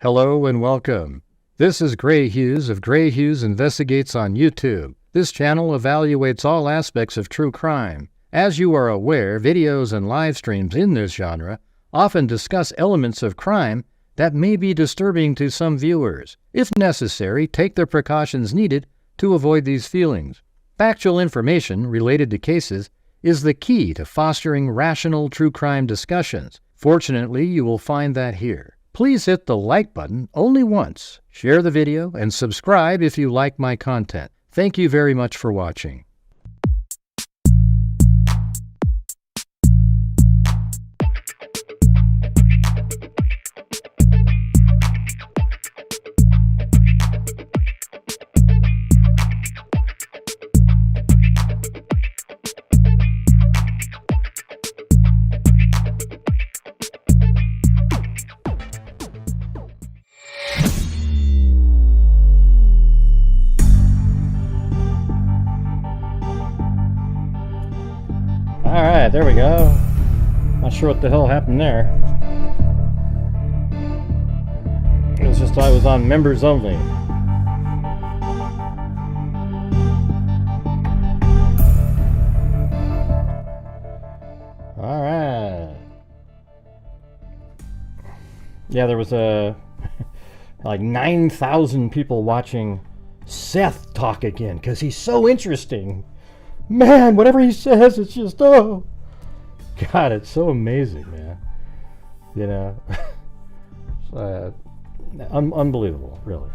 Hello and welcome. This is Gray Hughes of Gray Hughes Investigates on YouTube. This channel evaluates all aspects of true crime. As you are aware, videos and live streams in this genre often discuss elements of crime that may be disturbing to some viewers. If necessary, take the precautions needed to avoid these feelings. Factual information related to cases is the key to fostering rational true crime discussions. Fortunately, you will find that here. Please hit the like button only once, share the video, and subscribe if you like my content. Thank you very much for watching. Alright, there we go. Not sure what the hell happened there. It was just I was on members only. Alright. Yeah, there was like 9,000 people watching Seth talk again because he's so interesting. Man, whatever he says, it's just, oh, God, it's so amazing, man. You know, unbelievable, really.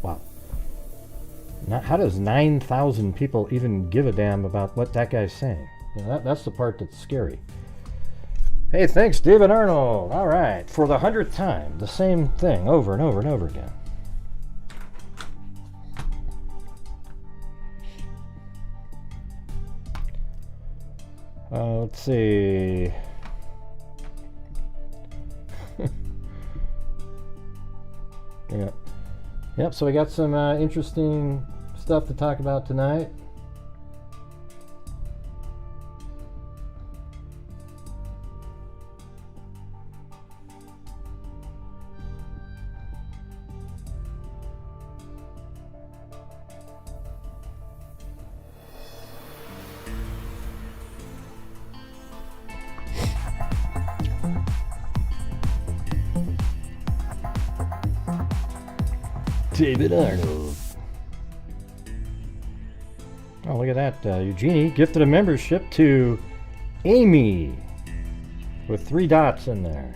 Wow. How does 9,000 people even give a damn about what that guy's saying? You know, that's the part that's scary. Hey, thanks, David Arnold. All right, for the 100th time, the same thing over and over and over again. Let's see. Yeah. Yep, so we got some interesting stuff to talk about tonight. David Arnold. Oh, look at that. Eugenie gifted a membership to Amy with 3 dots in there.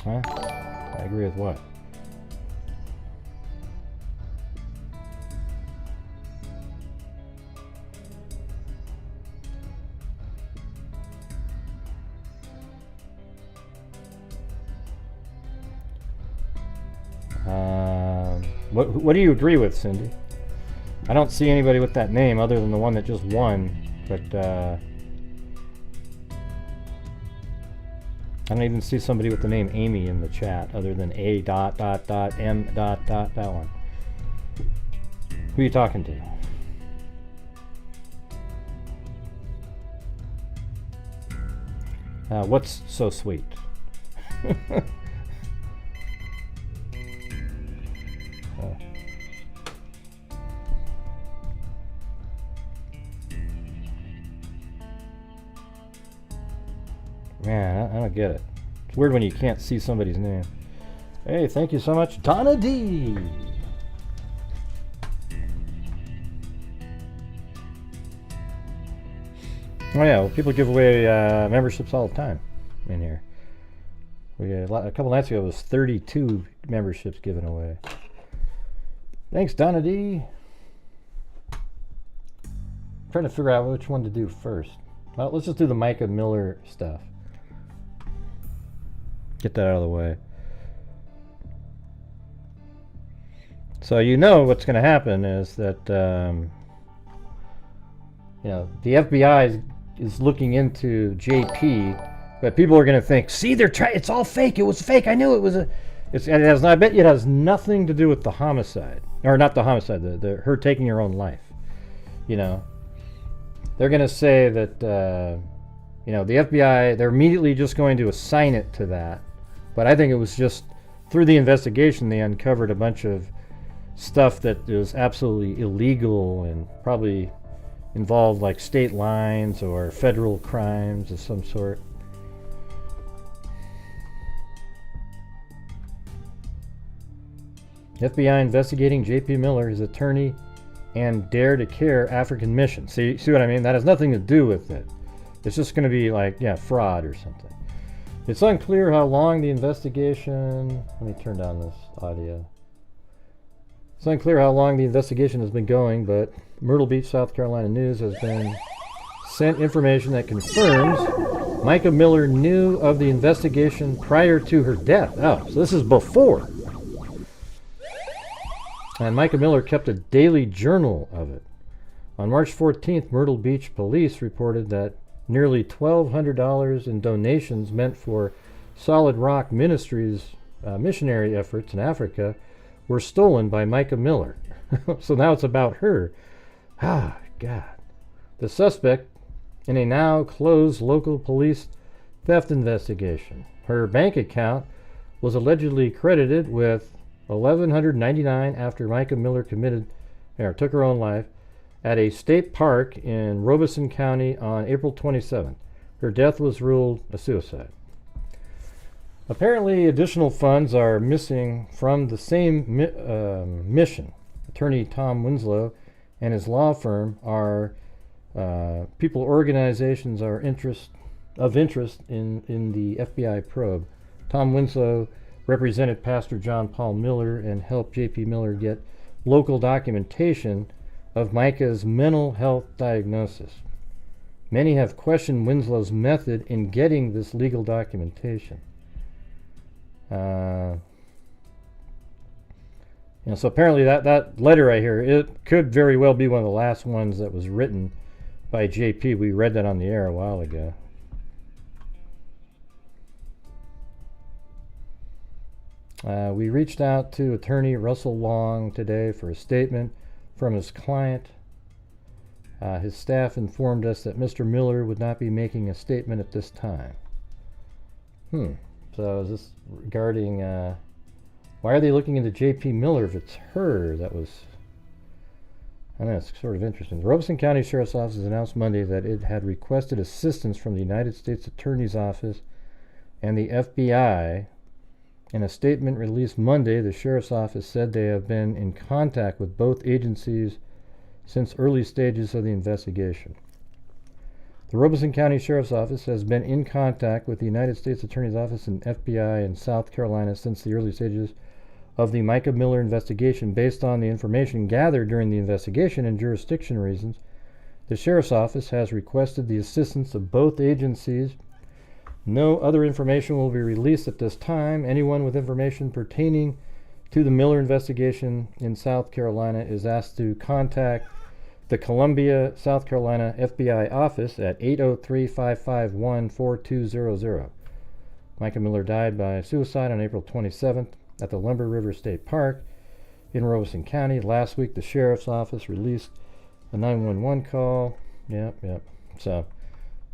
Huh? I agree with what? What do you agree with, Cindy? I don't see anybody with that name other than the one that just won, but I don't even see somebody with the name Amy in the chat other than A dot dot dot M dot dot, that one. Who are you talking to? What's so sweet? Man, I don't get it. It's weird when you can't see somebody's name. Hey, thank you so much, Donna D. Oh yeah, well, people give away memberships all the time in here. We had a couple nights ago, it was 32 memberships given away. Thanks, Donna D. I'm trying to figure out which one to do first. Well, let's just do the Micah Miller stuff. Get that out of the way. So you know what's going to happen is that you know, the FBI is looking into JP, but people are going to think, see, they're trying. It's all fake. It was fake. I knew it was a. I bet you it has nothing to do with the homicide, or not the homicide. Her taking her own life. You know, they're going to say that You know, the FBI, they're immediately just going to assign it to that. But I think it was just through the investigation they uncovered a bunch of stuff that is absolutely illegal and probably involved like state lines or federal crimes of some sort. FBI investigating J.P. Miller, his attorney, and Dare to Care African mission. See what I mean? That has nothing to do with it. It's just going to be like, yeah, fraud or something. It's unclear how long the investigation... Let me turn down this audio. It's unclear how long the investigation has been going, but Myrtle Beach, South Carolina News has been sent information that confirms Micah Miller knew of the investigation prior to her death. Oh, so this is before. And Micah Miller kept a daily journal of it. On March 14th, Myrtle Beach police reported that nearly $1,200 in donations meant for Solid Rock Ministries missionary efforts in Africa were stolen by Micah Miller. So now it's about her. Ah, God. The suspect in a now closed local police theft investigation. Her bank account was allegedly credited with $1,199 after Micah Miller took her own life at a state park in Robeson County on April 27th. Her death was ruled a suicide. Apparently, additional funds are missing from the same mission. Attorney Tom Winslow and his law firm are organizations are of interest in the FBI probe. Tom Winslow represented Pastor John Paul Miller and helped J.P. Miller get local documentation of Micah's mental health diagnosis. Many have questioned Winslow's method in getting this legal documentation. So apparently that letter right here, it could very well be one of the last ones that was written by J.P. We read that on the air a while ago. We reached out to attorney Russell Long today for a statement from his client. His staff informed us that Mr. Miller would not be making a statement at this time. So is this regarding, why are they looking into J.P. Miller if it's her that was, I know, it's sort of interesting. The Robeson County Sheriff's Office announced Monday that it had requested assistance from the United States Attorney's Office and the FBI. In a statement released Monday, the Sheriff's Office said they have been in contact with both agencies since early stages of the investigation. The Robeson County Sheriff's Office has been in contact with the United States Attorney's Office and FBI in South Carolina since the early stages of the Micah Miller investigation. Based on the information gathered during the investigation and jurisdiction reasons, the Sheriff's Office has requested the assistance of both agencies. No other information will be released at this time. Anyone with information pertaining to the Miller investigation in South Carolina is asked to contact the Columbia, South Carolina FBI office at 803-551-4200. Micah Miller died by suicide on April 27th at the Lumber River State Park in Robeson County. Last week, the Sheriff's Office released a 911 call. Yep. So,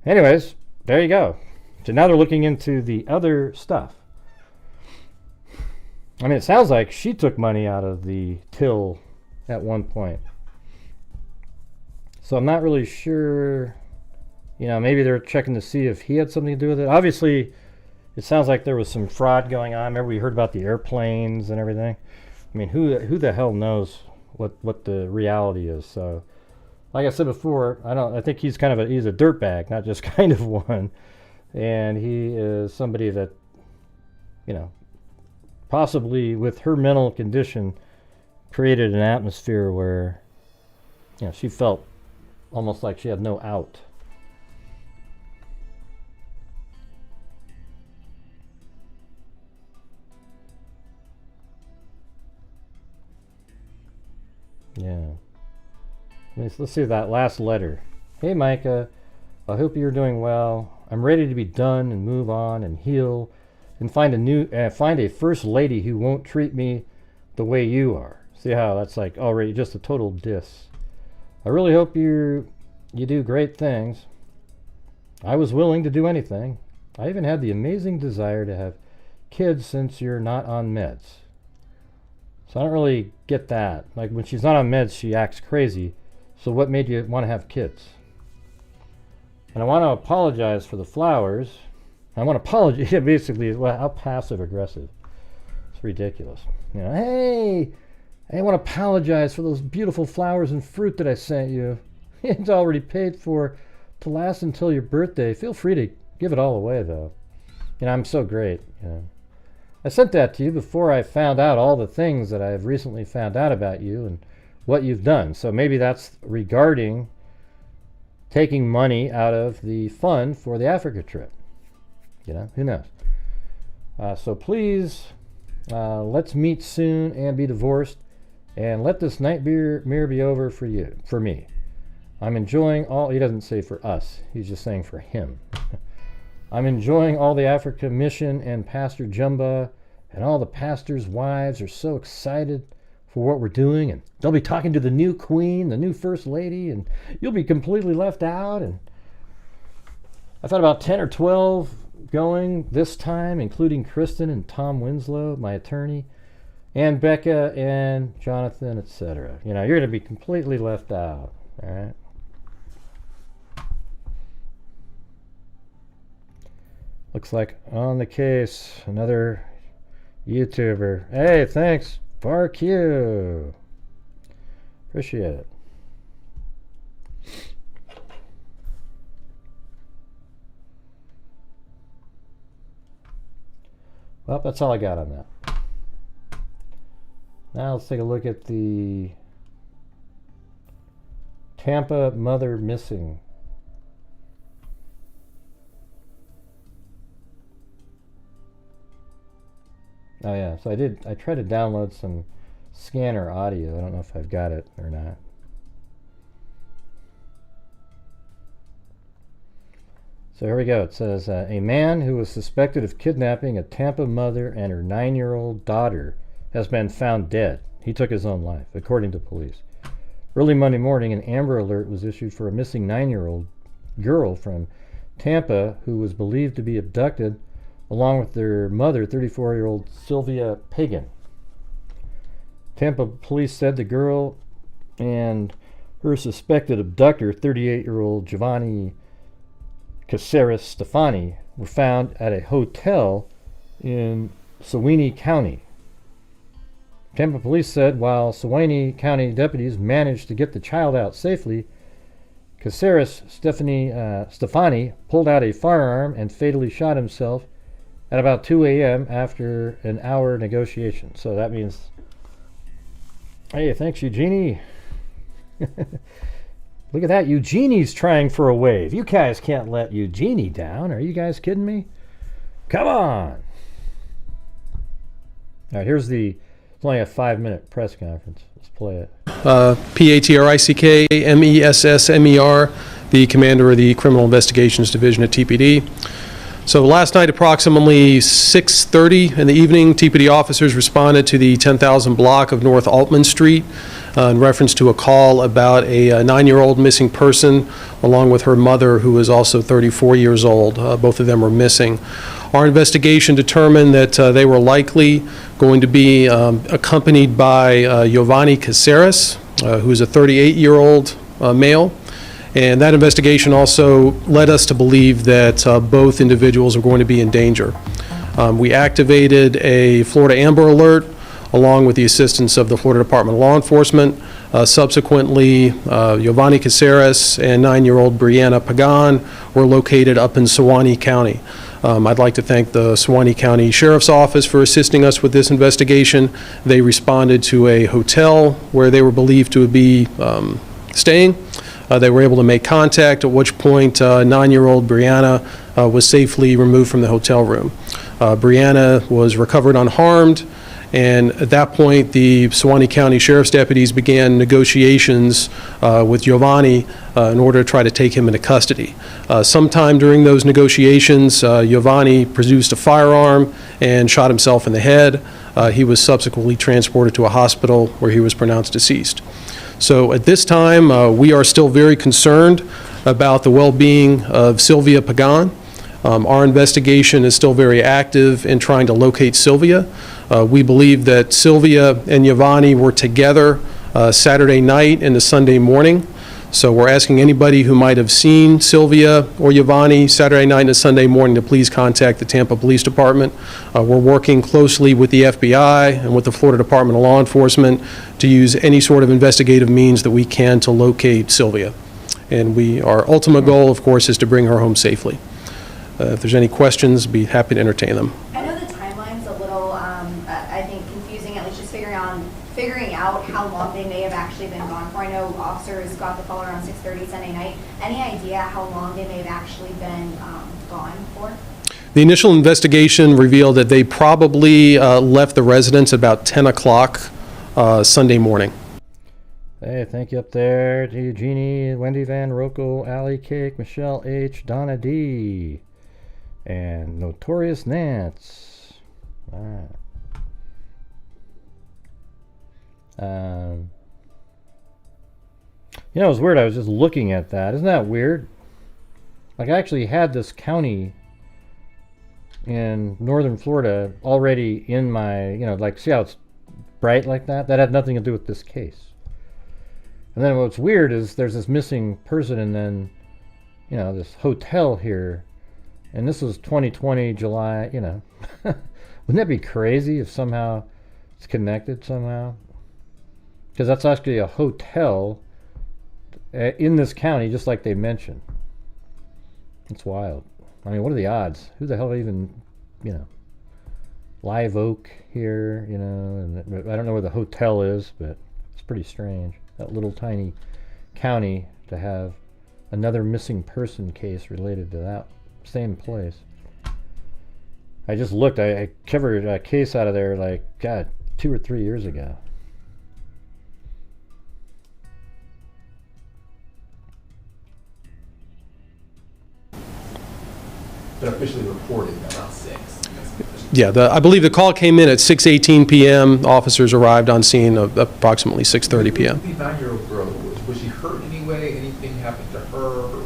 anyways, there you go. So now they're looking into the other stuff. I mean, it sounds like she took money out of the till at one point. So I'm not really sure, maybe they're checking to see if he had something to do with it. Obviously, it sounds like there was some fraud going on. Remember we heard about the airplanes and everything? I mean, who the hell knows what the reality is? So, like I said before, I think he's he's a dirtbag, not just kind of one. And he is somebody that, possibly with her mental condition created an atmosphere where, she felt almost like she had no out. Yeah. Let's see that last letter. Hey, Micah, I hope you're doing well. I'm ready to be done and move on and heal and find a first lady who won't treat me the way you are. See how that's like already just a total diss. I really hope you do great things. I was willing to do anything. I even had the amazing desire to have kids since you're not on meds. So I don't really get that. Like when she's not on meds, she acts crazy. So what made you want to have kids? And I want to apologize for the flowers. I want to apologize. Basically, well, how passive aggressive. It's ridiculous. You know, hey, I want to apologize for those beautiful flowers and fruit that I sent you. It's already paid for to last until your birthday. Feel free to give it all away, though. You know, I'm so great. You know. I sent that to you before I found out all the things that I've recently found out about you and what you've done. So maybe that's regarding taking money out of the fund for the Africa trip. You know, who knows? So please, let's meet soon and be divorced, and let this nightmare be over for you, for me. I'm enjoying all, he doesn't say for us, he's just saying for him. I'm enjoying all the Africa mission, and Pastor Jumba and all the pastors' wives are so excited for what we're doing, and they'll be talking to the new queen, the new first lady, and you'll be completely left out. And I've had about 10 or 12 going this time, including Kristen and Tom Winslow, my attorney, and Becca and Jonathan, etc. You know, you're going to be completely left out, all right? Looks like on the case, another YouTuber. Hey, thanks, BarQ. Appreciate it. Well, that's all I got on that. Now let's take a look at the Tampa mother missing. Oh yeah, so I tried to download some scanner audio. I don't know if I've got it or not. So here we go. It says, a man who was suspected of kidnapping a Tampa mother and her 9-year-old daughter has been found dead. He took his own life, according to police. Early Monday morning, an Amber Alert was issued for a missing 9-year-old girl from Tampa who was believed to be abducted, along with their mother, 34-year-old Sylvia Pagan. Tampa police said the girl and her suspected abductor, 38-year-old Jovanni Caceres Steffani, were found at a hotel in Suwannee County. Tampa police said while Suwannee County deputies managed to get the child out safely, Caceres Steffani pulled out a firearm and fatally shot himself at about 2 a.m. after an hour negotiation. So that means, hey, thanks, Eugenie. Look at that. Eugenie's trying for a wave. You guys can't let Eugenie down. Are you guys kidding me? Come on. All right, here's it's only a 5-minute press conference. Let's play it. PATRICKMESSMER, the commander of the Criminal Investigations Division at TPD. So last night, approximately 6:30 in the evening, TPD officers responded to the 10,000 block of North Altman Street in reference to a call about a 9-year-old missing person, along with her mother, who is also 34 years old. Both of them were missing. Our investigation determined that they were likely going to be accompanied by Jovanni Caceres, who is a 38-year-old male. And that investigation also led us to believe that both individuals are going to be in danger. We activated a Florida Amber Alert along with the assistance of the Florida Department of Law Enforcement. Subsequently, Jovanni Caceres and 9-year-old Brianna Pagan were located up in Suwannee County. I'd like to thank the Suwannee County Sheriff's Office for assisting us with this investigation. They responded to a hotel where they were believed to be staying. They were able to make contact, at which point 9-year-old Brianna was safely removed from the hotel room. Brianna was recovered unharmed, and at that point the Suwannee County Sheriff's deputies began negotiations with Jovanni in order to try to take him into custody. Sometime during those negotiations, Jovanni produced a firearm and shot himself in the head. He was subsequently transported to a hospital where he was pronounced deceased. So at this time, we are still very concerned about the well-being of Sylvia Pagan. Our investigation is still very active in trying to locate Sylvia. We believe that Sylvia and Jovanni were together Saturday night into Sunday morning. So we're asking anybody who might have seen Sylvia or Jovanni Saturday night and Sunday morning to please contact the Tampa Police Department. We're working closely with the FBI and with the Florida Department of Law Enforcement to use any sort of investigative means that we can to locate Sylvia. And our ultimate goal, of course, is to bring her home safely. If there's any questions, be happy to entertain them. I know the timeline's a little, I think, confusing, at least just figuring out how long they may have actually been gone for. I know officers got the call around 6:30 Sunday night. Any idea how long they may have actually been gone for? The initial investigation revealed that they probably left the residence about 10 o'clock Sunday morning. Hey, thank you up there to Eugenie, Wendy Van Rocco, Allie Cake, Michelle H, Donna D, and Notorious Nance. All right. You know, it was weird. I was just looking at that. Isn't that weird? Like, I actually had this county in northern Florida already in my, you know, like, see how it's bright like that? That had nothing to do with this case. And then what's weird is there's this missing person and then, you know, this hotel here. And this was 2020, July, you know. Wouldn't that be crazy if somehow it's connected somehow? Because that's actually a hotel in this county, just like they mentioned. It's wild. I mean, what are the odds? Who the hell even, you know, Live Oak here, you know, and I don't know where the hotel is, but it's pretty strange. That little tiny county to have another missing person case related to that same place. I just looked. I covered a case out of there like, God, 2 or 3 years ago. But officially reported around 6. Yeah, I believe the call came in at 6:18 p.m. Officers arrived on scene at approximately 6:30 p.m. The 9-year-old girl, was she hurt in any way? Anything happened to her? Her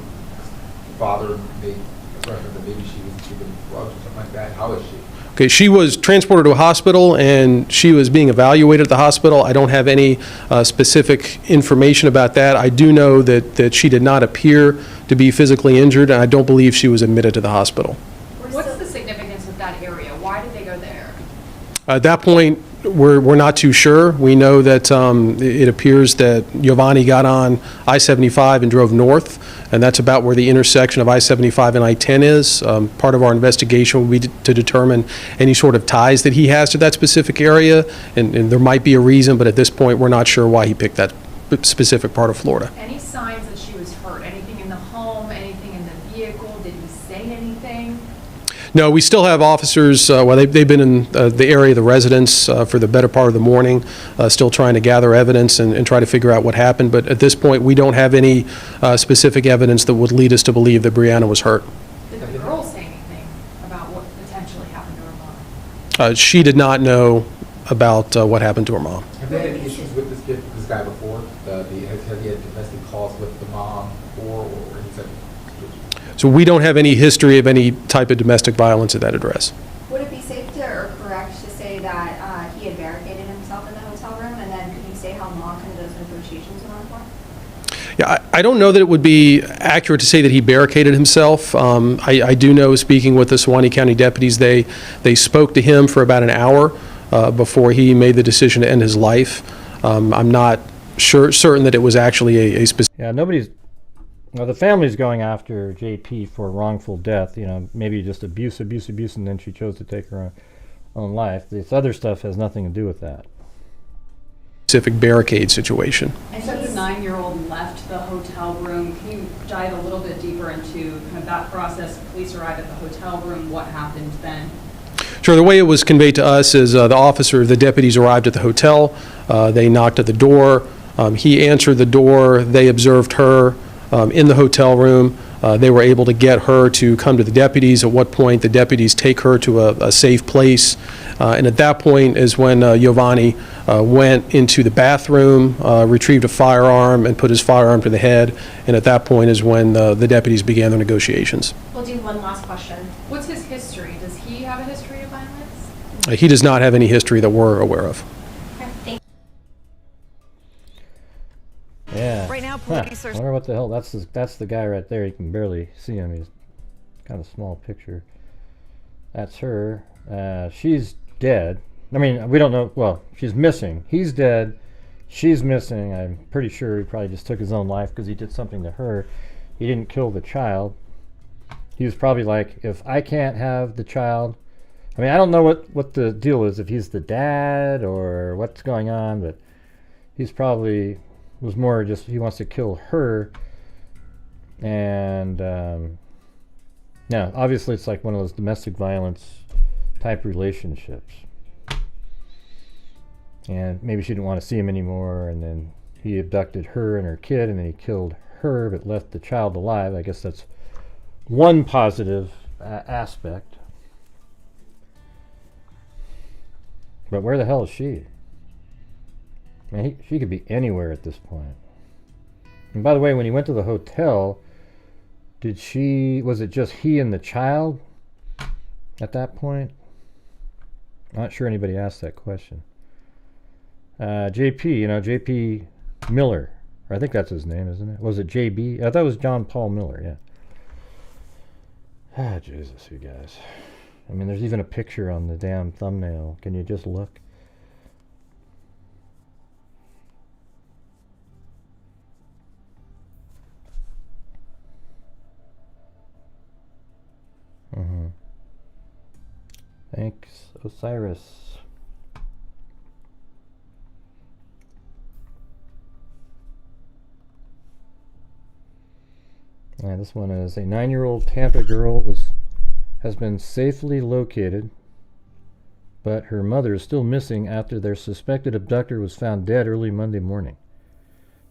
father made a reference that maybe she was given drugs or something like that. How is she? Okay, she was transported to a hospital and she was being evaluated at the hospital. I don't have any specific information about that. I do know that she did not appear to be physically injured, and I don't believe she was admitted to the hospital. What's the significance of that area? Why did they go there? At that point, we're not too sure. We know that it appears that Jovanni got on I-75 and drove north, and that's about where the intersection of I-75 and I-10 is. Part of our investigation will be to determine any sort of ties that he has to that specific area, and there might be a reason, but at this point, we're not sure why he picked that specific part of Florida. Any signs that she was hurt? Anything in the home? Anything in the vehicle? Did he say anything? No, we still have officers, they've been in the area of the residence for the better part of the morning, still trying to gather evidence and try to figure out what happened. But at this point, we don't have any specific evidence that would lead us to believe that Brianna was hurt. Did the girl say anything about what potentially happened to her mom? She did not know about what happened to her mom. Have they had issues with this guy before? Have he had domestic calls with the mom or anything? So we don't have any history of any type of domestic violence at that address. Would it be safe to, or correct to say that he had barricaded himself in the hotel room, and then could you say how long kind of those negotiations went on for? Yeah, I don't know that it would be accurate to say that he barricaded himself. I do know, speaking with the Suwannee County deputies, they spoke to him for about an hour before he made the decision to end his life. I'm not certain that it was actually a specific... Yeah, well, the family's going after JP for wrongful death, you know, maybe just abuse, and then she chose to take her own life. This other stuff has nothing to do with that. Specific barricade situation. And so the 9-year-old left the hotel room. Can you dive a little bit deeper into kind of that process? Police arrived at the hotel room. What happened then? Sure. The way it was conveyed to us is the deputies arrived at the hotel. They knocked at the door. He answered the door. They observed her in the hotel room. They were able to get her to come to the deputies, at what point the deputies take her to a safe place. And at that point is when Jovanni went into the bathroom, retrieved a firearm, and put his firearm to the head. And at that point is when the deputies began their negotiations. We'll do one last question. What's his history? Does he have a history of violence? He does not have any history that we're aware of. Okay, thank Yeah. Right now, Huh. police I are... wonder what the hell. That's the guy right there. You can barely see him. He's kind of a small picture. That's her. She's dead. I mean, we don't know. Well, she's missing. He's dead. She's missing. I'm pretty sure he probably just took his own life because he did something to her. He didn't kill the child. He was probably like, if I can't have the child. I mean, I don't know what the deal is, if he's the dad or what's going on, but he's probably was more just he wants to kill her. And yeah, obviously it's like one of those domestic violence type relationships. And maybe she didn't want to see him anymore, and then he abducted her and her kid, and then he killed her but left the child alive. I guess that's one positive aspect. But where the hell is she? I mean, she could be anywhere at this point. And by the way, when he went to the hotel, was it just he and the child at that point? Not sure anybody asked that question. JP Miller. Or I think that's his name, isn't it? Was it JB? I thought it was John Paul Miller, yeah. Ah, Jesus, you guys. I mean, there's even a picture on the damn thumbnail. Can you just look? Thanks, Osiris. Yeah, this one is a 9-year-old Tampa girl has been safely located, but her mother is still missing after their suspected abductor was found dead early Monday morning.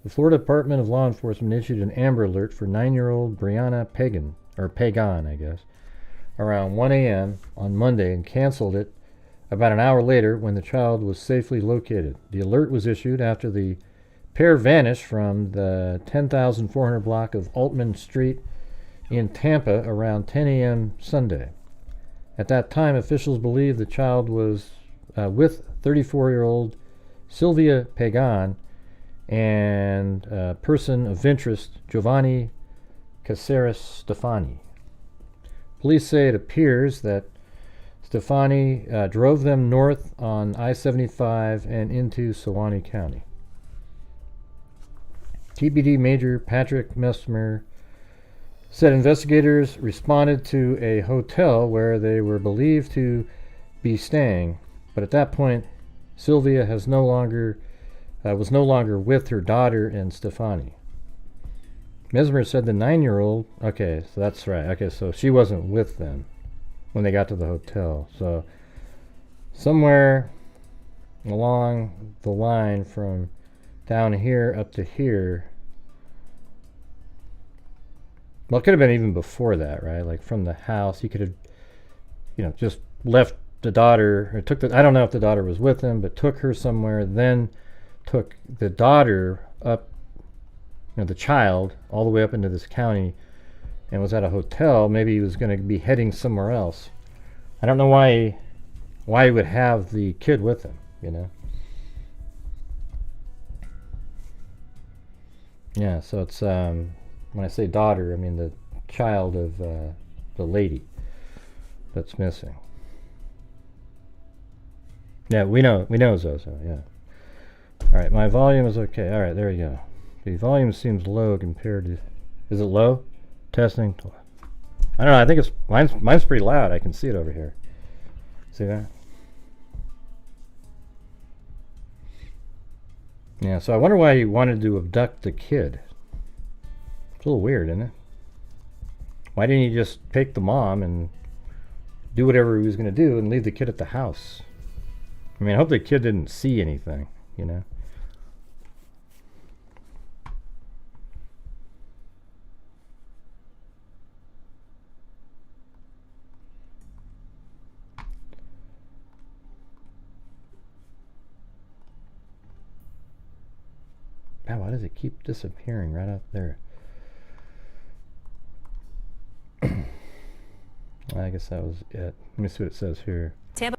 The Florida Department of Law Enforcement issued an Amber Alert for 9-year-old Brianna Pagan, I guess, around 1 a.m. on Monday and canceled it about an hour later when the child was safely located. The alert was issued after the pair vanished from the 10,400 block of Altman Street in Tampa around 10 a.m. Sunday. At that time, officials believed the child was with 34-year-old Sylvia Pagan and person of interest Jovanni Caceres Steffani. Police say it appears that Steffani drove them north on I-75 and into Suwannee County. TBD Major Patrick Messmer said investigators responded to a hotel where they were believed to be staying, but at that point, Sylvia was no longer with her daughter and Steffani. Mesmer said the 9-year-old, okay, so that's right, okay, so she wasn't with them when they got to the hotel. So somewhere along the line from down here up to here, well, it could have been even before that, right? Like from the house, he could have, just left the daughter, or I don't know if the daughter was with him, but took her somewhere, then took the daughter up, the child, all the way up into this county, and was at a hotel. Maybe he was going to be heading somewhere else. I don't know why he would have the kid with him, Yeah, so it's, when I say daughter, I mean the child of the lady that's missing. Yeah, we know Zozo, yeah. Alright, my volume is okay. Alright, there we go. The volume seems low compared to... Is it low? Testing. I don't know, I think it's... Mine's pretty loud. I can see it over here. See that? Yeah, so I wonder why he wanted to abduct the kid. It's a little weird, isn't it? Why didn't he just take the mom and do whatever he was going to do and leave the kid at the house? I mean, I hope the kid didn't see anything, does it keep disappearing right out there? I guess that was it. Let me see what it says here. Tampa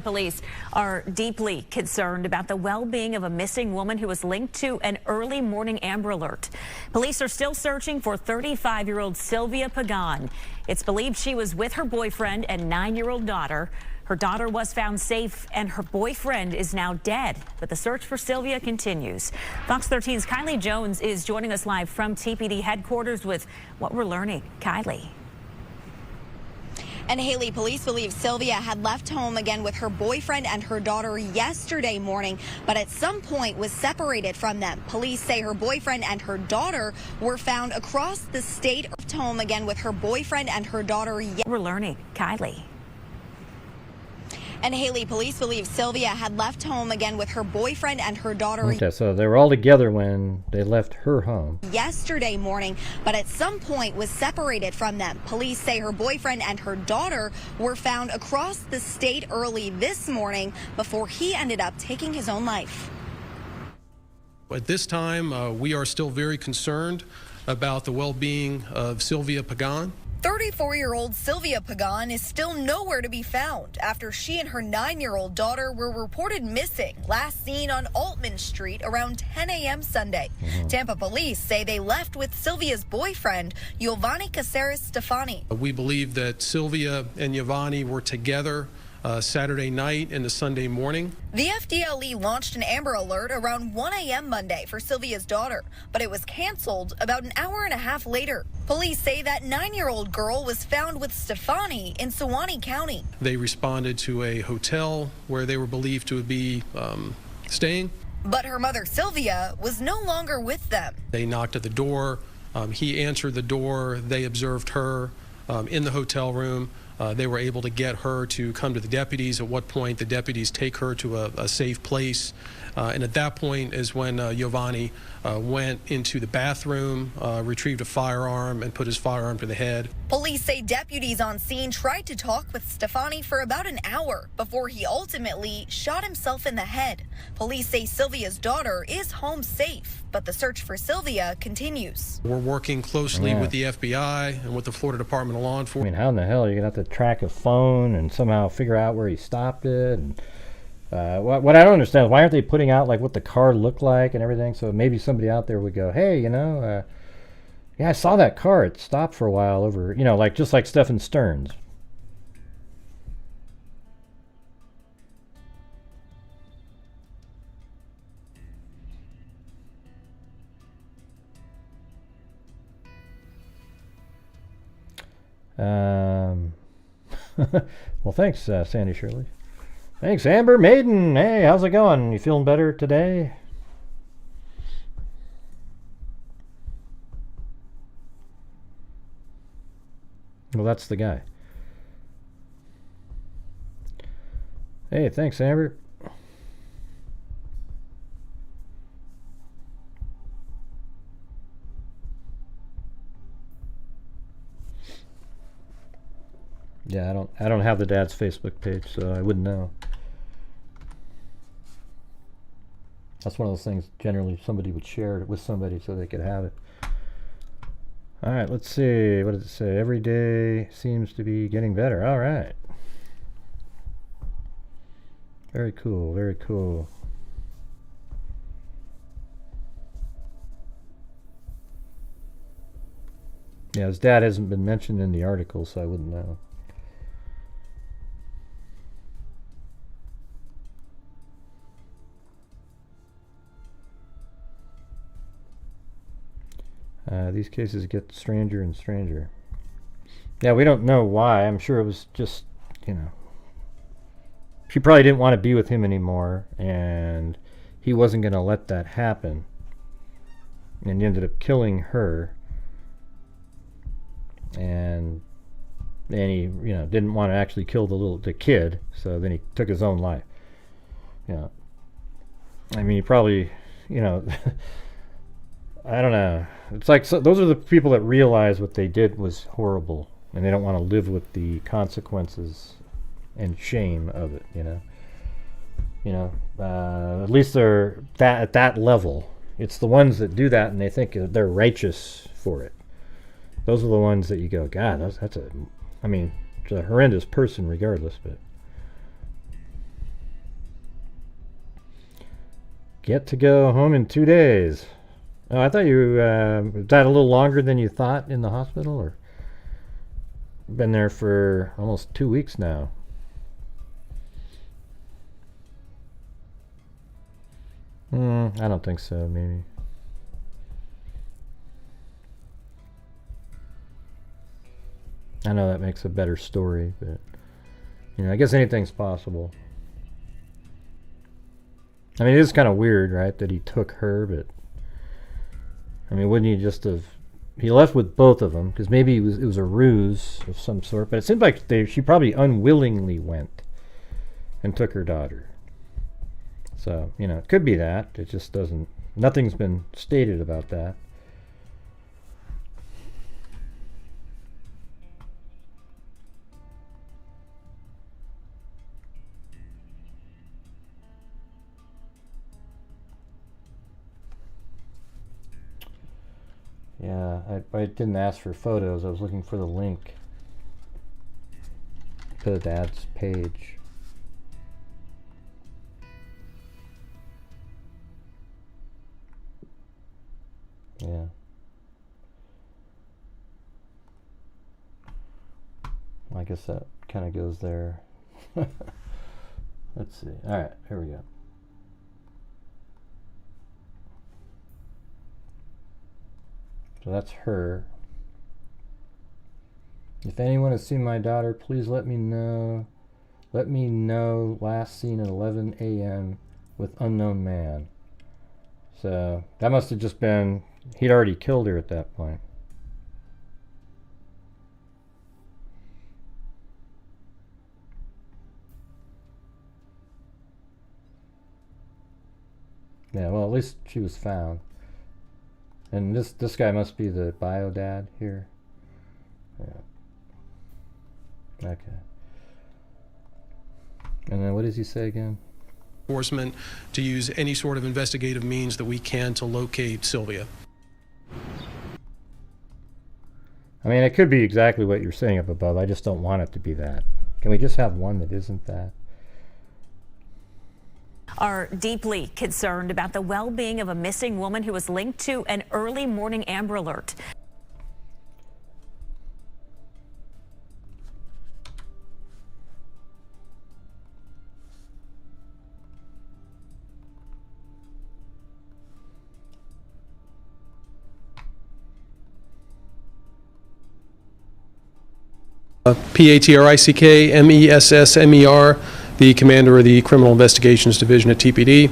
police are deeply concerned about the well-being of a missing woman who was linked to an early morning Amber Alert. Police are still searching for 35-year-old Sylvia Pagan. It's believed she was with her boyfriend and 9-year-old daughter. Her daughter was found safe and her boyfriend is now dead, but the search for Sylvia continues. Fox 13's Kylie Jones is joining us live from TPD headquarters with what we're learning. Kylie. And Haley, police believe Sylvia had left home again with her boyfriend and her daughter yesterday morning, but at some point was separated from them. Police say her boyfriend and her daughter were found across the state. Left home again with her boyfriend and her daughter. We're learning. Kylie. And Haley, police believe Sylvia had left home again with her boyfriend and her daughter. Okay, so they were all together when they left her home Yesterday morning, but at some point was separated from them. Police say her boyfriend and her daughter were found across the state early this morning before he ended up taking his own life. At this time, we are still very concerned about the well-being of Sylvia Pagan. 34-year-old Sylvia Pagan is still nowhere to be found after she and her 9-year-old daughter were reported missing, last seen on Altman Street around 10 a.m. Sunday. Tampa police say they left with Sylvia's boyfriend, Jovanni Caceres Steffani. We believe that Sylvia and Jovanni were together Saturday night into Sunday morning. The FDLE launched an Amber Alert around 1 a.m. Monday for Sylvia's daughter, but it was canceled about an hour and a half later. Police say that 9-year-old girl was found with Steffani in Suwannee County. They responded to a hotel where they were believed to be staying. But her mother, Sylvia, was no longer with them. They knocked at the door. He answered the door. They observed her in the hotel room. They were able to get her to come to the deputies, at what point the deputies take her to a safe place. And at that point is when Jovanni went into the bathroom, retrieved a firearm, and put his firearm to the head. Police say deputies on scene tried to talk with Steffani for about an hour before he ultimately shot himself in the head. Police say Sylvia's daughter is home safe, but the search for Sylvia continues. We're working closely with the FBI and with the Florida Department of Law I Enforcement. mean, how in the hell are you going to have to track a phone and somehow figure out where he stopped it? And what I don't understand is why aren't they putting out like what the car looked like and everything? So maybe somebody out there would go, hey, yeah, I saw that car. It stopped for a while over, like just like Stephen Stearns. Well, thanks, Sandy Shirley. Thanks, Amber Maiden. Hey, how's it going? You feeling better today? Well, that's the guy. Hey, thanks, Amber. Yeah, I don't have the dad's Facebook page, so I wouldn't know. That's one of those things generally somebody would share it with somebody so they could have it. All right, let's see. What does it say? Every day seems to be getting better. All right. Very cool, very cool. Yeah, his dad hasn't been mentioned in the article, so I wouldn't know. These cases get stranger and stranger. Yeah, we don't know why. I'm sure it was just, she probably didn't want to be with him anymore, and he wasn't going to let that happen. And he ended up killing her. And he, didn't want to actually kill the kid, so then he took his own life. I mean, he probably, I don't know. It's like those are the people that realize what they did was horrible, and they don't want to live with the consequences and shame of it. At least they're at that level. It's the ones that do that and they think they're righteous for it. Those are the ones that you go, God, that's a, I mean, it's a horrendous person regardless, but. Get to go home in 2 days. Oh, I thought you, was that a little longer than you thought in the hospital, or? Been there for almost 2 weeks now. I don't think so, maybe. I know that makes a better story, but, you know, I guess anything's possible. I mean, it is kind of weird, right, that he took her, but, I mean, wouldn't he just have, he left with both of them, because maybe it was a ruse of some sort, but it seemed like she probably unwillingly went and took her daughter. So, you know, it could be that. It just doesn't, nothing's been stated about that. Yeah, I didn't ask for photos. I was looking for the link to the dad's page. Yeah. I guess that kind of goes there. Let's see. All right, here we go. So that's her. If anyone has seen my daughter, please let me know. Let me know. Last seen at 11 a.m. with unknown man. So that must have just been, he'd already killed her at that point. Yeah, well, at least she was found. And this guy must be the bio dad here. Yeah. Okay. And then what does he say again? Enforcement to use any sort of investigative means that we can to locate Sylvia. I mean, it could be exactly what you're saying up above. I just don't want it to be that. Can we just have one that isn't that? Are deeply concerned about the well-being of a missing woman who was linked to an early morning Amber Alert. Patrickmesser, the commander of the Criminal Investigations Division at TPD.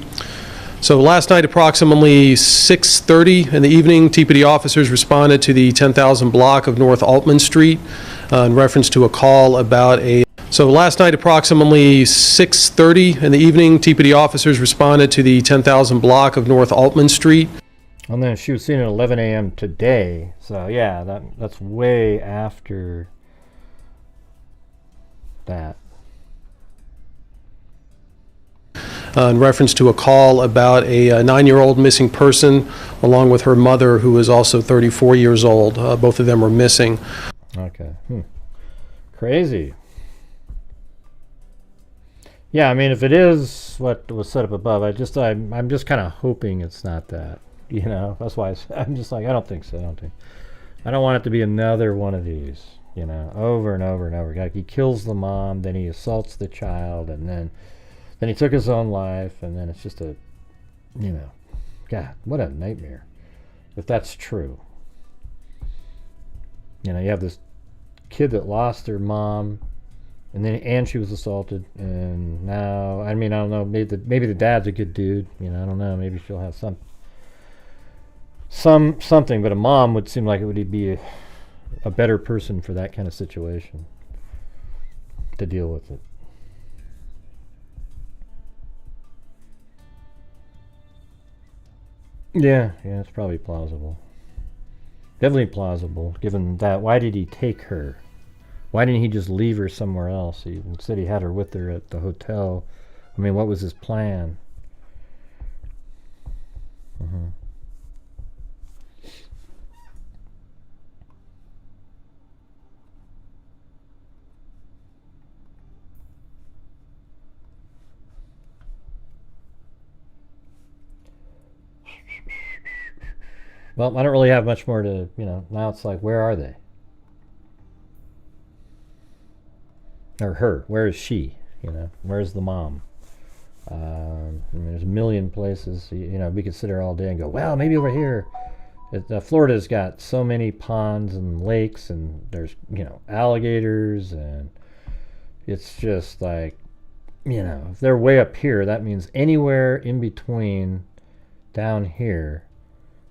So last night, approximately 6:30 in the evening, TPD officers responded to the 10,000 block of North Altman Street in reference to a call about a... So last night, approximately 6:30 in the evening, TPD officers responded to the 10,000 block of North Altman Street. And then she was seen at 11 a.m. today. So yeah, that's way after that. In reference to a call about a 9-year-old missing person, along with her mother, who is also 34 years old. Both of them were missing. Okay. Crazy. Yeah, I mean, if it is what was set up above, I'm just kind of hoping it's not that. You know, that's why I'm just like, I don't think so. I don't want it to be another one of these. You know, over and over and over. Like, he kills the mom, then he assaults the child, and then he took his own life, and then it's just a, you know, God, what a nightmare. If that's true. You know, you have this kid that lost their mom, and she was assaulted, and now, I mean, I don't know, maybe the dad's a good dude, you know, I don't know, maybe she'll have something, but a mom would seem like it would be a better person for that kind of situation to deal with it. Yeah, it's probably plausible. Definitely plausible, given that. Why did he take her? Why didn't he just leave her somewhere else? Instead, he had her with her at the hotel. I mean, what was his plan? Well, I don't really have much more to, now it's like, where are they? Or her, where is she? Where's the mom? There's a million places, we could sit here all day and go, well, maybe over here. Florida's got so many ponds and lakes, and there's, alligators, and it's just like, if they're way up here, that means anywhere in between down here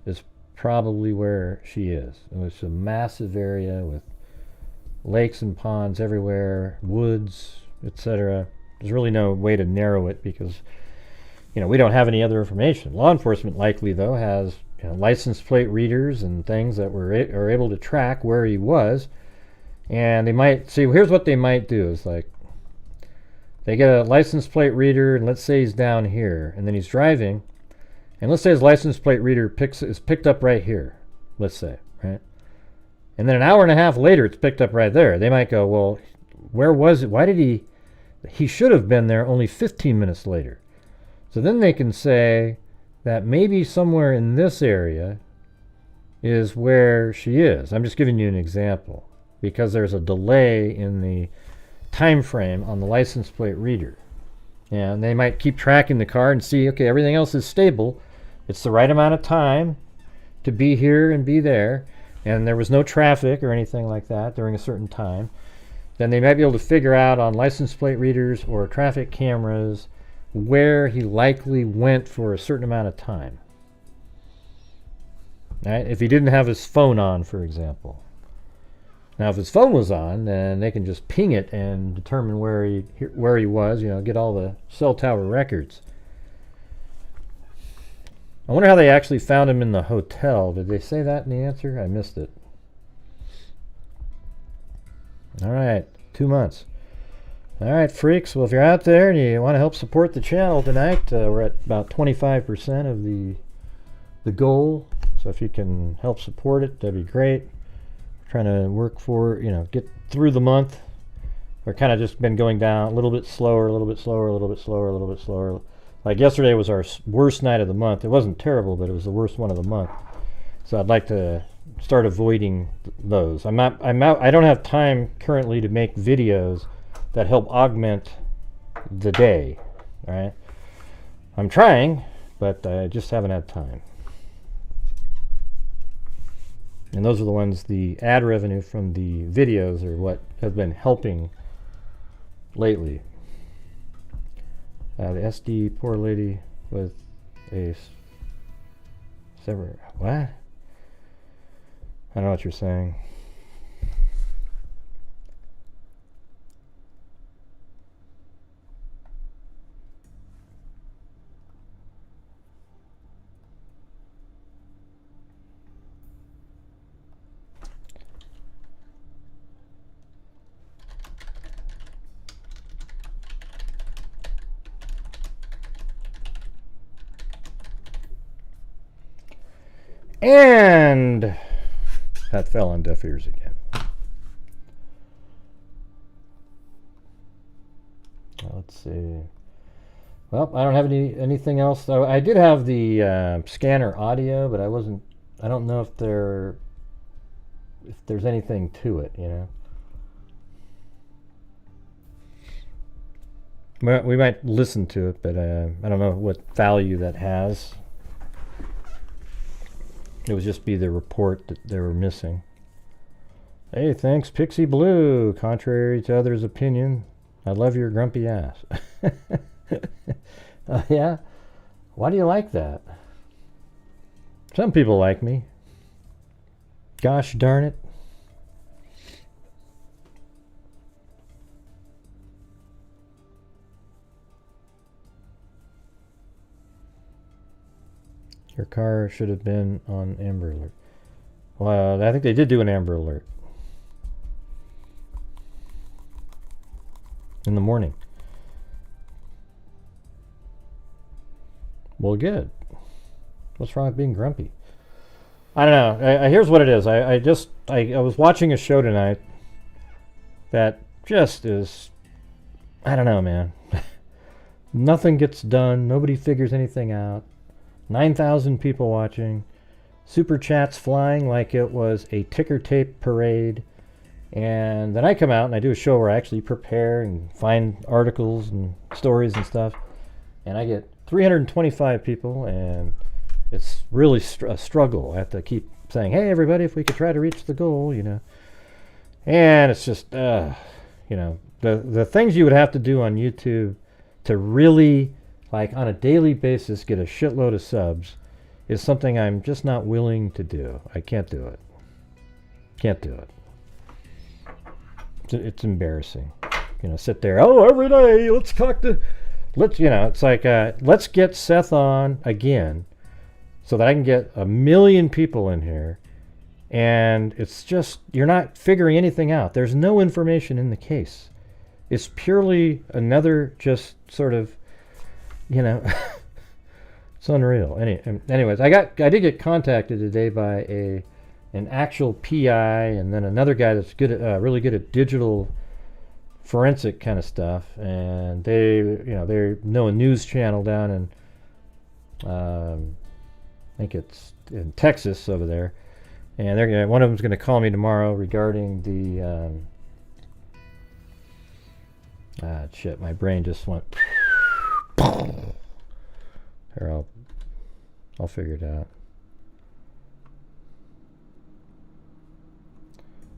is probably where she is. It's a massive area with lakes and ponds everywhere, woods, etc. There's really no way to narrow it because, we don't have any other information. Law enforcement likely, though, has license plate readers and things that are able to track where he was. And they might see, here's what they might do is like, they get a license plate reader, and let's say he's down here, and then he's driving, and let's say his license plate reader is picked up right here, let's say, right? And then an hour and a half later, it's picked up right there. They might go, well, where was it? Why did he should have been there only 15 minutes later. So then they can say that maybe somewhere in this area is where she is. I'm just giving you an example because there's a delay in the time frame on the license plate reader. And they might keep tracking the car and see, okay, everything else is stable. It's the right amount of time to be here and be there. And there was no traffic or anything like that during a certain time. Then they might be able to figure out on license plate readers or traffic cameras where he likely went for a certain amount of time. Right? If he didn't have his phone on, for example. Now, if his phone was on, then they can just ping it and determine where he was, get all the cell tower records. I wonder how they actually found him in the hotel. Did they say that in the answer? I missed it. All right, 2 months. All right, freaks. Well, if you're out there and you want to help support the channel tonight, we're at about 25% of the goal. So if you can help support it, that'd be great. Trying to work for, get through the month. We're kind of just been going down a little bit slower, a little bit slower, a little bit slower, a little bit slower. Like yesterday was our worst night of the month. It wasn't terrible, but it was the worst one of the month. So I'd like to start avoiding those. I don't have time currently to make videos that help augment the day. All right. I'm trying, but I just haven't had time. And those are the ones, the ad revenue from the videos are what have been helping lately. The SD poor lady with a sever. What? I don't know what you're saying. And that fell on deaf ears again. Let's see. Well, I don't have anything else. I did have the scanner audio, but I don't know if there's anything to it, We might listen to it, but I don't know what value that has. It would just be the report that they were missing. Hey, thanks, Pixie Blue. Contrary to others' opinion, I love your grumpy ass. Yeah? Why do you like that? Some people like me. Gosh darn it. Your car should have been on Amber Alert. Well, I think they did do an Amber Alert. In the morning. Well, good. What's wrong with being grumpy? I don't know. Here's what it is. I was watching a show tonight that just is, I don't know, man. Nothing gets done. Nobody figures anything out. 9,000 people watching. super chats flying like it was a ticker tape parade. And then I come out and I do a show where I actually prepare and find articles and stories and stuff. And I get 325 people, and it's really a struggle. I have to keep saying, hey, everybody, if we could try to reach the goal, you know. And it's just, you know, the things you would have to do on YouTube to really, like, on a daily basis, get a shitload of subs is something I'm just not willing to do. I can't do it. Can't do it. It's embarrassing. You know, sit there, oh, every day, let's talk to, you know, it's like, let's get Seth on again so that I can get 1 million people in here. And it's just, you're not figuring anything out. There's no information in the case. It's purely another just sort of, you know, it's unreal. Anyways, I did get contacted today by an actual PI, and then another guy that's good at, really good at digital forensic kind of stuff. And they know a news channel down in, I think it's in Texas over there. And one of them's going to call me tomorrow regarding the, shit, my brain just went, here, I'll figure it out.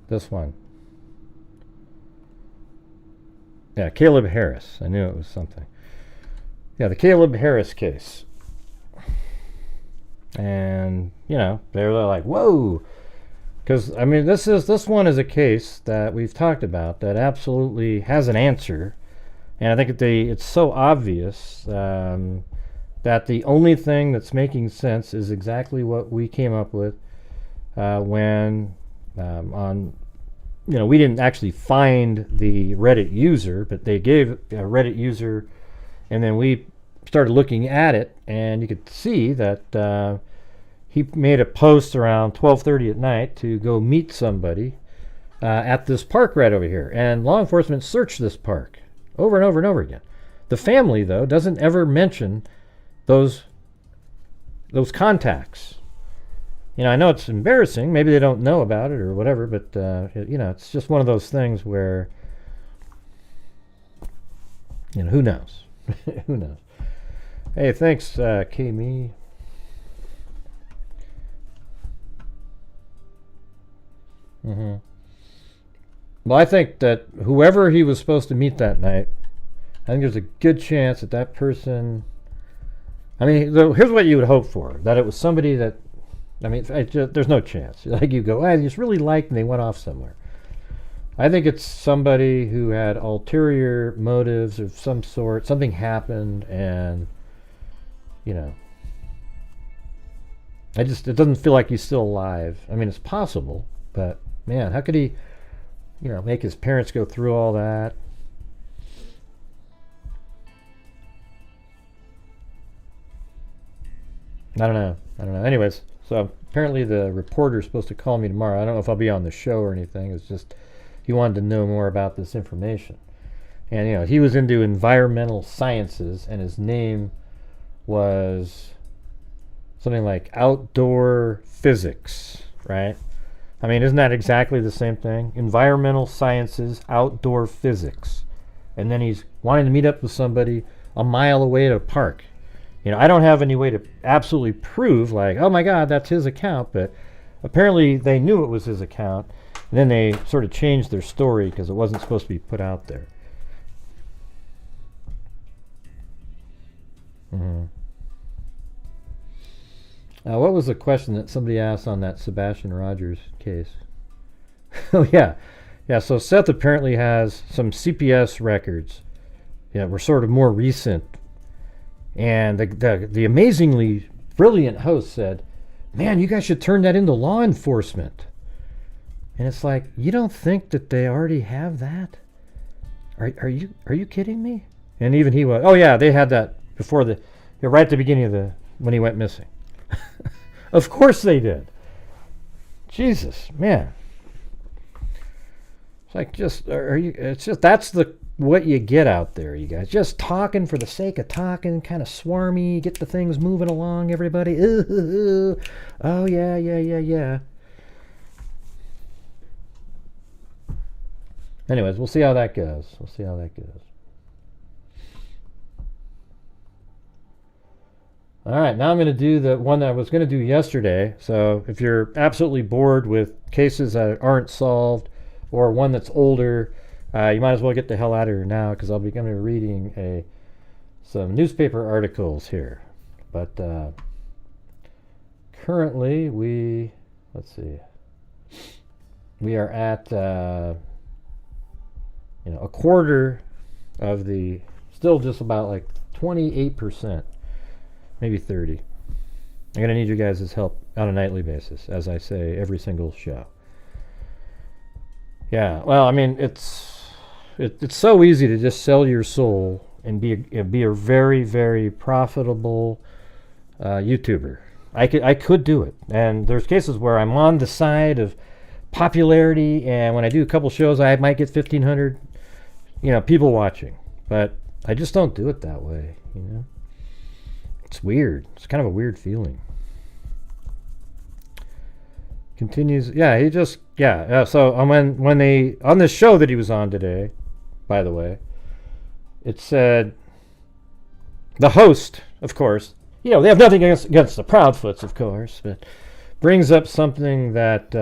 This one. Yeah, Caleb Harris. I knew it was something. Yeah, the Caleb Harris case. And, you know, they're like, whoa. Because, I mean, this one is a case that we've talked about that absolutely has an answer. And I think it's so obvious that the only thing that's making sense is exactly what we came up with when we didn't actually find the Reddit user, but they gave a Reddit user, and then we started looking at it, and you could see that he made a post around 12:30 at night to go meet somebody at this park right over here. And law enforcement searched this park over and over and over again. The family, though, doesn't ever mention those contacts. You know, I know it's embarrassing. Maybe they don't know about it or whatever, but, you know, it's just one of those things where, you know, who knows? Who knows? Hey, thanks, K-Me. Well, I think that whoever he was supposed to meet that night, I think there's a good chance that that person, I mean, here's what you would hope for, that it was somebody that, I mean, there's no chance. Like you go, I just really liked and they went off somewhere. I think it's somebody who had ulterior motives of some sort. Something happened and, you know, it doesn't feel like he's still alive. I mean, it's possible, but man, how could he, you know, make his parents go through all that? I don't know. Anyways, so apparently the reporter is supposed to call me tomorrow. I don't know if I'll be on the show or anything. It's just he wanted to know more about this information. And, you know, he was into environmental sciences, and his name was something like outdoor physics, right? I mean, isn't that exactly the same thing? Environmental sciences, outdoor physics. And then he's wanting to meet up with somebody a mile away at a park. You know, I don't have any way to absolutely prove, like, oh my God, that's his account, but apparently they knew it was his account, and then they sort of changed their story because it wasn't supposed to be put out there. What was the question that somebody asked on that Sebastian Rogers case? Oh, yeah. Yeah, so Seth apparently has some CPS records that were sort of more recent. And the amazingly brilliant host said, man, you guys should turn that into law enforcement. And it's like, you don't think that they already have that? Are you kidding me? And even he was, oh yeah, they had that before right at the beginning of when he went missing. Of course they did. Jesus, man. It's like, it's just, that's the what you get out there, you guys. Just talking for the sake of talking, kind of swarmy, get the things moving along, everybody. Ooh, oh, yeah. Anyways, we'll see how that goes. All right, now I'm going to do the one that I was going to do yesterday. So if you're absolutely bored with cases that aren't solved or one that's older, you might as well get the hell out of here now, because I'll be going to be reading some newspaper articles here. But currently we are at a quarter of the, still just about like 28%. Maybe 30. I'm going to need you guys' help on a nightly basis, as I say every single show. Yeah, well, I mean, it's so easy to just sell your soul and be a very, very profitable YouTuber. I could do it. And there's cases where I'm on the side of popularity, and when I do a couple shows, I might get 1,500, people watching. But I just don't do it that way, It's weird. It's kind of a weird feeling. Continues. Yeah, so when they on this show that he was on today, by the way, it said the host, of course, they have nothing against the Proudfoots, of course, but brings up something that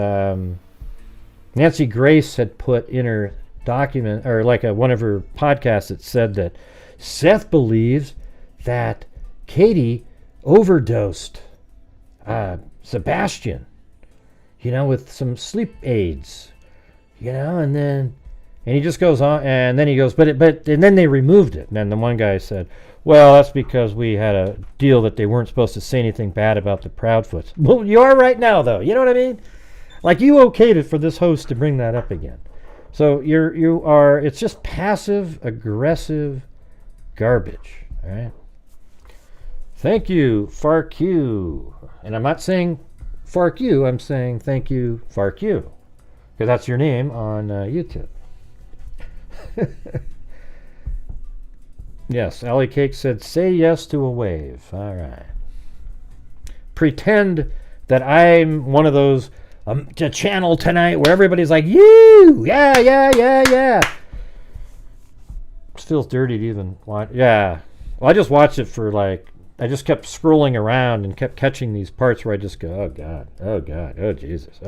Nancy Grace had put in her document, or like one of her podcasts. That said that Seth believes that Katie overdosed Sebastian, with some sleep aids, and he just goes on, and then he goes, and then they removed it. And then the one guy said, well, that's because we had a deal that they weren't supposed to say anything bad about the Proudfoots. Well, you are right now, though. You know what I mean? Like, you okayed it for this host to bring that up again. So it's just passive aggressive garbage, all right? Thank you, FarQ. And I'm not saying Fark you, I'm saying thank you, Fark you. Because that's your name on YouTube. Yes, Allie Cake said, say yes to a wave. All right. Pretend that I'm one of those, a channel tonight where everybody's like, you, yeah. It feels dirty to even watch. Yeah. Well, I just watched it for I just kept scrolling around and kept catching these parts where I just go, oh God, oh Jesus.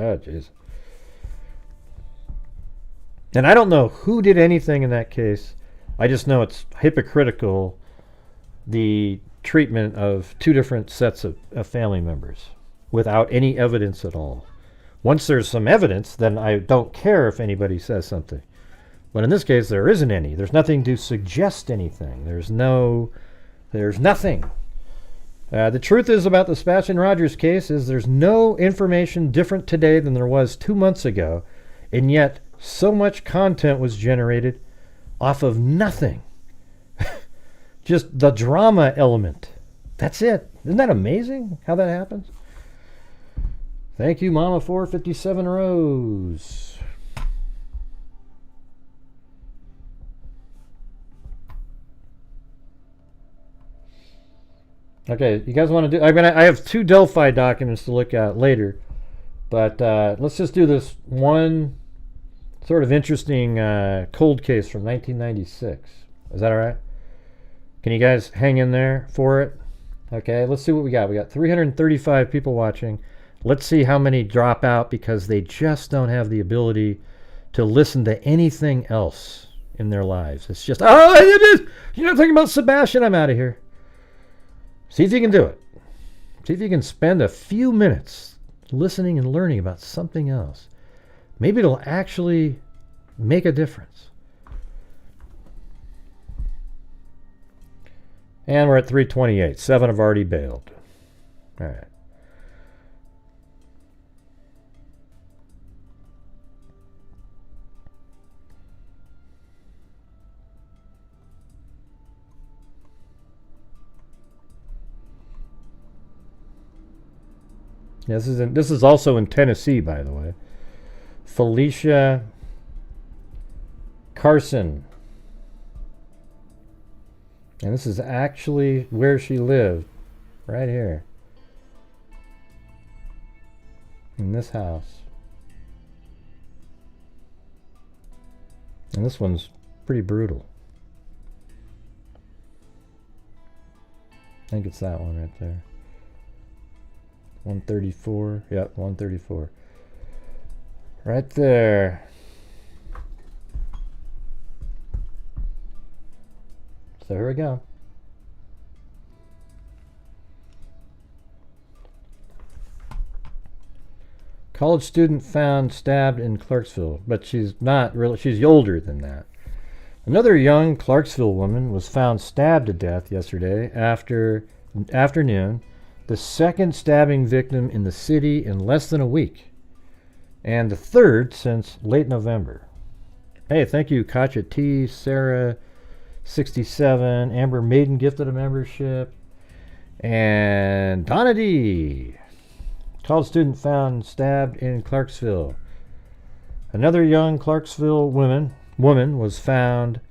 And I don't know who did anything in that case. I just know it's hypocritical, the treatment of two different sets of family members without any evidence at all. Once there's some evidence, then I don't care if anybody says something. But in this case, there isn't any. There's nothing to suggest anything. There's nothing. The truth is about the Sebastian Rogers case is there's no information different today than there was 2 months ago, and yet so much content was generated off of nothing. Just the drama element. That's it. Isn't that amazing how that happens? Thank you, Mama 457 Rose. Okay, you guys want to do... I have 2 Delphi documents to look at later, but let's just do this one sort of interesting cold case from 1996. Is that all right? Can you guys hang in there for it? Okay, let's see what we got. We got 335 people watching. Let's see how many drop out because they just don't have the ability to listen to anything else in their lives. It's just, you're not talking about Sebastian, I'm out of here. See if you can do it. See if you can spend a few minutes listening and learning about something else. Maybe it'll actually make a difference. And we're at 328. 7 have already bailed. All right. This is also in Tennessee, by the way. Felicia Carson. And this is actually where she lived, right here. In this house. And this one's pretty brutal. I think it's that one right there. 134. Yep, 134. Right there. So here we go. College student found stabbed in Clarksville, but she's not really, she's older than that. Another young Clarksville woman was found stabbed to death yesterday afternoon, the second stabbing victim in the city in less than a week, and the third since late November. Hey, thank you, Katja T, Sarah 67, Amber Maiden gifted a membership, and Donna D. College student found stabbed in Clarksville. Another young Clarksville woman was found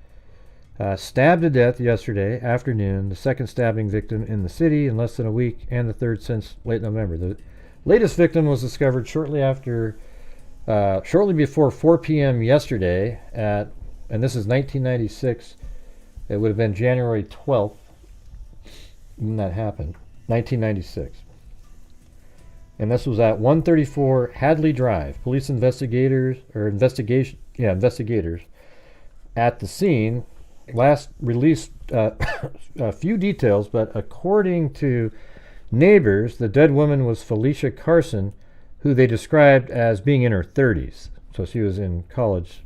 stabbed to death yesterday afternoon, the second stabbing victim in the city in less than a week, and the third since late November. The latest victim was discovered shortly before 4 p.m. yesterday and this is 1996. It would have been January 12th when that happened, 1996. And this was at 134 Hadley Drive. Police investigators at the scene last released a few details, but according to neighbors, the dead woman was Felicia Carson, who they described as being in her 30s. So she was in college.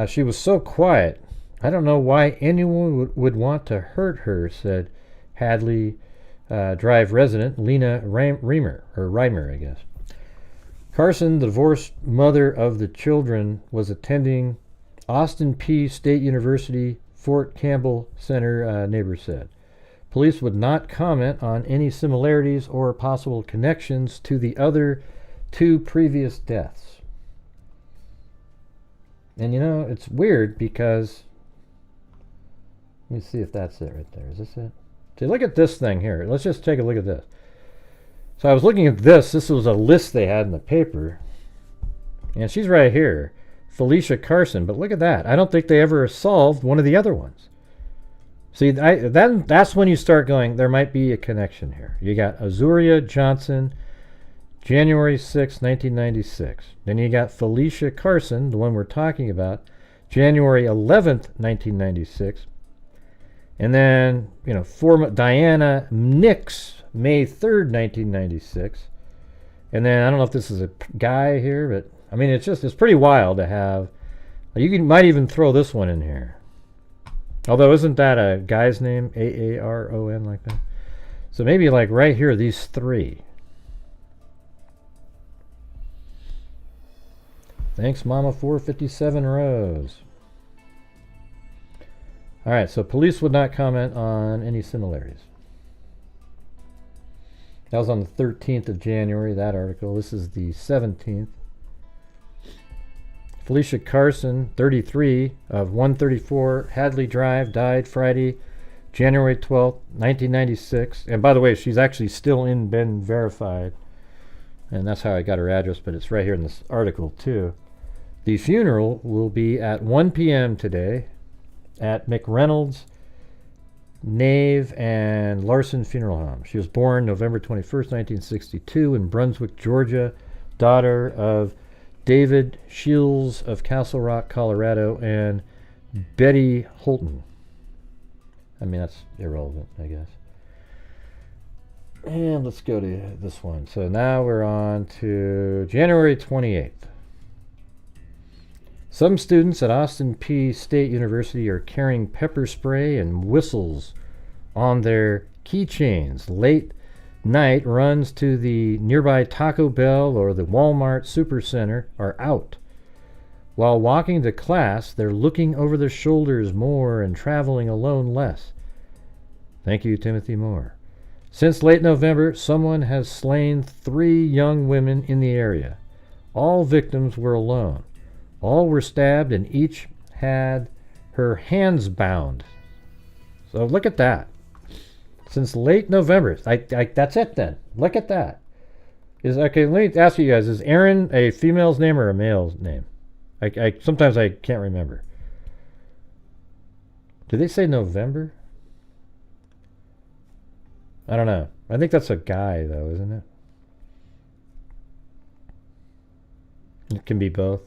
She was so quiet. I don't know why anyone would want to hurt her, said Hadley Drive resident Lena Reimer, I guess. Carson, the divorced mother of the children, was attending Austin Peay State University Fort Campbell Center, neighbors said. Police would not comment on any similarities or possible connections to the other two previous deaths. And you know, it's weird because, let me see if that's it right there. Is this it? See, look at this thing here. Let's just take a look at this. So I was looking at this. This was a list they had in the paper. And she's right here, Felicia Carson. But look at that. I don't think they ever solved one of the other ones. See, that's when you start going, there might be a connection here. You got Azuria Johnson, January 6, 1996. Then you got Felicia Carson, the one we're talking about, January 11th, 1996. And then, you know, Diana Nix, May 3rd, 1996. And then, I don't know if this is a guy here, but, I mean, it's pretty wild to have. Might even throw this one in here. Although, isn't that a guy's name? Aaron, like that? So maybe, like, right here, these three. Thanks, Mama 457 Rose. All right, so police would not comment on any similarities. That was on the 13th of January, that article. This is the 17th. Felicia Carson, 33, of 134 Hadley Drive, died Friday, January 12th, 1996. And by the way, she's actually still been verified. And that's how I got her address, but it's right here in this article, too. The funeral will be at 1 p.m. today at McReynolds, Nave, and Larson Funeral Home. She was born November 21st, 1962 in Brunswick, Georgia, daughter of David Shields of Castle Rock, Colorado, and Betty Holton. I mean, that's irrelevant, I guess. And let's go to this one. So now we're on to January 28th. Some students at Austin Peay State University are carrying pepper spray and whistles on their keychains. Late night runs to the nearby Taco Bell or the Walmart Supercenter are out. While walking to class, they're looking over their shoulders more and traveling alone less. Thank you, Timothy Moore. Since late November, someone has slain 3 young women in the area. All victims were alone. All were stabbed and each had her hands bound. So look at that. Since late November. That's it then. Look at that. Okay, let me ask you guys, is Aaron a female's name or a male's name? Sometimes I can't remember. Did they say November? I don't know. I think that's a guy, though, isn't it? It can be both.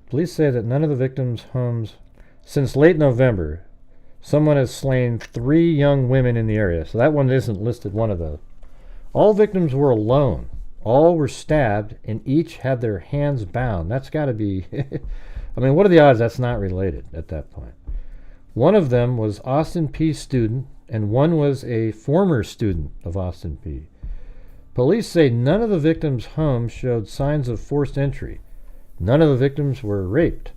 Police say that none of the victims' homes... Since late November, someone has slain 3 young women in the area. So that one isn't listed, one of those. All victims were alone. All were stabbed, and each had their hands bound. That's got to be... I mean, what are the odds that's not related at that point? One of them was Austin Peay student, and one was a former student of Austin Peay. Police say none of the victims' homes showed signs of forced entry. None of the victims were raped.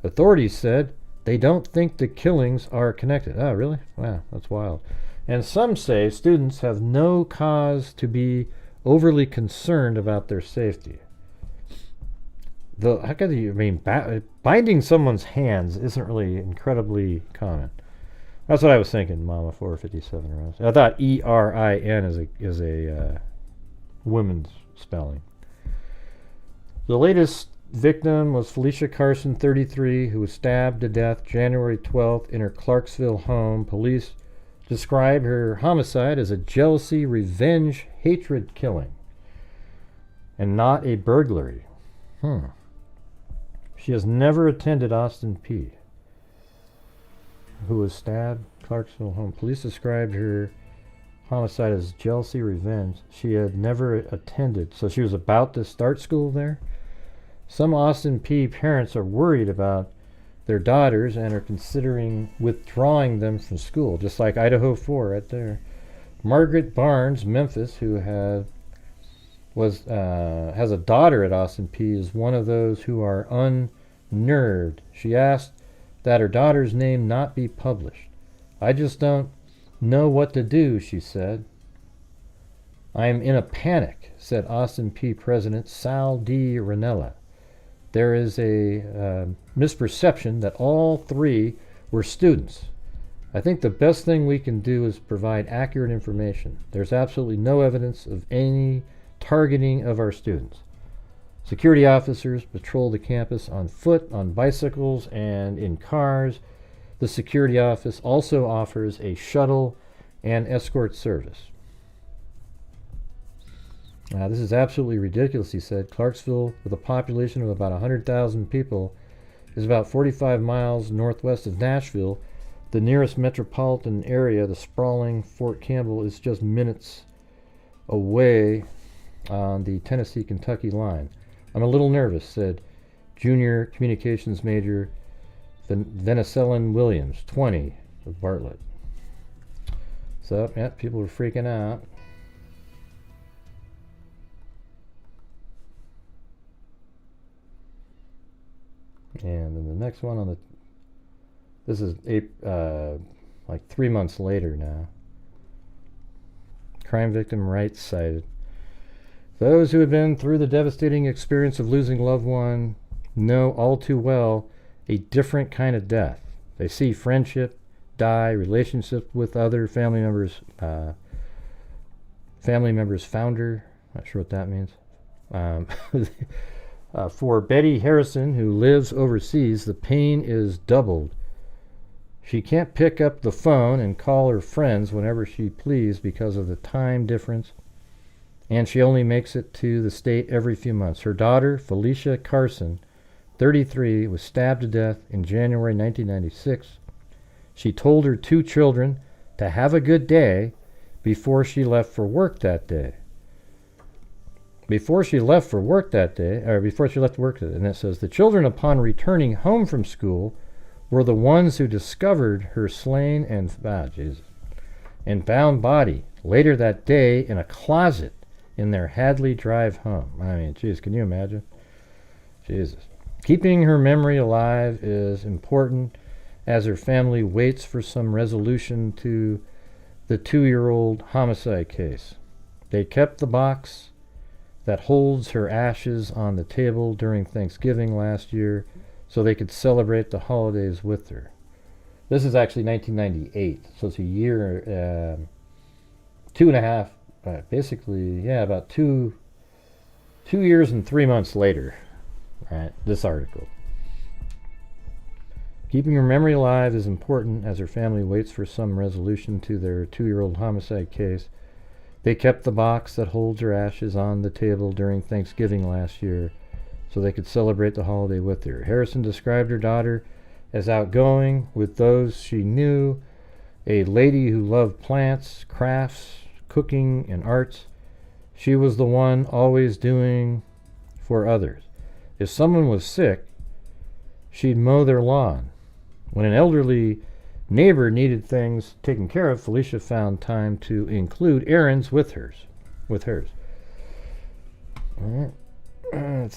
Authorities said they don't think the killings are connected. Oh, really? Wow, that's wild. And some say students have no cause to be overly concerned about their safety. How could you, I mean, binding someone's hands isn't really incredibly common. That's what I was thinking, Mama 457 Rose. I thought ERIN is a woman's spelling. The latest victim was Felicia Carson, 33, who was stabbed to death January 12th in her Clarksville home. Police describe her homicide as a jealousy, revenge, hatred killing, and not a burglary. She has never attended Austin Peay, who was stabbed Clarksville home. Police described her homicide as jealousy, revenge. She had never attended, so she was about to start school there. Some Austin Peay parents are worried about their daughters and are considering withdrawing them from school, just like Idaho 4 right there. Margaret Barnes, Memphis, who has a daughter at Austin Peay, is one of those who are unnerved. She asked that her daughter's name not be published. I just don't know what to do, she said. I am in a panic, said Austin Peay President Sal D. Ranella. There is a misperception that all 3 were students. I think the best thing we can do is provide accurate information. There's absolutely no evidence of any targeting of our students. Security officers patrol the campus on foot, on bicycles, and in cars. The security office also offers a shuttle and escort service. This is absolutely ridiculous, he said. Clarksville, with a population of about 100,000 people, is about 45 miles northwest of Nashville. The nearest metropolitan area, the sprawling Fort Campbell, is just minutes away on the Tennessee-Kentucky line. I'm a little nervous, said junior communications major Venezuelan Williams, 20, of Bartlett. So, yeah, people were freaking out. And then the next one on the... This is like 3 months later now. Crime victim rights cited. Those who have been through the devastating experience of losing a loved one know all too well a different kind of death. They see friendship die, relationship with other family members founder. Not sure what that means. For Betty Harrison, who lives overseas, the pain is doubled. She can't pick up the phone and call her friends whenever she pleases because of the time difference, and she only makes it to the state every few months. Her daughter, Felicia Carson, 33, was stabbed to death in January 1996. She told her 2 children to have a good day before she left for work that day. Before she left work that day, and it says, the children, upon returning home from school, were the ones who discovered her slain and bound body later that day in a closet in their Hadley Drive home. I mean, geez, can you imagine? Jesus. Keeping her memory alive is important as her family waits for some resolution to the 2-year-old homicide case. They kept the box that holds her ashes on the table during Thanksgiving last year so they could celebrate the holidays with her. This is actually 1998, so it's a year, 2.5, basically, yeah, about 2 years and 3 months later, right, this article. Keeping her memory alive is important as her family waits for some resolution to their 2-year-old homicide case. They kept the box that holds her ashes on the table during Thanksgiving last year so they could celebrate the holiday with her. Harrison described her daughter as outgoing with those she knew, a lady who loved plants, crafts, cooking, and arts. She was the one always doing for others. If someone was sick, she'd mow their lawn. When an elderly neighbor needed things taken care of, Felicia found time to include errands with hers. Let's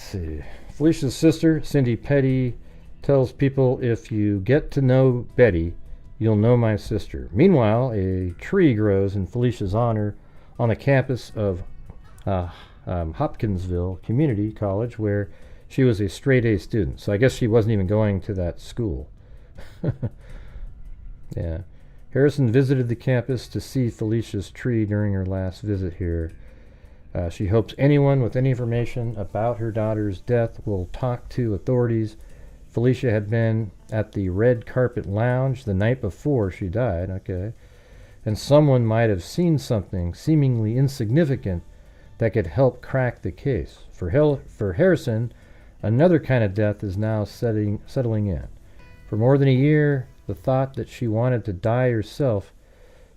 see. Felicia's sister, Cindy Petty, tells people, if you get to know Betty, you'll know my sister. Meanwhile, a tree grows in Felicia's honor on the campus of Hopkinsville Community College, where she was a straight-A student. So I guess she wasn't even going to that school. Yeah. Harrison visited the campus to see Felicia's tree during her last visit here. She hopes anyone with any information about her daughter's death will talk to authorities. Felicia had been at the Red Carpet Lounge the night before she died, and someone might have seen something seemingly insignificant that could help crack the case. For Harrison, another kind of death is now settling in. For more than a year, the thought that she wanted to die herself,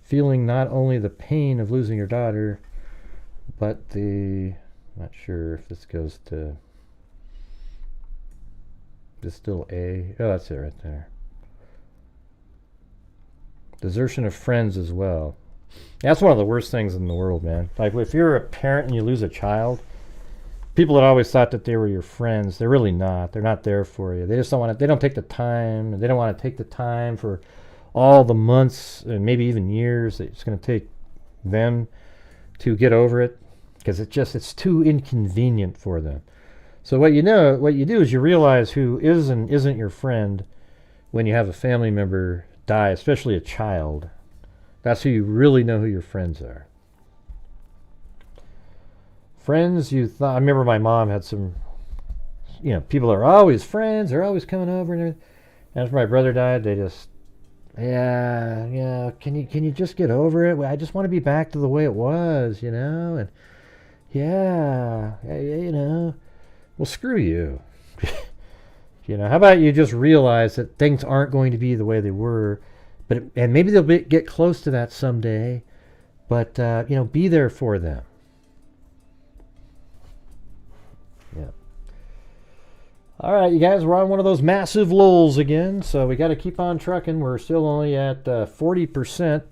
feeling not only the pain of losing her daughter, but not sure if this goes to, this still A, oh, that's it right there. Desertion of friends as well. That's one of the worst things in the world, man. Like, if you're a parent and you lose a child, people that always thought that they were your friends, they're really not. They're not there for you. They just don't want to, they don't take the time. They don't want to take the time for all the months and maybe even years that it's going to take them to get over it, because it's too inconvenient for them. So what you do is you realize who is and isn't your friend when you have a family member die, especially a child. That's who you really know who your friends are. Friends you thought, I remember my mom had some, people are always friends, they're always coming over and everything. And after my brother died, they just, can you just get over it? I just want to be back to the way it was, and well, screw you. How about you just realize that things aren't going to be the way they were, and maybe they'll get close to that someday, but be there for them. Yeah. All right, you guys, we're on one of those massive lulls again, so we got to keep on trucking. We're still only at 40%.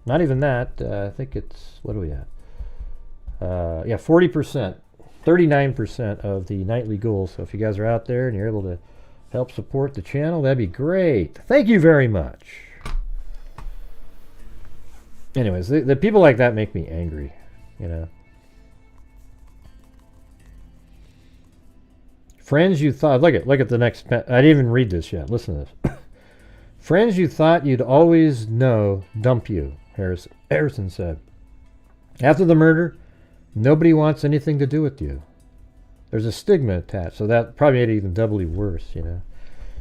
Not even that. I think it's, what are we at? 40%. 39% of the nightly goal. So if you guys are out there and you're able to help support the channel, that'd be great. Thank you very much. Anyways, the people like that make me angry, Friends you thought, look at the next, I didn't even read this yet. Listen to this. Friends you thought you'd always know dump you, Harrison said. After the murder, nobody wants anything to do with you. There's a stigma attached, so that probably made it even doubly worse, It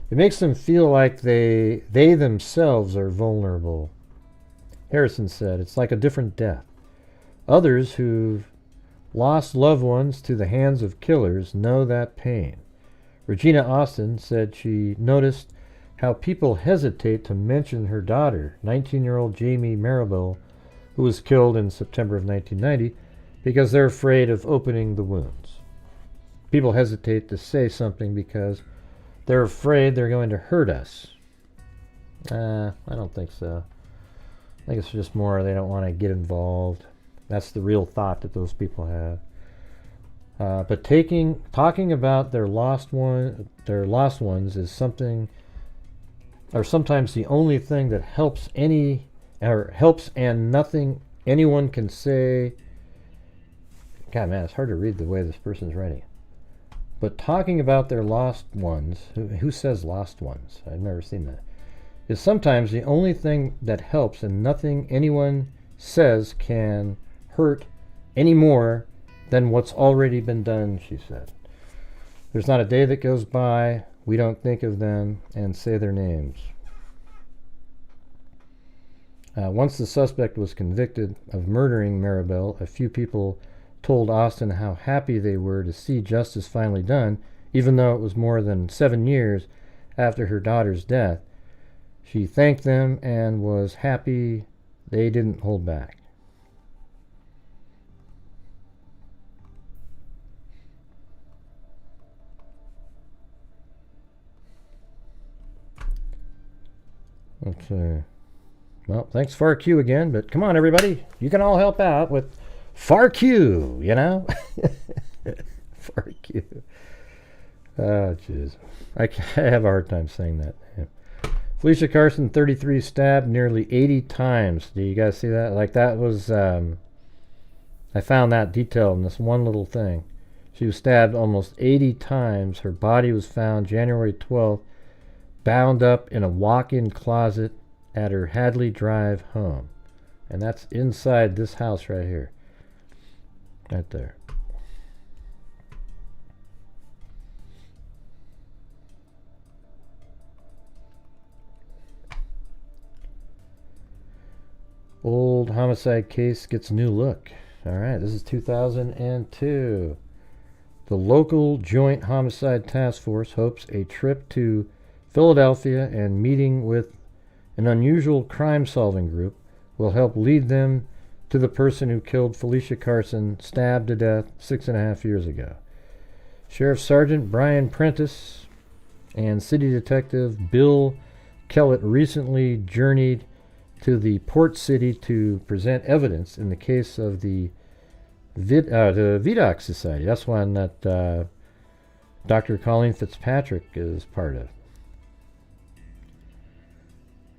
makes them feel like they themselves are vulnerable. Harrison said, it's like a different death. Others who've lost loved ones to the hands of killers know that pain. Regina Austin said she noticed how people hesitate to mention her daughter, 19-year-old Jamie Maribel, who was killed in September of 1990, because they're afraid of opening the wounds. People hesitate to say something because they're afraid they're going to hurt us. I don't think so. I think it's just more they don't want to get involved. That's the real thought that those people have. But talking about their lost ones is something, or sometimes the only thing that helps and nothing anyone can say. God, man, it's hard to read the way this person's writing. but talking about their lost ones, who says lost ones? I've never seen that, is sometimes the only thing that helps, and nothing anyone says can hurt any more than what's already been done, she said. There's not a day that goes by we don't think of them and say their names. Once the suspect was convicted of murdering Maribel, a few people told Austin how happy they were to see justice finally done, even though it was more than 7 years after her daughter's death. She thanked them and was happy they didn't hold back. Okay. Well, thanks FARQ again, but come on, everybody. You can all help out with FARQ, you know? FARQ. Oh, jeez. I have a hard time saying that. Yeah. Felicia Carson, 33, stabbed nearly 80 times. Do you guys see that? Like, that was, I found that detail in this one little thing. She was stabbed almost 80 times. Her body was found January 12th, bound up in a walk-in closet at her Hadley Drive home. And that's inside this house right here. Right there. Old homicide case gets a new look. All right, this is 2002. The local Joint Homicide Task Force hopes a trip to Philadelphia and meeting with an unusual crime-solving group will help lead them to the person who killed Felicia Carson, stabbed to death 6.5 years ago. Sheriff Sergeant Brian Prentice and City Detective Bill Kellett recently journeyed to the port city to present evidence in the case of the Vidocq Society. That's one that Dr. Colleen Fitzpatrick is part of.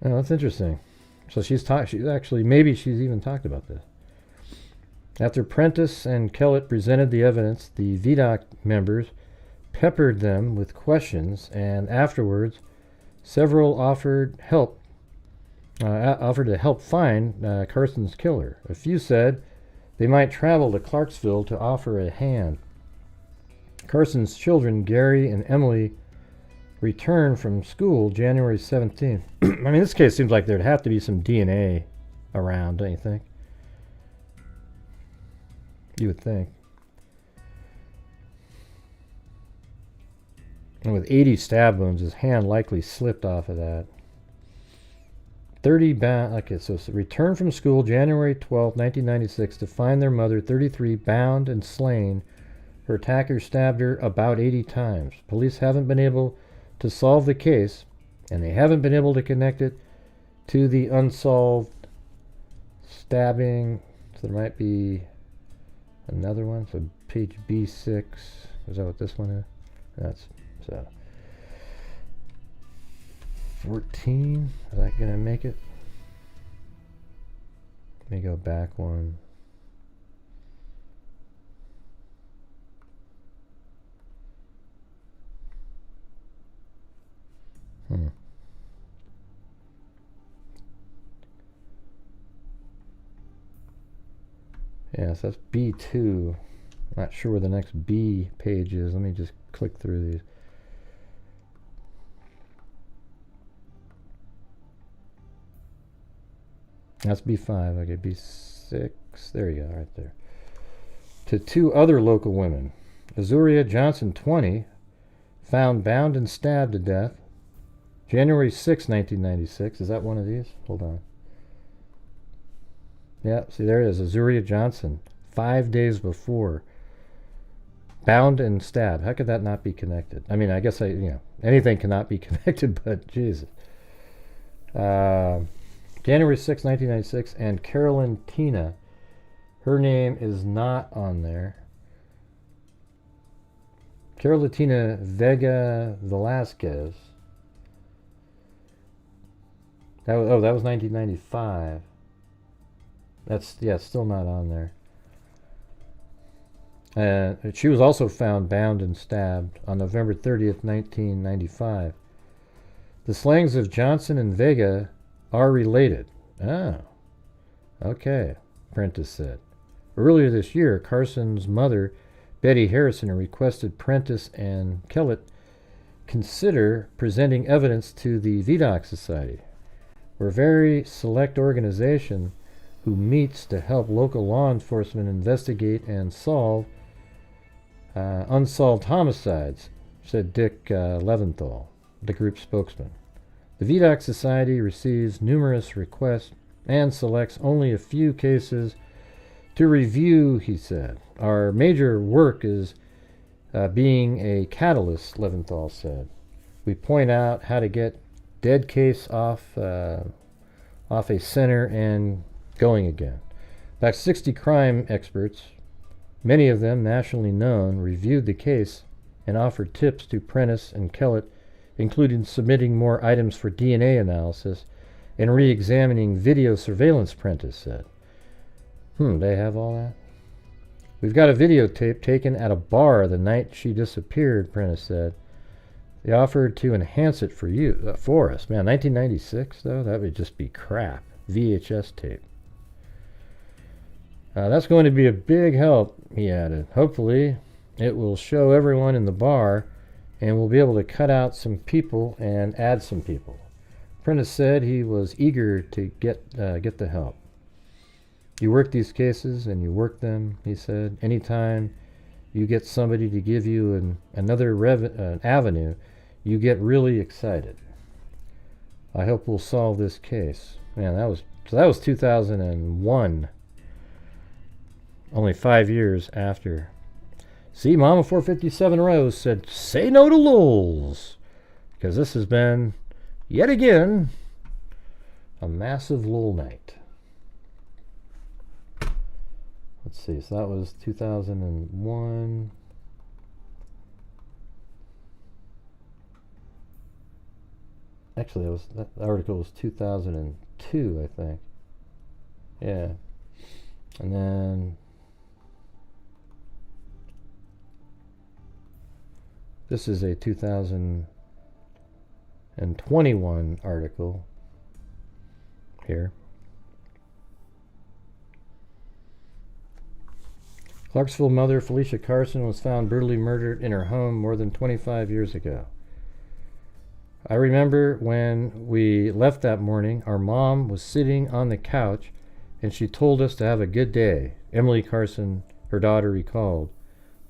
Oh, that's interesting. So she's actually, maybe she's even talked about this. After Prentice and Kellett presented the evidence, the Vidocq members peppered them with questions, and afterwards, several offered to help find Carson's killer. A few said they might travel to Clarksville to offer a hand. Carson's children, Gary and Emily, returned from school January 17th. I mean, this case seems like there'd have to be some DNA around, don't you think? You would think. And with 80 stab wounds, his hand likely slipped off of that. 30 bound. Okay, so returned from school January 12, 1996, to find their mother, 33, bound and slain. Her attacker stabbed her about 80 times. Police haven't been able to solve the case, and they haven't been able to connect it to the unsolved stabbing. So there might be another one. So page B6. Is that what this one is? That's so. 14. Is that going to make it? Let me go back one. Yeah, so that's B2. Not sure where the next B page is. Let me just click through these. That's B5. Okay, B6. There you go, right there. To 2 other local women. Azuria Johnson, 20, found bound and stabbed to death January 6, 1996. Is that one of these? Hold on. Yeah, see, there it is. Azuria Johnson, 5 days before. Bound and stabbed. How could that not be connected? I mean, I guess anything cannot be connected, but Jesus. January 6, 1996, and Carolyn Tina. Her name is not on there. Carolina Vega Velasquez. That was 1995. That's still not on there. She was also found bound and stabbed on November 30th, 1995. The slayings of Johnson and Vega are related. Oh, okay, Prentice said. Earlier this year, Carson's mother, Betty Harrison, requested Prentice and Kellett consider presenting evidence to the VDOC Society. We're a very select organization who meets to help local law enforcement investigate and solve unsolved homicides, said Dick Leventhal, the group spokesman. The VDOC Society receives numerous requests and selects only a few cases to review, he said. Our major work is being a catalyst, Leventhal said. We point out how to get dead case off a center and going again. About 60 crime experts, many of them nationally known, reviewed the case and offered tips to Prentice and Kellett, including submitting more items for DNA analysis and re-examining video surveillance, Prentice said. They have all that? We've got a videotape taken at a bar the night she disappeared, Prentice said. They offered to enhance it for us. Man, 1996, though? That would just be crap. VHS tape. That's going to be a big help, he added. Hopefully, it will show everyone in the bar, and we'll be able to cut out some people and add some people. Prentice said he was eager to get the help. You work these cases, and you work them, he said. Anytime you get somebody to give you another avenue, you get really excited. I hope we'll solve this case. Man, that was 2001. Only 5 years after. See, Mama 457 Rose said, say no to lulz. Because this has been, yet again, a massive lull night. Let's see, so that was 2001. Actually, that article was 2002, I think. Yeah. And then this is a 2021 article here. Clarksville mother Felicia Carson was found brutally murdered in her home more than 25 years ago. I remember when we left that morning, our mom was sitting on the couch and she told us to have a good day, Emily Carson, her daughter, recalled.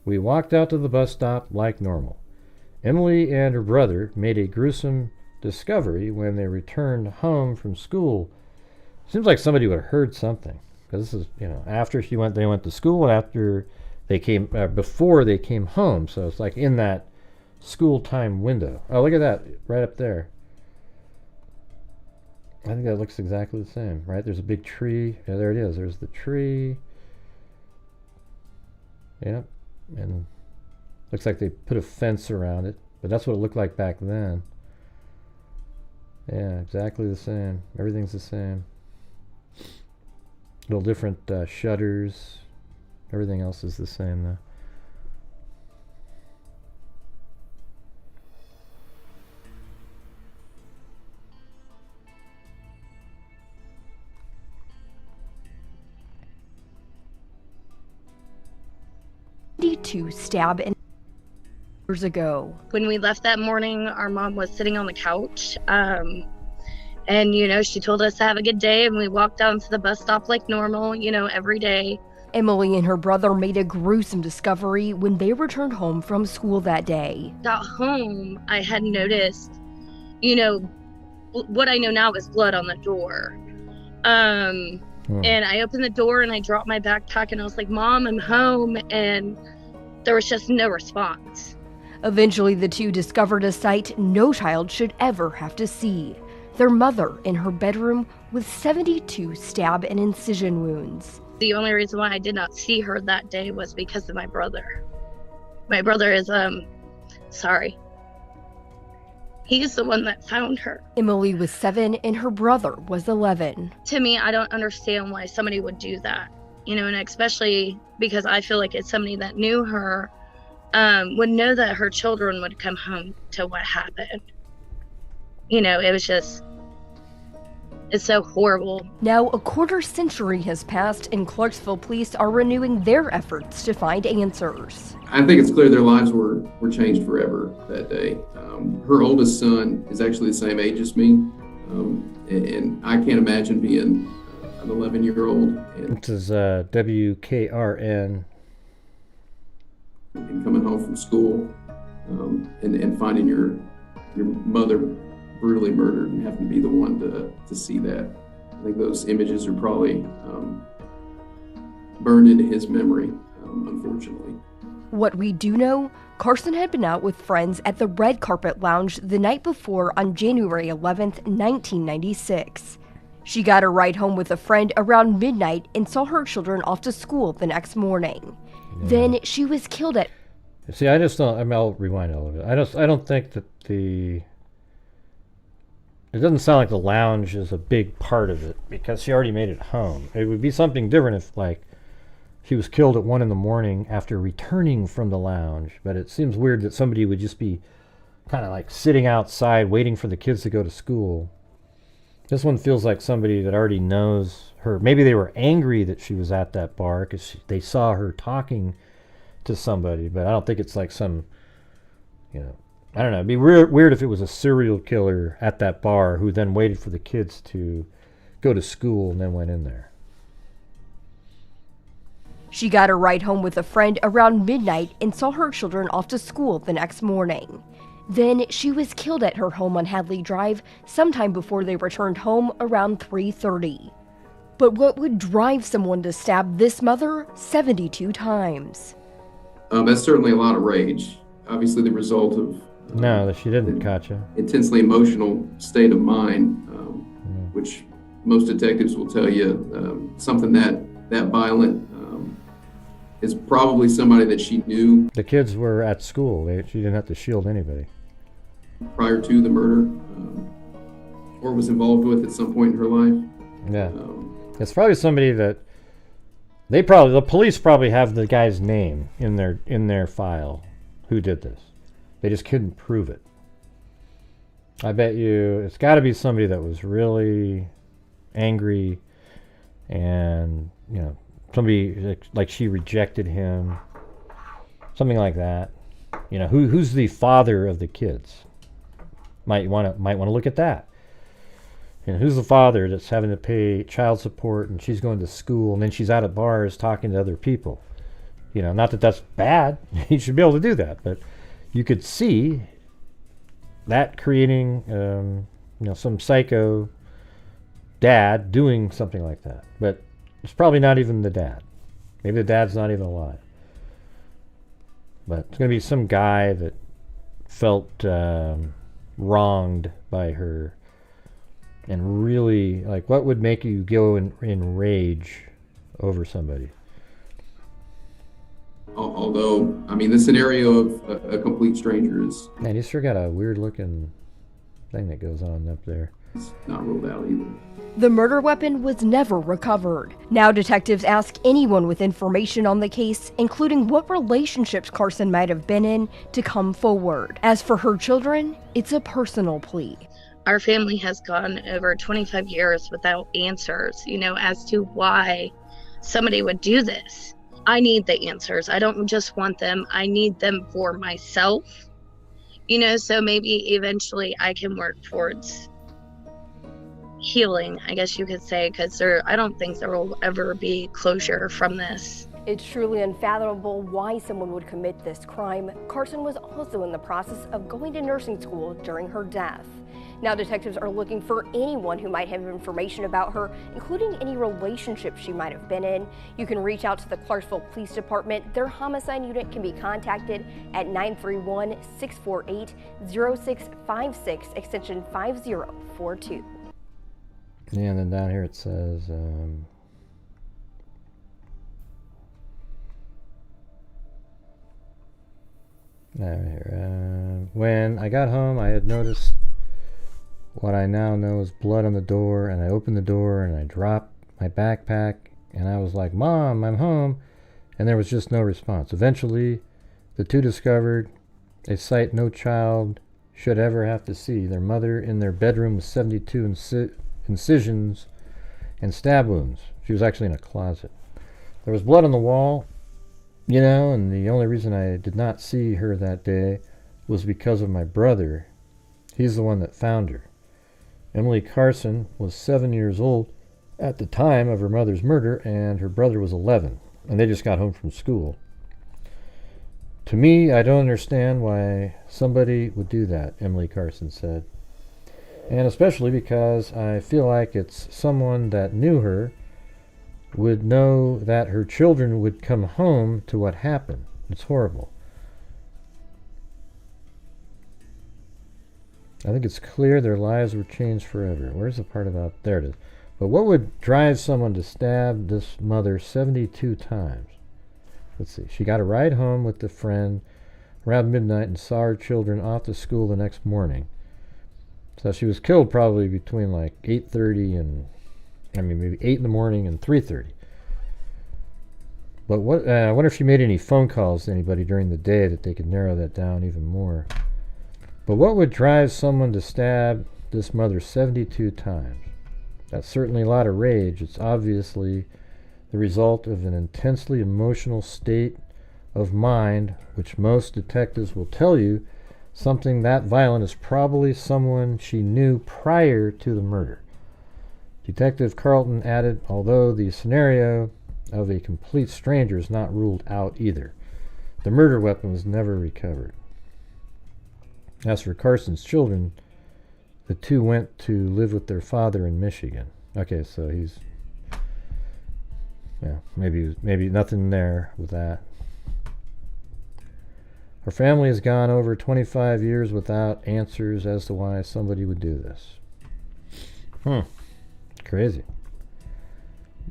We walked out to the bus stop like normal. Emily and her brother made a gruesome discovery when they returned home from school. Seems like somebody would have heard something. Because this is, after they went to school, after they came, before they came home. So it's like in that school time window. Oh, look at that, right up there. I think that looks exactly the same, right? There's a big tree. Yeah, there it is. There's the tree. Yep. And looks like they put a fence around it. But that's what it looked like back then. Yeah, exactly the same. Everything's the same. Little different shutters. Everything else is the same though. To stab and years ago. When we left that morning, our mom was sitting on the couch, and she told us to have a good day, and we walked down to the bus stop like normal, every day. Emily and her brother made a gruesome discovery when they returned home from school that day. Got home, I had noticed, what I know now is blood on the door. And I opened the door and I dropped my backpack and I was like, Mom, I'm home. And there was just no response. Eventually, the two discovered a sight no child should ever have to see. Their mother in her bedroom with 72 stab and incision wounds. The only reason why I did not see her that day was because of my brother. My brother is, sorry. He's the one that found her. Emily was 7 and her brother was 11. To me, I don't understand why somebody would do that. and especially because I feel like it's somebody that knew her, would know that her children would come home to what happened. It was just, it's so horrible. Now, a quarter century has passed, and Clarksville police are renewing their efforts to find answers. I think it's clear their lives were changed forever that day. Her oldest son is actually the same age as me, and I can't imagine being an 11-year-old. This is WKRN. And coming home from school and finding your mother brutally murdered and having to be the one to see that. I think those images are probably burned into his memory, unfortunately. What we do know, Carson had been out with friends at the Red Carpet Lounge the night before on January 11th, 1996. She got a ride home with a friend around midnight and saw her children off to school the next morning. Yeah. Then she was killed at... See, I just don't... I'll rewind a little bit. I don't think that it doesn't sound like the lounge is a big part of it, because she already made it home. It would be something different if, like, she was killed at 1 a.m. after returning from the lounge. But it seems weird that somebody would just be kind of like sitting outside waiting for the kids to go to school. This one feels like somebody that already knows her. Maybe they were angry that she was at that bar because they saw her talking to somebody, but I don't think it's like some, I don't know. It'd be weird if it was a serial killer at that bar who then waited for the kids to go to school and then went in there. She got a ride home with a friend around midnight and saw her children off to school the next morning. Then she was killed at her home on Hadley Drive sometime before they returned home around 3:30. But what would drive someone to stab this mother 72 times? That's certainly a lot of rage. Obviously the result of... No, she didn't, Katja. Intensely emotional state of mind, which most detectives will tell you something that violent is probably somebody that she knew. The kids were at school. She didn't have to shield anybody. Prior to the murder, or was involved with at some point in her life. Yeah. It's probably somebody that the police probably have the guy's name in their file who did this. They just couldn't prove it. I bet you it's got to be somebody that was really angry and, somebody like she rejected him. Something like that. Who's the father of the kids? Might want to look at that. Who's the father that's having to pay child support and she's going to school and then she's out at bars talking to other people? Not that that's bad. You should be able to do that, but you could see that creating, some psycho dad doing something like that. But it's probably not even the dad. Maybe the dad's not even alive. But it's going to be some guy that felt wronged by her. And really, what would make you go in rage over somebody? Although, the scenario of a complete stranger is... Man, you sure got a weird-looking thing that goes on up there. It's not ruled out either. The murder weapon was never recovered. Now detectives ask anyone with information on the case, including what relationships Carson might have been in, to come forward. As for her children, it's a personal plea. Our family has gone over 25 years without answers, as to why somebody would do this. I need the answers. I don't just want them. I need them for myself. So maybe eventually I can work towards healing, I guess you could say, because I don't think there will ever be closure from this. It's truly unfathomable why someone would commit this crime. Carson was also in the process of going to nursing school during her death. Now detectives are looking for anyone who might have information about her, including any relationships she might have been in. You can reach out to the Clarksville Police Department. Their homicide unit can be contacted at 931-648-0656, extension 5042. Yeah, and then down here it says, when I got home, I had noticed what I now know is blood on the door, and I opened the door and I dropped my backpack And I was like, Mom, I'm home. And there was just no response. Eventually, the two discovered a sight no child should ever have to see. Their mother in their bedroom with 72 incisions and stab wounds. She was actually in a closet. There was blood on the wall, you know, and the only reason I did not see her that day was because of my brother. He's the one that found her. Emily Carson was 7 years old at the time of her mother's murder, and her brother was 11, and they just got home from school. To me, I don't understand why somebody would do that, Emily Carson said. And especially because I feel like it's someone that knew her would know that her children would come home to what happened. It's horrible. I think it's clear their lives were changed forever. Where's the part about, there it is. But what would drive someone to stab this mother 72 times? Let's see. She got a ride home with a friend around midnight and saw her children off to school the next morning. So she was killed probably between like 8:30 and, maybe 8 in the morning and 3:30. But what? I wonder if she made any phone calls to anybody during the day that they could narrow that down even more. But what would drive someone to stab this mother 72 times? That's certainly a lot of rage. It's obviously the result of an intensely emotional state of mind, which most detectives will tell you something that violent is probably someone she knew prior to the murder. Detective Carlton added, although the scenario of a complete stranger is not ruled out either. The murder weapon was never recovered. As for Carson's children, the two went to live with their father in Michigan. Okay, so he's, yeah, maybe nothing there with that. Her family has gone over 25 years without answers as to why somebody would do this. Crazy.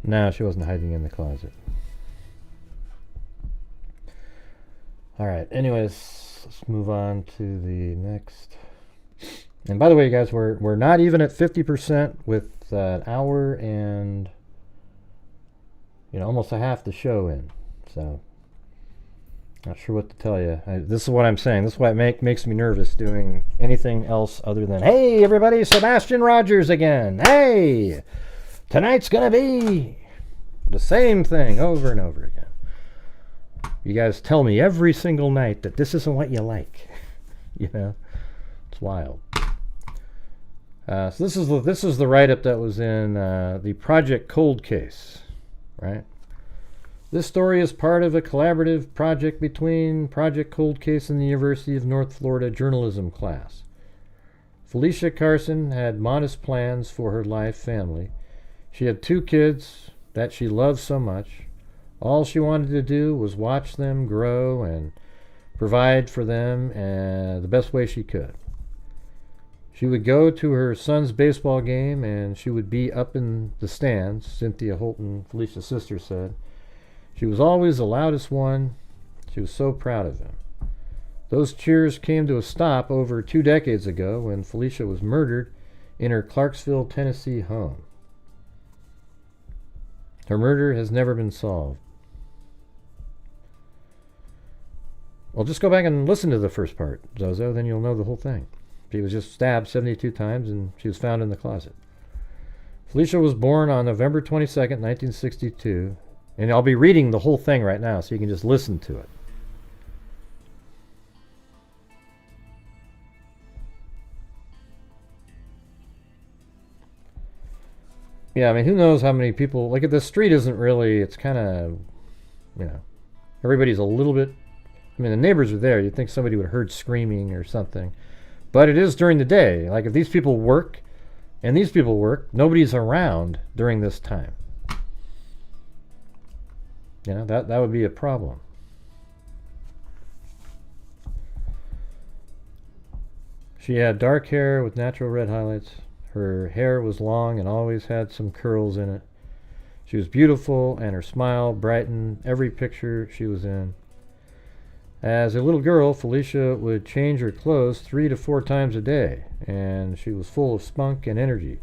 No, she wasn't hiding in the closet. All right, anyways, let's move on to the next. And by the way, guys, we're not even at 50% with an hour and, almost a half the show in. So, not sure what to tell you. This is what I'm saying. This is why it makes me nervous doing anything else other than, hey, everybody, Sebastian Rogers again. Hey, tonight's going to be the same thing over and over again. You guys tell me every single night that this isn't what you like. It's wild. So this is the write-up that was in the Project Cold Case, right? This story is part of a collaborative project between Project Cold Case and the University of North Florida journalism class. Felicia Carson had modest plans for her life family. She had 2 kids that she loved so much. All she wanted to do was watch them grow and provide for them the best way she could. She would go to her son's baseball game and she would be up in the stands, Cynthia Holton, Felicia's sister, said. She was always the loudest one. She was so proud of him. Those cheers came to a stop over 2 decades ago when Felicia was murdered in her Clarksville, Tennessee home. Her murder has never been solved. Well, just go back and listen to the first part, Zozo, then you'll know the whole thing. She was just stabbed 72 times and she was found in the closet. Felicia was born on November 22nd, 1962, and I'll be reading the whole thing right now so you can just listen to it. Yeah, who knows how many people, like, the street isn't really, it's kind of, everybody's a little bit, the neighbors are there. You'd think somebody would have heard screaming or something. But it is during the day. Like, if these people work, and these people work, nobody's around during this time. That would be a problem. She had dark hair with natural red highlights. Her hair was long and always had some curls in it. She was beautiful, and her smile brightened every picture she was in. As a little girl, Felicia would change her clothes 3 to 4 times a day, and she was full of spunk and energy.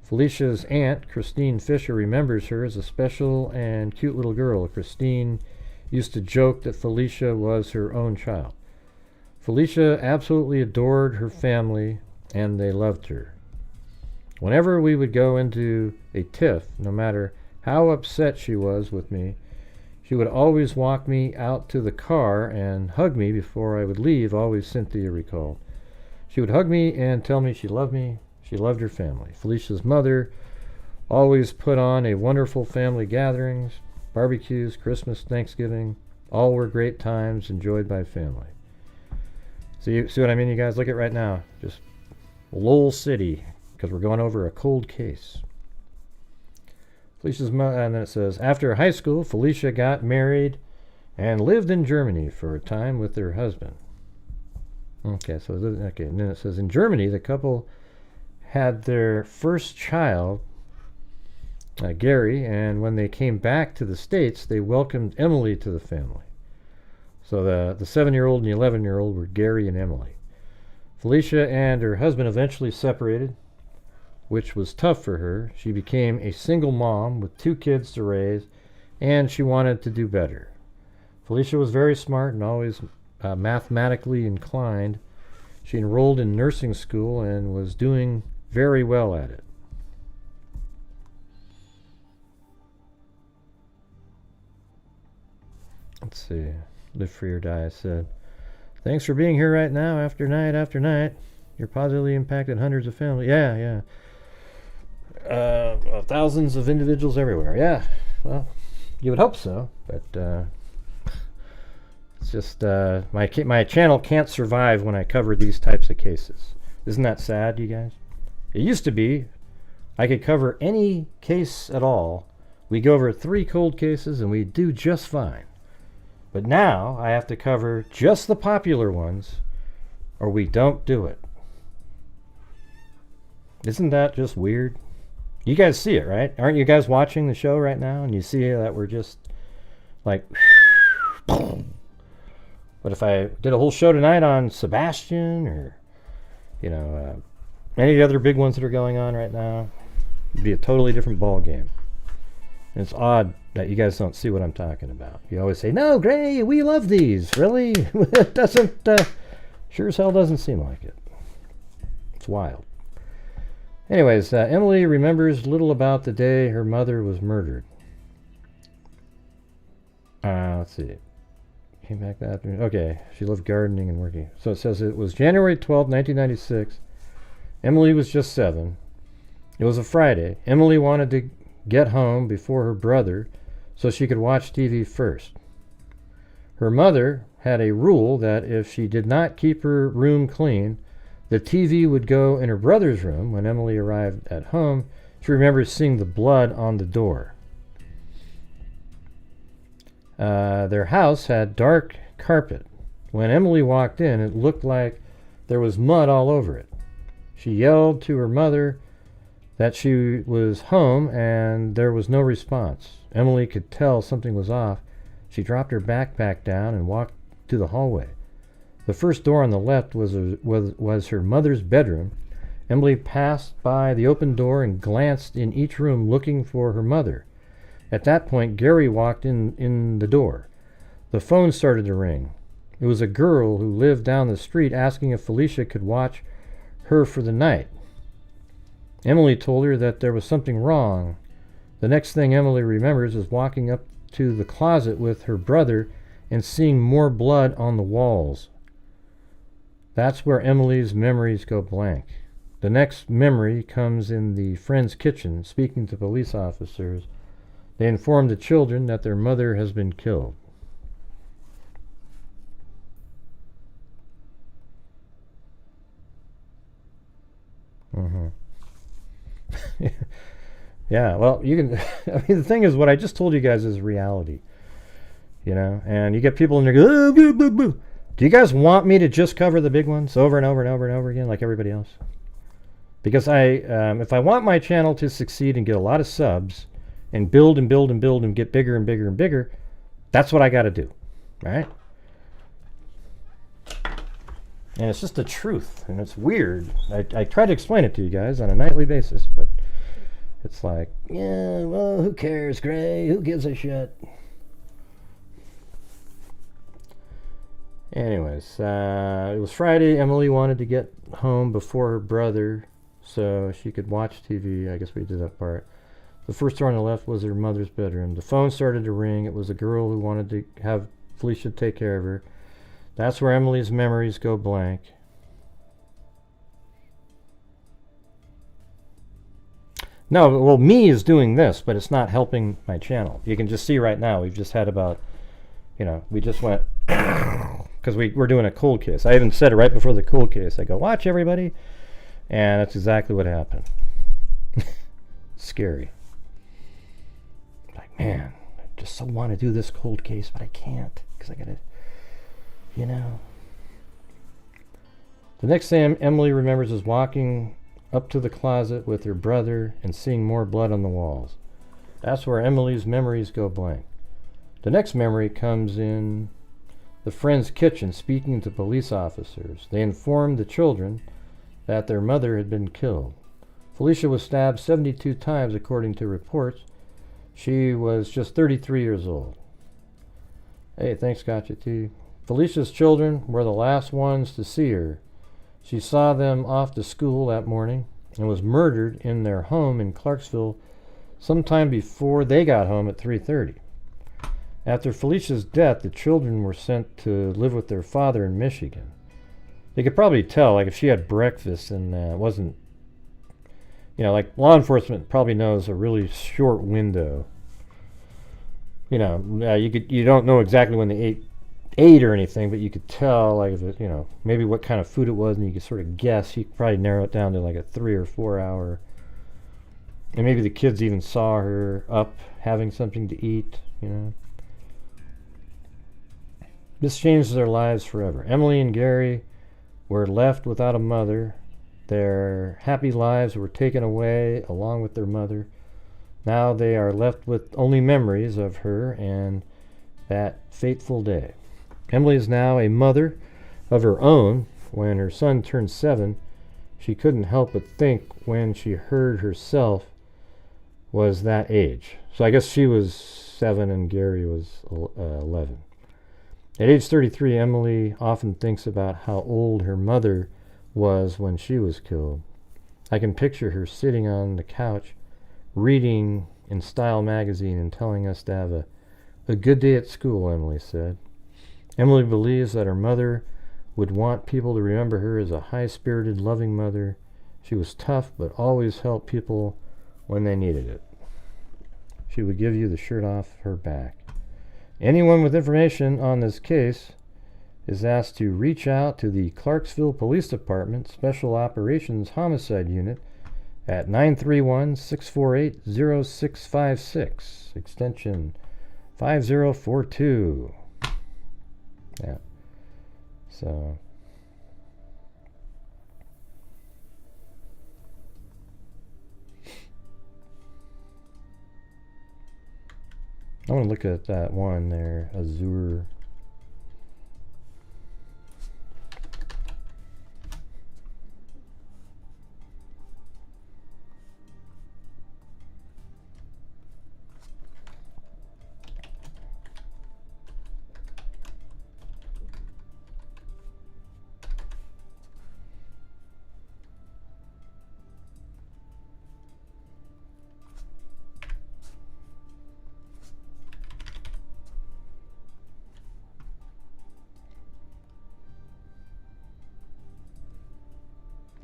Felicia's aunt, Christine Fisher, remembers her as a special and cute little girl. Christine used to joke that Felicia was her own child. Felicia absolutely adored her family, and they loved her. Whenever we would go into a tiff, no matter how upset she was with me, she would always walk me out to the car and hug me before I would leave, always Cynthia recalled. She would hug me and tell me she loved me. She loved her family. Felicia's mother always put on a wonderful family gatherings, barbecues, Christmas, Thanksgiving. All were great times enjoyed by family. See what I mean, you guys? Look at right now. Just Lowell City, because we're going over a cold case. Felicia's mother, and then it says, after high school, Felicia got married and lived in Germany for a time with her husband. Okay, and then it says, in Germany, the couple had their first child, Gary, and when they came back to the States, they welcomed Emily to the family. So the 7-year-old and the 11-year-old were Gary and Emily. Felicia and her husband eventually separated, which was tough for her. She became a single mom with 2 kids to raise, and she wanted to do better. Felicia was very smart and always mathematically inclined. She enrolled in nursing school and was doing very well at it. Let's see. Live Free or Die said, thanks for being here right now after night after night. You're positively impacted hundreds of families. Yeah. Thousands of individuals everywhere. Yeah, well, you would hope so, but it's just my channel can't survive when I cover these types of cases. Isn't that sad, you guys? It used to be I could cover any case at all. We go over 3 cold cases and we do just fine. But now I have to cover just the popular ones or we don't do it. Isn't that just weird? You guys see it, right? Aren't you guys watching the show right now? And you see that we're just like... But if I did a whole show tonight on Sebastian or, any of the other big ones that are going on right now, it'd be a totally different ball game. And it's odd that you guys don't see what I'm talking about. You always say, no, Gray, we love these. Really? It doesn't, sure as hell doesn't seem like it. It's wild. Anyways, Emily remembers little about the day her mother was murdered. Let's see. Came back that afternoon. Okay, she loved gardening and working. So it says it was January 12, 1996. Emily was just 7. It was a Friday. Emily wanted to get home before her brother so she could watch TV first. Her mother had a rule that if she did not keep her room clean, the TV would go in her brother's room. When Emily arrived at home, she remembers seeing the blood on the door. Their house had dark carpet. When Emily walked in, it looked like there was mud all over it. She yelled to her mother that she was home, and there was no response. Emily could tell something was off. She dropped her backpack down and walked to the hallway. The first door on the left was her mother's bedroom. Emily passed by the open door and glanced in each room looking for her mother. At that point, Gary walked in the door. The phone started to ring. It was a girl who lived down the street asking if Felicia could watch her for the night. Emily told her that there was something wrong. The next thing Emily remembers is walking up to the closet with her brother and seeing more blood on the walls. That's where Emily's memories go blank. The next memory comes in the friend's kitchen. Speaking to police officers, they inform the children that their mother has been killed. Yeah, well, you can... I mean, the thing is, what I just told you guys is reality. And you get people in there go, oh, boo, boo, boo. Do you guys want me to just cover the big ones over and over and over and over again like everybody else? Because if I want my channel to succeed and get a lot of subs and build and build and build and get bigger and bigger and bigger, that's what I got to do, right? And it's just the truth, and it's weird. I try to explain it to you guys on a nightly basis, but It's like, yeah, well, who cares, Gray? Who gives a shit? Anyways, it was Friday. Emily wanted to get home before her brother so she could watch TV. I guess we did that part. The first door on the left was her mother's bedroom. The phone started to ring. It was a girl who wanted to have Felicia take care of her. That's where Emily's memories go blank. No, well, me is doing this, but it's not helping my channel. You can just see right now, we've just had about, we just went, because we're doing a cold case. I even said it right before the cold case. I go, watch everybody. And that's exactly what happened. Scary. Like, man, I just so want to do this cold case, but I can't, because I got to, The next thing Emily remembers is walking up to the closet with her brother and seeing more blood on the walls. That's where Emily's memories go blank. The next memory comes in the friend's kitchen speaking to police officers. They informed the children that their mother had been killed. Felicia was stabbed 72 times according to reports. She was just 33 years old. Hey, thanks, Gotcha T. Felicia's children were the last ones to see her. She saw them off to school that morning and was murdered in their home in Clarksville sometime before they got home at 3:30. After Felicia's death, the children were sent to live with their father in Michigan. They could probably tell, like, if she had breakfast and it wasn't, like law enforcement probably knows a really short window. You don't know exactly when they ate or anything, but you could tell, like, if it, maybe what kind of food it was, and you could sort of guess. You could probably narrow it down to like a 3 or 4 hour. And maybe the kids even saw her up having something to eat, This changed their lives forever. Emily and Gary were left without a mother. Their happy lives were taken away along with their mother. Now they are left with only memories of her and that fateful day. Emily is now a mother of her own. When her son turned 7, she couldn't help but think when she heard herself was that age. So I guess she was 7 and Gary was 11. At age 33, Emily often thinks about how old her mother was when she was killed. I can picture her sitting on the couch reading in Style magazine and telling us to have a good day at school, Emily said. Emily believes that her mother would want people to remember her as a high-spirited, loving mother. She was tough, but always helped people when they needed it. She would give you the shirt off her back. Anyone with information on this case is asked to reach out to the Clarksville Police Department Special Operations Homicide Unit at 931-648-0656, extension 5042. Yeah. So I want to look at that one there, Azure.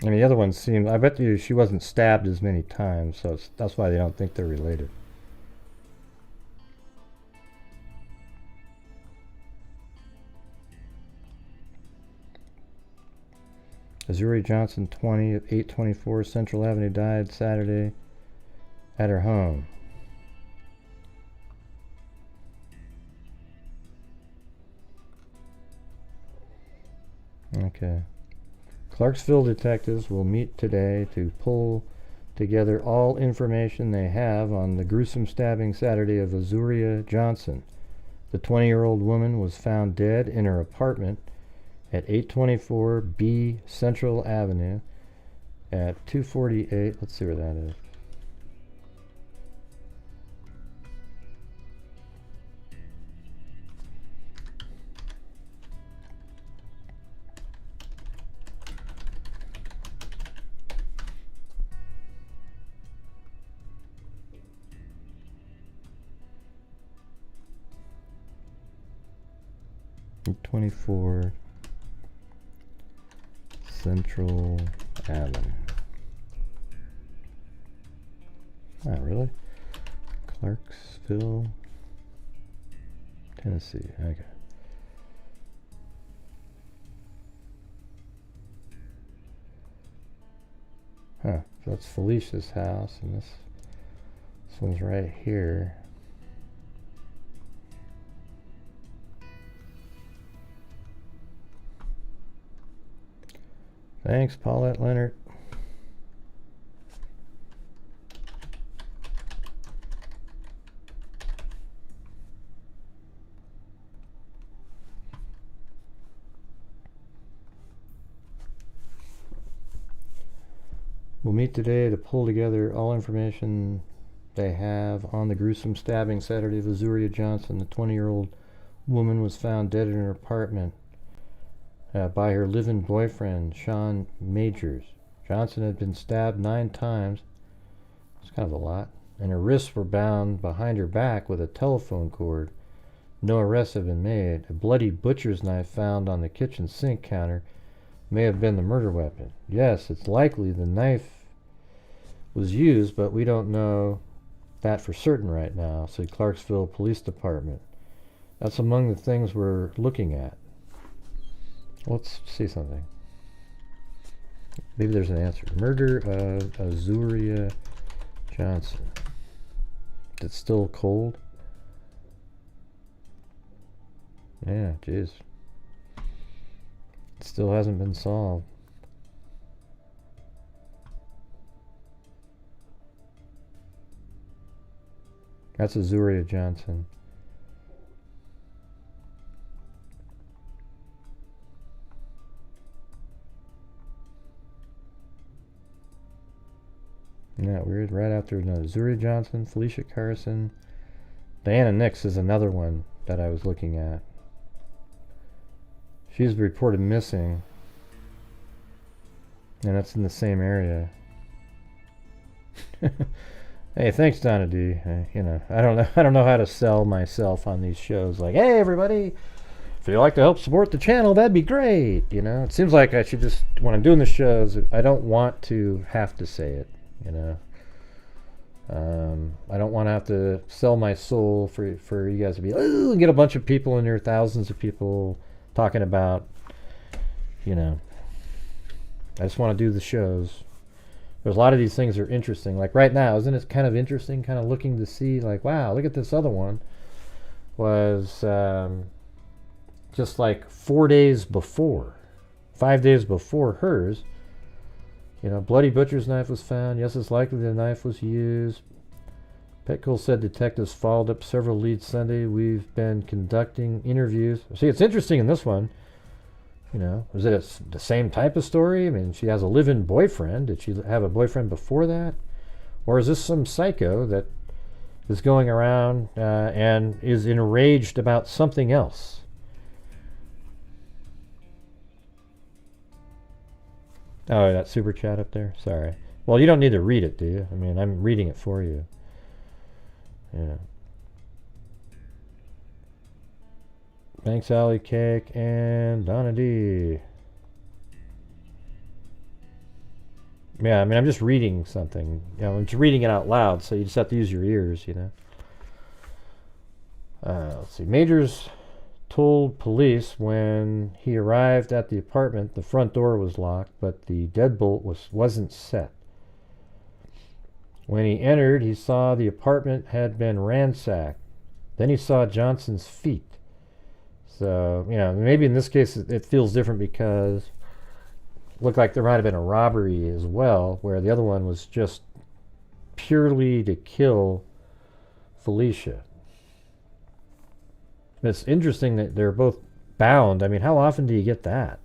I mean, the other ones seem, I bet you she wasn't stabbed as many times, so that's why they don't think they're related. Azuri Johnson, 20, at 824 Central Avenue, died Saturday at her home. Okay. Clarksville detectives will meet today to pull together all information they have on the gruesome stabbing Saturday of Azuria Johnson. The 20-year-old woman was found dead in her apartment at 824 B Central Avenue at 248. Let's see where that is. 24 Central Avenue. Oh, really? Clarksville, Tennessee. Okay. Huh. So that's Felicia's house, and this one's right here. Thanks, Paulette Leonard. We'll meet today to pull together all information they have on the gruesome stabbing Saturday of Azuria Johnson. The 20-year-old woman was found dead in her apartment by her live-in boyfriend, Sean Majors. Johnson had been stabbed 9 times. It's kind of a lot. And her wrists were bound behind her back with a telephone cord. No arrests have been made. A bloody butcher's knife found on the kitchen sink counter may have been the murder weapon. Yes, it's likely the knife was used, but we don't know that for certain right now, said Clarksville Police Department. That's among the things we're looking at. Let's see something. Maybe there's an answer. Murder of Azuria Johnson. It's still cold? Yeah, jeez. It still hasn't been solved. That's Azuria Johnson. Yeah, weird. Right after Azuria Johnson, Felicia Carson. Diana Nix is another one that I was looking at. She's reported missing, and that's in the same area. Hey, thanks, Donna D. You know, I don't know how to sell myself on these shows. Like, hey, everybody, if you'd like to help support the channel, that'd be great. You know, it seems like I should just, when I'm doing the shows, I don't want to have to say it. You know, I don't want to have to sell my soul for you guys to be, oh, and get a bunch of people in there, thousands of people talking about, you know. I just want to do the shows. There's a lot of these things that are interesting. Like right now, isn't it kind of interesting, kind of looking to see, like, wow, look at this other one. Was just like 5 days before hers. You know, bloody butcher's knife was found. Yes, it's likely the knife was used. Petcool said detectives followed up several leads Sunday. We've been conducting interviews. See, it's interesting in this one. You know, is it the same type of story? I mean, she has a live-in boyfriend. Did she have a boyfriend before that? Or is this some psycho that is going around and is enraged about something else? Oh, that super chat up there? Sorry. Well, you don't need to read it, do you? I mean, I'm reading it for you. Yeah. Thanks, Allie Cake and Donna D. Yeah, I mean, I'm just reading something. You know, I'm just reading it out loud, so you just have to use your ears, you know. Let's see. Majors told police when he arrived at the apartment the front door was locked, but the deadbolt wasn't set. When he entered, he saw the apartment had been ransacked. Then he saw Johnson's feet. So, you know, maybe in this case it feels different because it looked like there might have been a robbery as well, where the other one was just purely to kill Felicia. It's interesting that they're both bound. I mean, how often do you get that?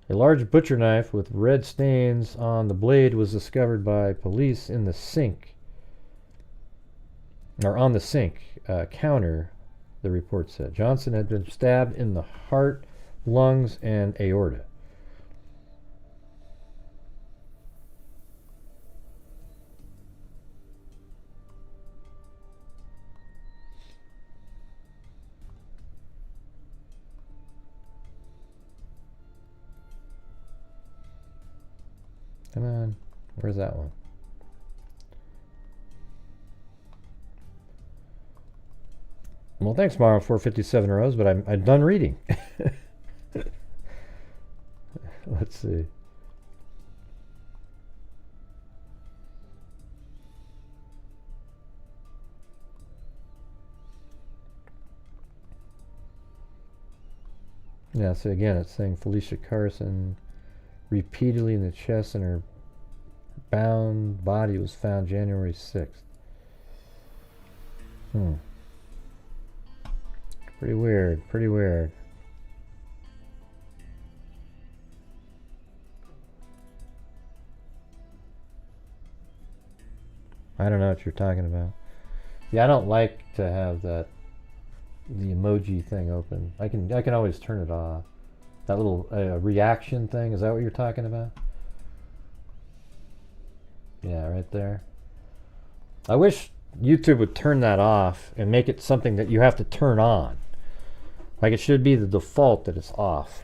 A large butcher knife with red stains on the blade was discovered by police in the sink, or on the sink counter, the report said. Johnson had been stabbed in the heart, lungs, and aorta. Come on. Where's that one? Well, thanks, Mara, 457 rows, but I'm done reading. Let's see. Yeah, so again, it's saying Felicia Carson repeatedly in the chest, and her bound body was found January 6th. Pretty weird, pretty weird. I don't know what you're talking about. Yeah, I don't like to have the emoji thing open. I can always turn it off. That little reaction thing, is that what you're talking about? Yeah, right there. I wish YouTube would turn that off and make it something that you have to turn on. Like, it should be the default that it's off.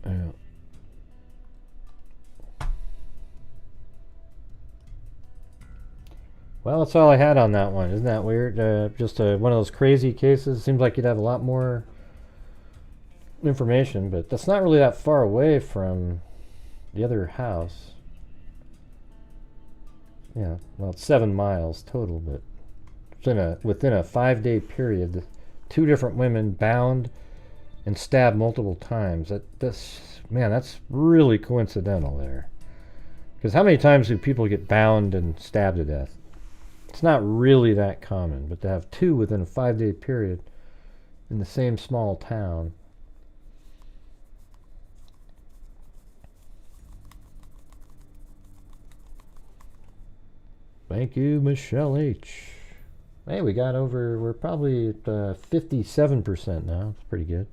Yeah. Well, that's all I had on that one. Isn't that weird? Just one of those crazy cases. Seems like you'd have a lot more information, but that's not really that far away from the other house. Yeah, well, it's 7 miles total, but within a 5-day period, 2 different women bound and stabbed multiple times. That's really coincidental there. Because how many times do people get bound and stabbed to death? It's not really that common, but to have 2 within a 5-day period in the same small town. Thank you, Michelle H. Hey, we're probably at 57% now. It's pretty good.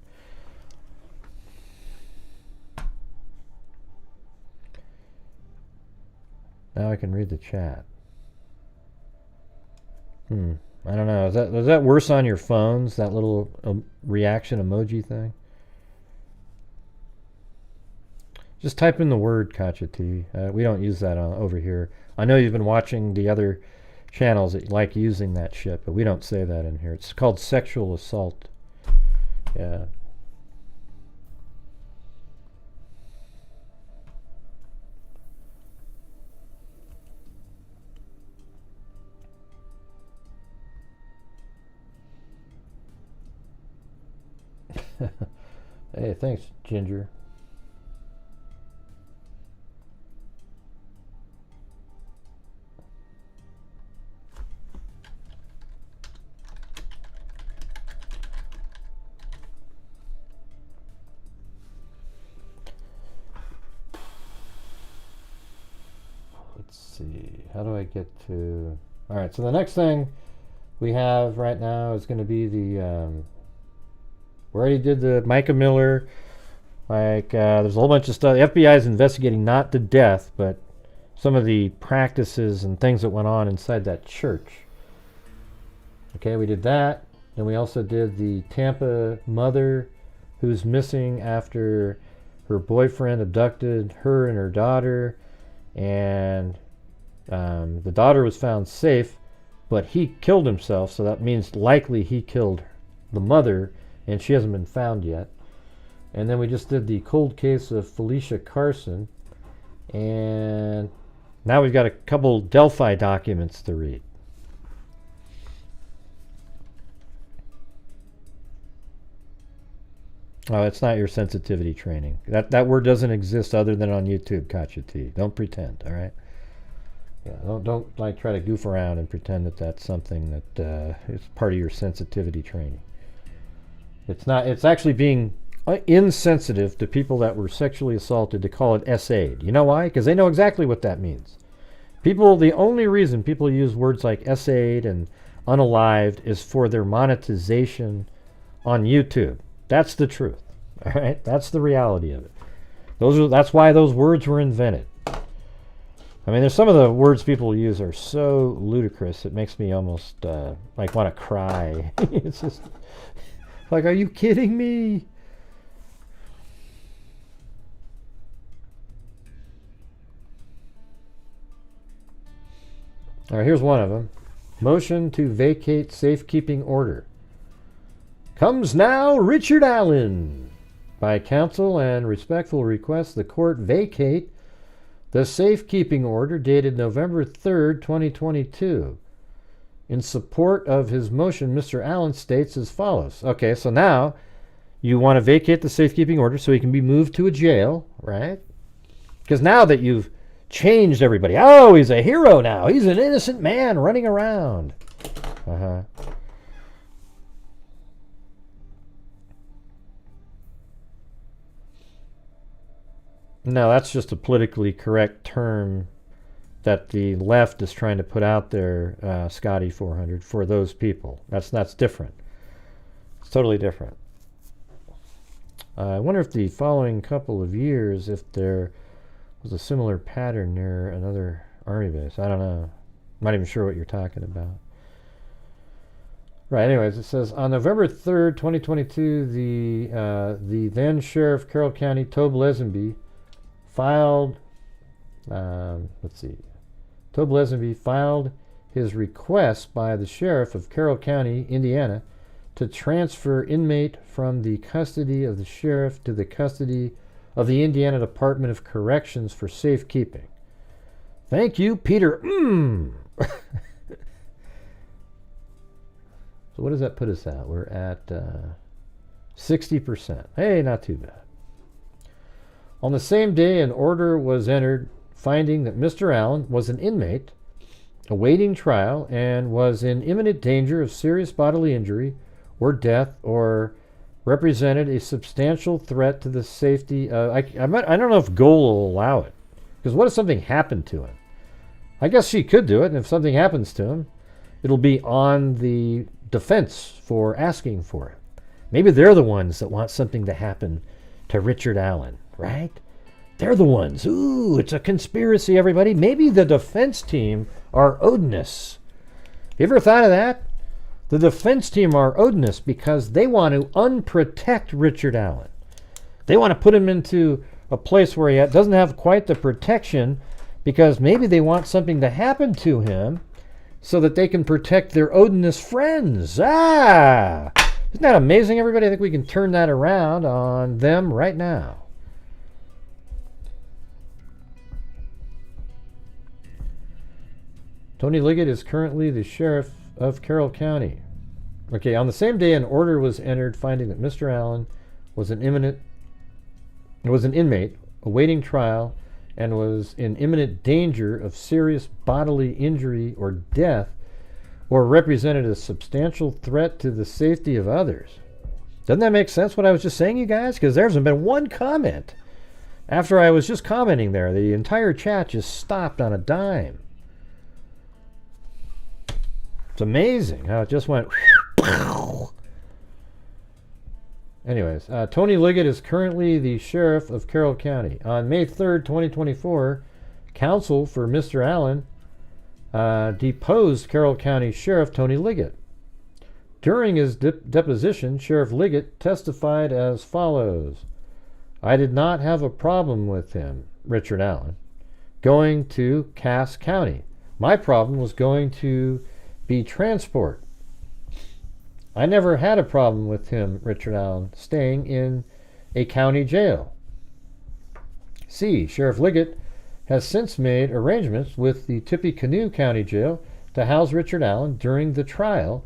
Now I can read the chat. I don't know. Is that worse on your phones? That little reaction emoji thing? Just type in the word Kacha T. We don't use that over here. I know you've been watching the other channels that like using that shit, but we don't say that in here. It's called sexual assault. Yeah. Hey, thanks, Ginger. Let's see. How do I get to... All right, so the next thing we have right now is going to be the... we already did the Micah Miller. There's a whole bunch of stuff. The FBI is investigating not the death, but some of the practices and things that went on inside that church. Okay, we did that. Then we also did the Tampa mother who's missing after her boyfriend abducted her and her daughter. And the daughter was found safe, but he killed himself, so that means likely he killed the mother, and she hasn't been found yet. And then we just did the cold case of Felicia Carson, and now we've got a couple Delphi documents to read. Oh, it's not your sensitivity training. That word doesn't exist other than on YouTube, Kacha T. Don't pretend, all right? Yeah, don't like try to goof around and pretend that that's something that is part of your sensitivity training. It's not. It's actually being insensitive to people that were sexually assaulted to call it essayed. You know why? Because they know exactly what that means. The only reason people use words like essayed and unalived is for their monetization on YouTube. That's the truth. All right? That's the reality of it. That's why those words were invented. I mean, there's some of the words people use are so ludicrous, it makes me almost like want to cry. It's just like, are you kidding me? All right, here's one of them. Motion to vacate safekeeping order. Comes now Richard Allen. By counsel and respectful request, the court vacate the safekeeping order dated November 3rd, 2022. In support of his motion, Mr. Allen states as follows. Okay, so now you want to vacate the safekeeping order so he can be moved to a jail, right? Because now that you've changed everybody, oh, he's a hero now. He's an innocent man running around. No, that's just a politically correct term that the left is trying to put out there, Scotty 400, for those people. That's different. It's totally different. I wonder if the following couple of years, if there was a similar pattern near another army base. I don't know. I'm not even sure what you're talking about. Right, anyways, it says, on November 3rd, 2022, the then Sheriff Carroll County, Tobe Lesenby, filed, Tobe Lesenby filed his request by the Sheriff of Carroll County, Indiana, to transfer inmate from the custody of the Sheriff to the custody of the Indiana Department of Corrections for safekeeping. Thank you, Peter. So what does that put us at? We're at 60%. Hey, not too bad. On the same day, an order was entered finding that Mr. Allen was an inmate awaiting trial and was in imminent danger of serious bodily injury or death, or represented a substantial threat to the safety of... I don't know if Goal will allow it, because what if something happened to him? I guess she could do it, and if something happens to him, it'll be on the defense for asking for it. Maybe they're the ones that want something to happen to Richard Allen. Right? They're the ones. Ooh, it's a conspiracy, everybody. Maybe the defense team are Odinists. You ever thought of that? The defense team are Odinists because they want to unprotect Richard Allen. They want to put him into a place where he doesn't have quite the protection because maybe they want something to happen to him so that they can protect their Odinist friends. Isn't that amazing, everybody? I think we can turn that around on them right now. Tony Liggett is currently the Sheriff of Carroll County. Okay, on the same day, an order was entered finding that Mr. Allen was an inmate awaiting trial and was in imminent danger of serious bodily injury or death, or represented a substantial threat to the safety of others. Doesn't that make sense, what I was just saying, you guys? Because there hasn't been one comment. After I was just commenting there, the entire chat just stopped on a dime. It's amazing how it just went... Anyways, Tony Liggett is currently the Sheriff of Carroll County. On May 3rd, 2024, counsel for Mr. Allen deposed Carroll County Sheriff Tony Liggett. During his deposition, Sheriff Liggett testified as follows. I did not have a problem with him, Richard Allen, going to Cass County. My problem was going to be transport. I never had a problem with him, Richard Allen, staying in a county jail. C. Sheriff Liggett has since made arrangements with the Tippecanoe County Jail to house Richard Allen during the trial.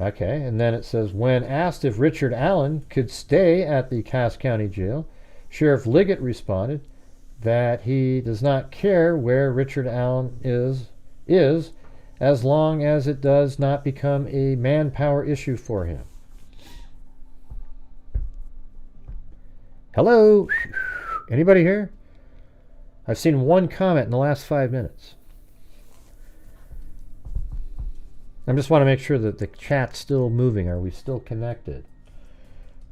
Okay, and then it says, when asked if Richard Allen could stay at the Cass County Jail, Sheriff Liggett responded that he does not care where Richard Allen is as long as it does not become a manpower issue for him. Hello? Anybody here? I've seen one comment in the last 5 minutes. I just want to make sure that the chat's still moving. Are we still connected?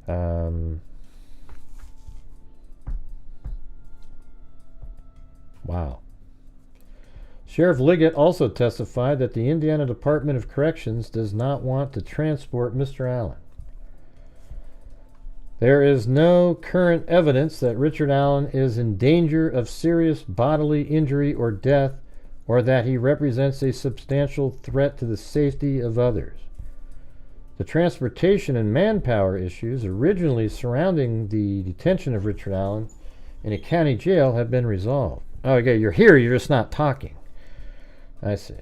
Wow. Sheriff Liggett also testified that the Indiana Department of Corrections does not want to transport Mr. Allen. There is no current evidence that Richard Allen is in danger of serious bodily injury or death, or that he represents a substantial threat to the safety of others. The transportation and manpower issues originally surrounding the detention of Richard Allen in a county jail have been resolved. Oh, okay, you're here, you're just not talking. I see.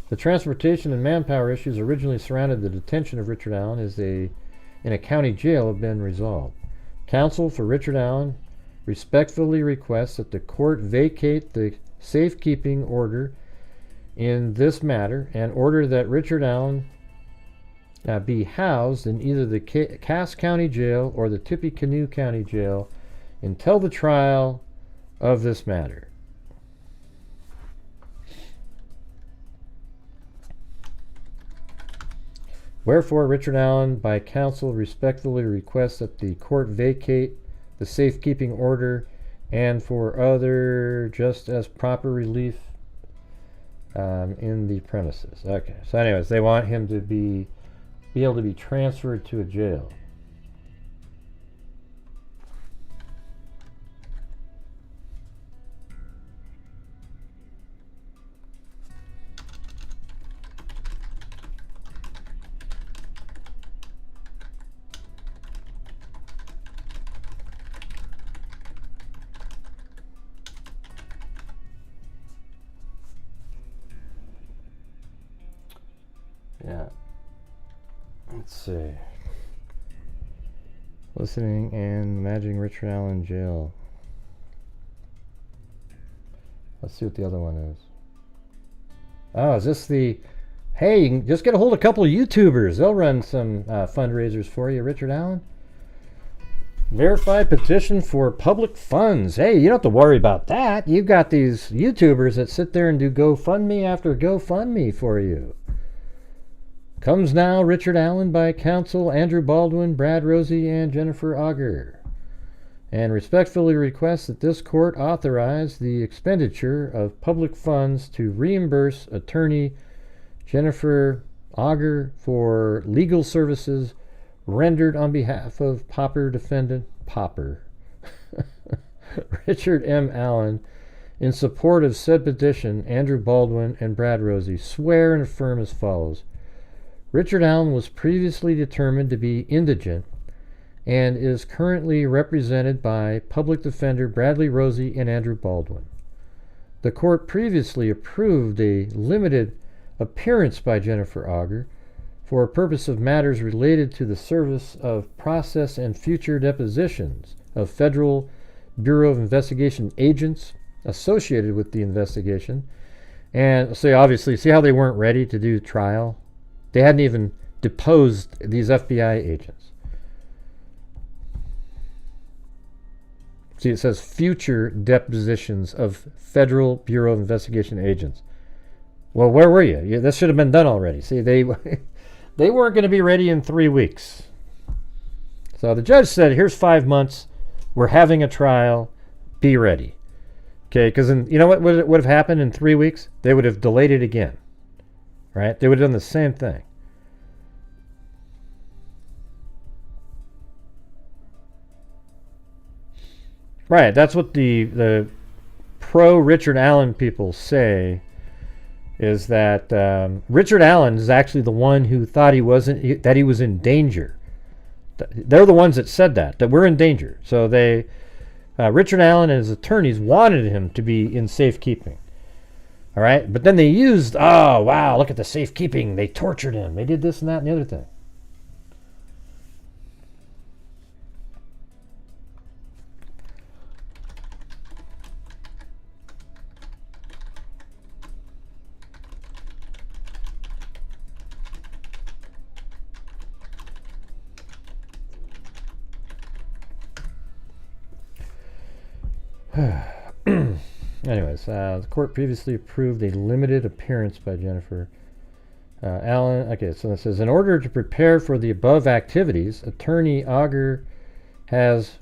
The transportation and manpower issues originally surrounding the detention of Richard Allen in a county jail have been resolved. Counsel for Richard Allen respectfully requests that the court vacate the safekeeping order in this matter and order that Richard Allen be housed in either the Cass County Jail or the Tippecanoe County Jail until the trial of this matter. Wherefore, Richard Allen, by counsel, respectfully requests that the court vacate the safekeeping order and for other just as proper relief in the premises. Okay, so anyways, they want him to be able to be transferred to a jail. Yeah. Let's see. Listening and imagining Richard Allen in jail. Let's see what the other one is. Oh, is this the... Hey, you can just get a hold of a couple of YouTubers. They'll run some fundraisers for you, Richard Allen. Verified petition for public funds. Hey, you don't have to worry about that. You've got these YouTubers that sit there and do GoFundMe after GoFundMe for you. Comes now, Richard Allen by counsel Andrew Baldwin, Brad Rosie, and Jennifer Auger. And respectfully request that this court authorize the expenditure of public funds to reimburse attorney Jennifer Auger for legal services rendered on behalf of Popper defendant Richard M. Allen in support of said petition. Andrew Baldwin and Brad Rosie swear and affirm as follows. Richard Allen was previously determined to be indigent and is currently represented by public defender Bradley Rosie and Andrew Baldwin. The court previously approved a limited appearance by Jennifer Auger for a purpose of matters related to the service of process and future depositions of Federal Bureau of Investigation agents associated with the investigation. And so obviously, see how they weren't ready to do trial? They hadn't even deposed these FBI agents. See, it says future depositions of Federal Bureau of Investigation agents. Well, where were you? This should have been done already. See, they weren't going to be ready in 3 weeks. So the judge said, here's 5 months. We're having a trial. Be ready. Okay, because you know what would have happened in 3 weeks? They would have delayed it again. Right? They would have done the same thing. Right, that's what the pro-Richard Allen people say, is that Richard Allen is actually the one who thought he was in danger. They're the ones that said that we're in danger. So Richard Allen and his attorneys wanted him to be in safekeeping. All right, but then they used, oh, wow, look at the safekeeping. They tortured him. They did this and that and the other thing. Anyways, the court previously approved a limited appearance by Jennifer Alan, okay, so it says, in order to prepare for the above activities, Attorney Auger has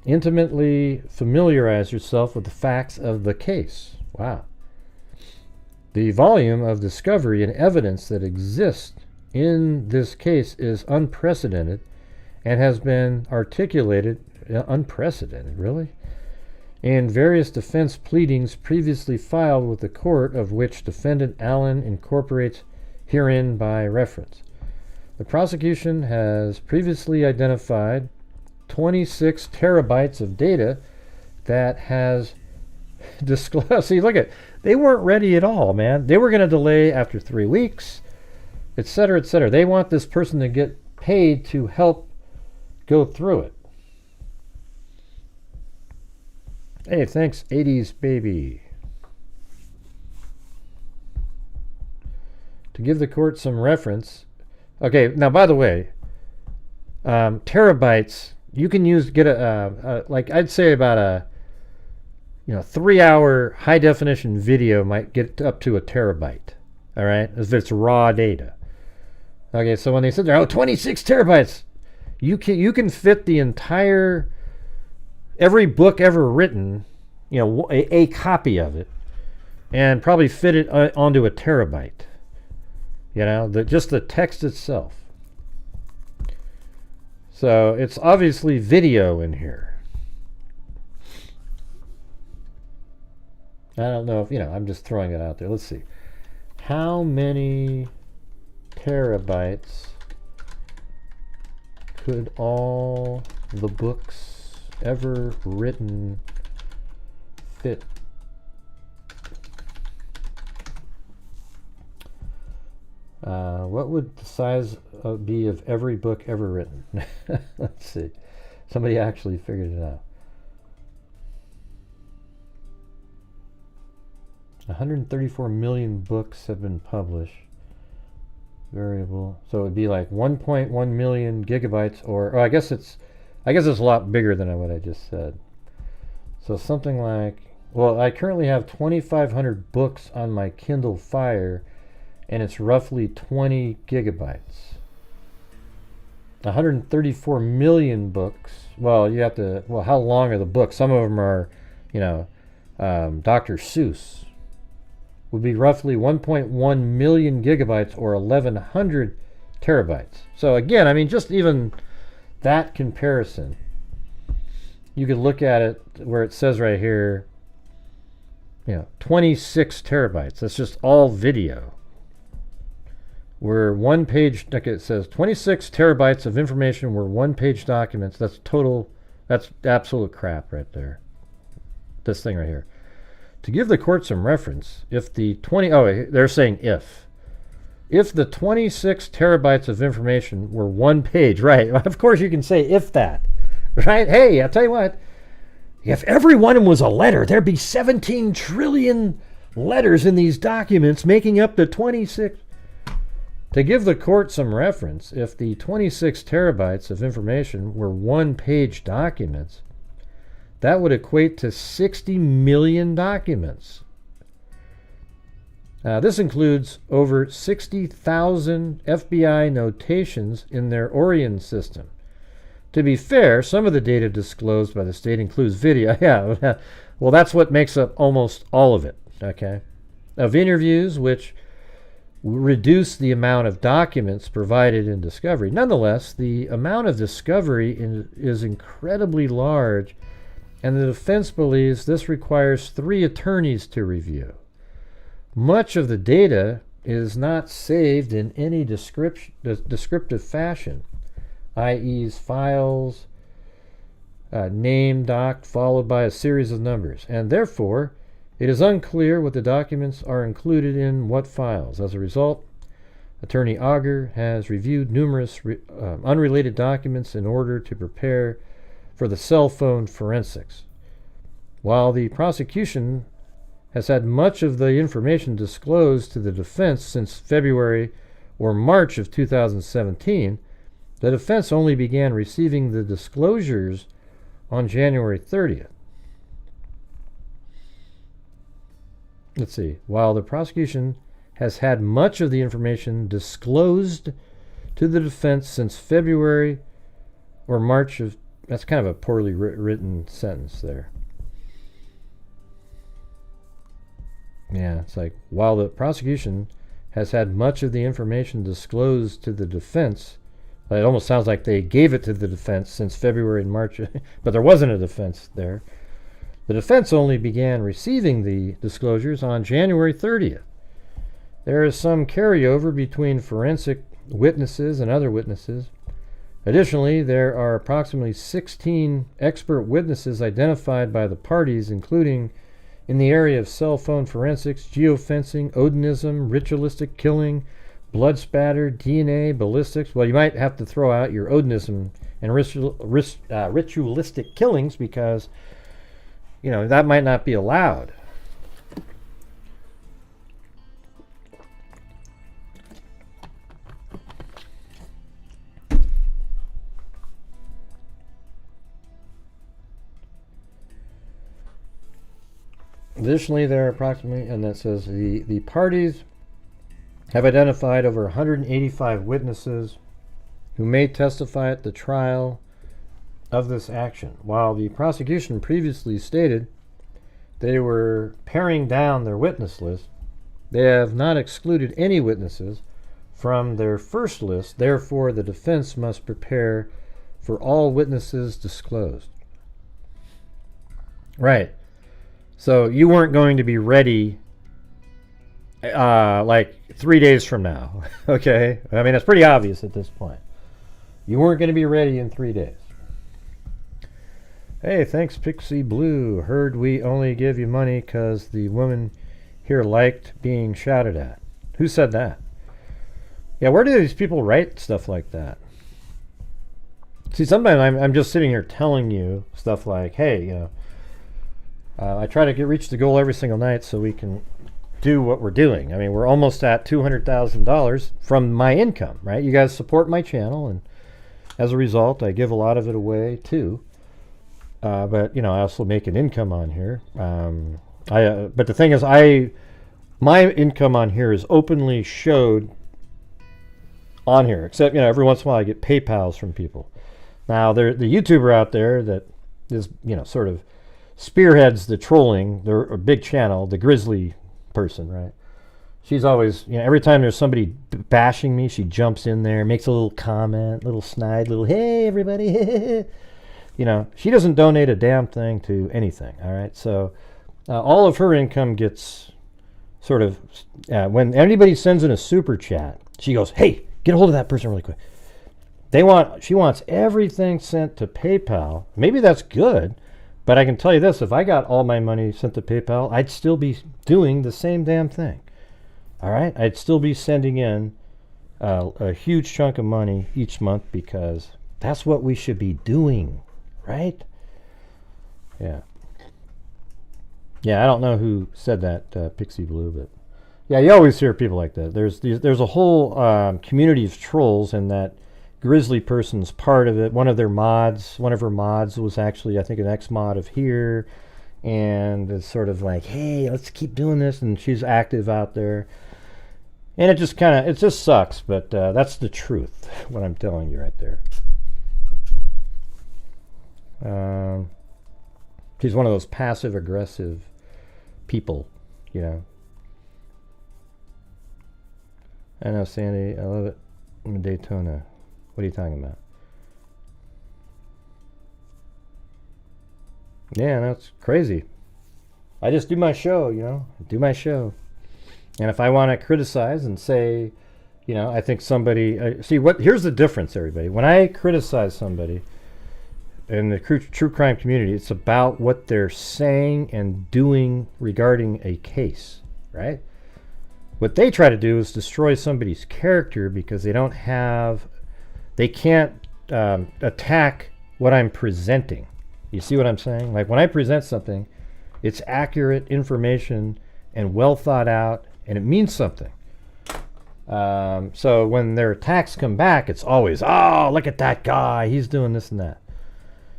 intimately familiarized herself with the facts of the case. Wow. The volume of discovery and evidence that exists in this case is unprecedented and has been articulated, unprecedented, really? In various defense pleadings previously filed with the court, of which defendant Allen incorporates herein by reference. The prosecution has previously identified 26 terabytes of data that has disclosed. See, look at, they weren't ready at all, man. They were going to delay after 3 weeks, etc., etc. They want this person to get paid to help go through it. Hey, thanks, 80s baby. To give the court some reference. Okay, now by the way, terabytes, you can get like I'd say about a 3-hour high definition video might get up to a terabyte. All right, if it's raw data. Okay, so when they said there, 26 terabytes, you can fit the entire, every book ever written, a copy of it, and probably fit it onto a terabyte. Just the text itself. So it's obviously video in here. I don't know if, I'm just throwing it out there. Let's see. How many terabytes could all the books ever written fit? What would the size be of every book ever written? Let's see. Somebody actually figured it out. 134 million books have been published. Variable. So it would be like 1.1 million gigabytes, or I guess it's a lot bigger than what I just said. So something like, well, I currently have 2,500 books on my Kindle Fire, and it's roughly 20 gigabytes. 134 million books. Well, how long are the books? Some of them are, Dr. Seuss. Would be roughly 1.1 million gigabytes or 1,100 terabytes. So again, just even that comparison, you could look at it where it says right here, 26 terabytes. That's just all video. Where one page, it says 26 terabytes of information were one-page documents. That's total, that's absolute crap right there. This thing right here. To give the court some reference, if the they're saying if the 26 terabytes of information were one page, right? Of course you can say if that, right? Hey, I'll tell you what, if every one was a letter, there'd be 17 trillion letters in these documents making up the 26. To give the court some reference, if the 26 terabytes of information were one-page documents, that would equate to 60 million documents. This includes over 60,000 FBI notations in their Orion system. To be fair, some of the data disclosed by the state includes video. Yeah, well, that's what makes up almost all of it, okay? Of interviews, which reduce the amount of documents provided in discovery. Nonetheless, the amount of discovery is incredibly large, and the defense believes this requires 3 attorneys to review. Much of the data is not saved in any descriptive fashion, i.e. files, name doc followed by a series of numbers, and therefore it is unclear what the documents are included in what files. As a result, Attorney Auger has reviewed numerous unrelated documents in order to prepare for the cell phone forensics. While the prosecution has had much of the information disclosed to the defense since February or March of 2017, the defense only began receiving the disclosures on January 30th. Let's see. While the prosecution has had much of the information disclosed to the defense since February or March of... That's kind of a poorly written sentence there. Yeah, it's like, while the prosecution has had much of the information disclosed to the defense, it almost sounds like they gave it to the defense since February and March, but there wasn't a defense there. The defense only began receiving the disclosures on January 30th. There is some carryover between forensic witnesses and other witnesses. Additionally, there are approximately 16 expert witnesses identified by the parties, including in the area of cell phone forensics, geofencing, odinism, ritualistic killing, blood spatter, DNA, ballistics. Well, you might have to throw out your odinism and ritualistic killings because, you know, that might not be allowed. Additionally, there are approximately, and that says the parties have identified over 185 witnesses who may testify at the trial of this action. While the prosecution previously stated they were paring down their witness list, they have not excluded any witnesses from their first list. Therefore, the defense must prepare for all witnesses disclosed. Right. So you weren't going to be ready like 3 days from now, okay? I mean, it's pretty obvious at this point. You weren't going to be ready in 3 days. Hey, thanks, Pixie Blue. Heard we only give you money because the woman here liked being shouted at. Who said that? Yeah, where do these people write stuff like that? See, sometimes I'm just sitting here telling you stuff like, hey, you know, I try to reach the goal every single night so we can do what we're doing. I mean, we're almost at $200,000 from my income, right? You guys support my channel, and as a result, I give a lot of it away too. But you know, I also make an income on here. But the thing is, my income on here is openly showed on here, except, you know, every once in a while I get PayPals from people. Now, the YouTuber out there that is, you know, sort of spearheads the trolling, they're a big channel, the Grizzly person, right? She's always, you know, every time there's somebody bashing me, she jumps in there, makes a little comment, little snide, little, hey, everybody, you know, she doesn't donate a damn thing to anything, all right? So all of her income gets sort of, when anybody sends in a super chat, she goes, hey, get a hold of that person really quick. She wants everything sent to PayPal. Maybe that's good. But I can tell you this, if I got all my money sent to PayPal, I'd still be doing the same damn thing. All right? I'd still be sending in a huge chunk of money each month because that's what we should be doing, right? Yeah. Yeah, I don't know who said that, Pixie Blue, but yeah, you always hear people like that. There's a whole community of trolls, and that Grizzly person's part of it. One of her mods was actually, I think, an ex-mod of here, and it's sort of like, hey, let's keep doing this, and she's active out there. And it just sucks, but that's the truth, what I'm telling you right there. She's one of those passive-aggressive people, you know. I know, Sandy, I love it. I'm in Daytona. What are you talking about? Yeah, that's crazy. I just do my show, you know. I do my show. And if I want to criticize and say, you know, I think somebody... here's the difference, everybody. When I criticize somebody in the true crime community, it's about what they're saying and doing regarding a case, right? What they try to do is destroy somebody's character because they can't attack what I'm presenting. You see what I'm saying? Like, when I present something, it's accurate information and well thought out, and it means something. So when their attacks come back, it's always, oh, look at that guy, he's doing this and that.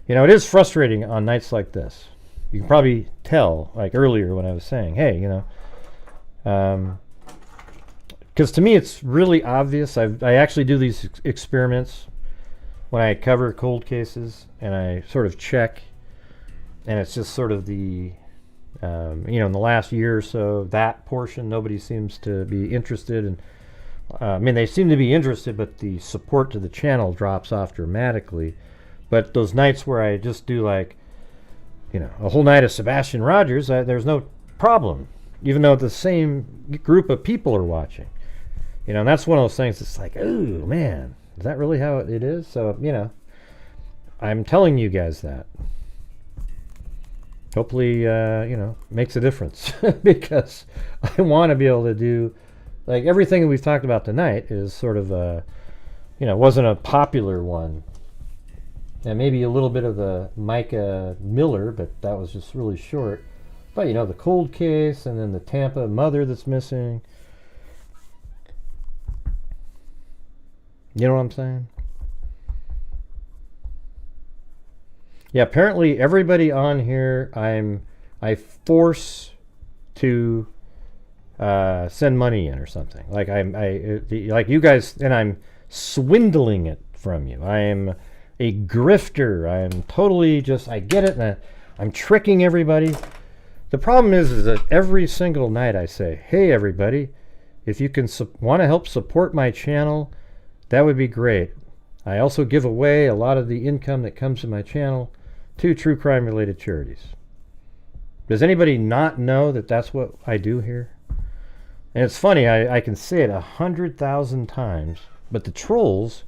You know, it is frustrating on nights like this. You can probably tell, like earlier when I was saying, hey, you know, because to me it's really obvious. I actually do these experiments when I cover cold cases, and I sort of check, and it's just sort of the, in the last year or so, that portion, nobody seems to be interested in. They seem to be interested, but the support to the channel drops off dramatically. But those nights where I just do like, a whole night of Sebastian Rogers, there's no problem, even though the same group of people are watching. And that's one of those things that's like, oh man, is that really how it is? So, I'm telling you guys that. Hopefully, makes a difference because I want to be able to do, like, everything that we've talked about tonight is sort of a, wasn't a popular one. And maybe a little bit of the Micah Miller, but that was just really short. But, the cold case, and then the Tampa mother that's missing. You know what I'm saying? Yeah, apparently everybody on here, I force to send money in or something. Like like you guys, and I'm swindling it from you. I am a grifter. I am totally I get it, and I'm tricking everybody. The problem is that every single night I say, hey everybody, if you can want to help support my channel, that would be great. I also give away a lot of the income that comes to my channel to true crime related charities. Does anybody not know that that's what I do here? And it's funny, I can say it 100,000 times, but the trolls,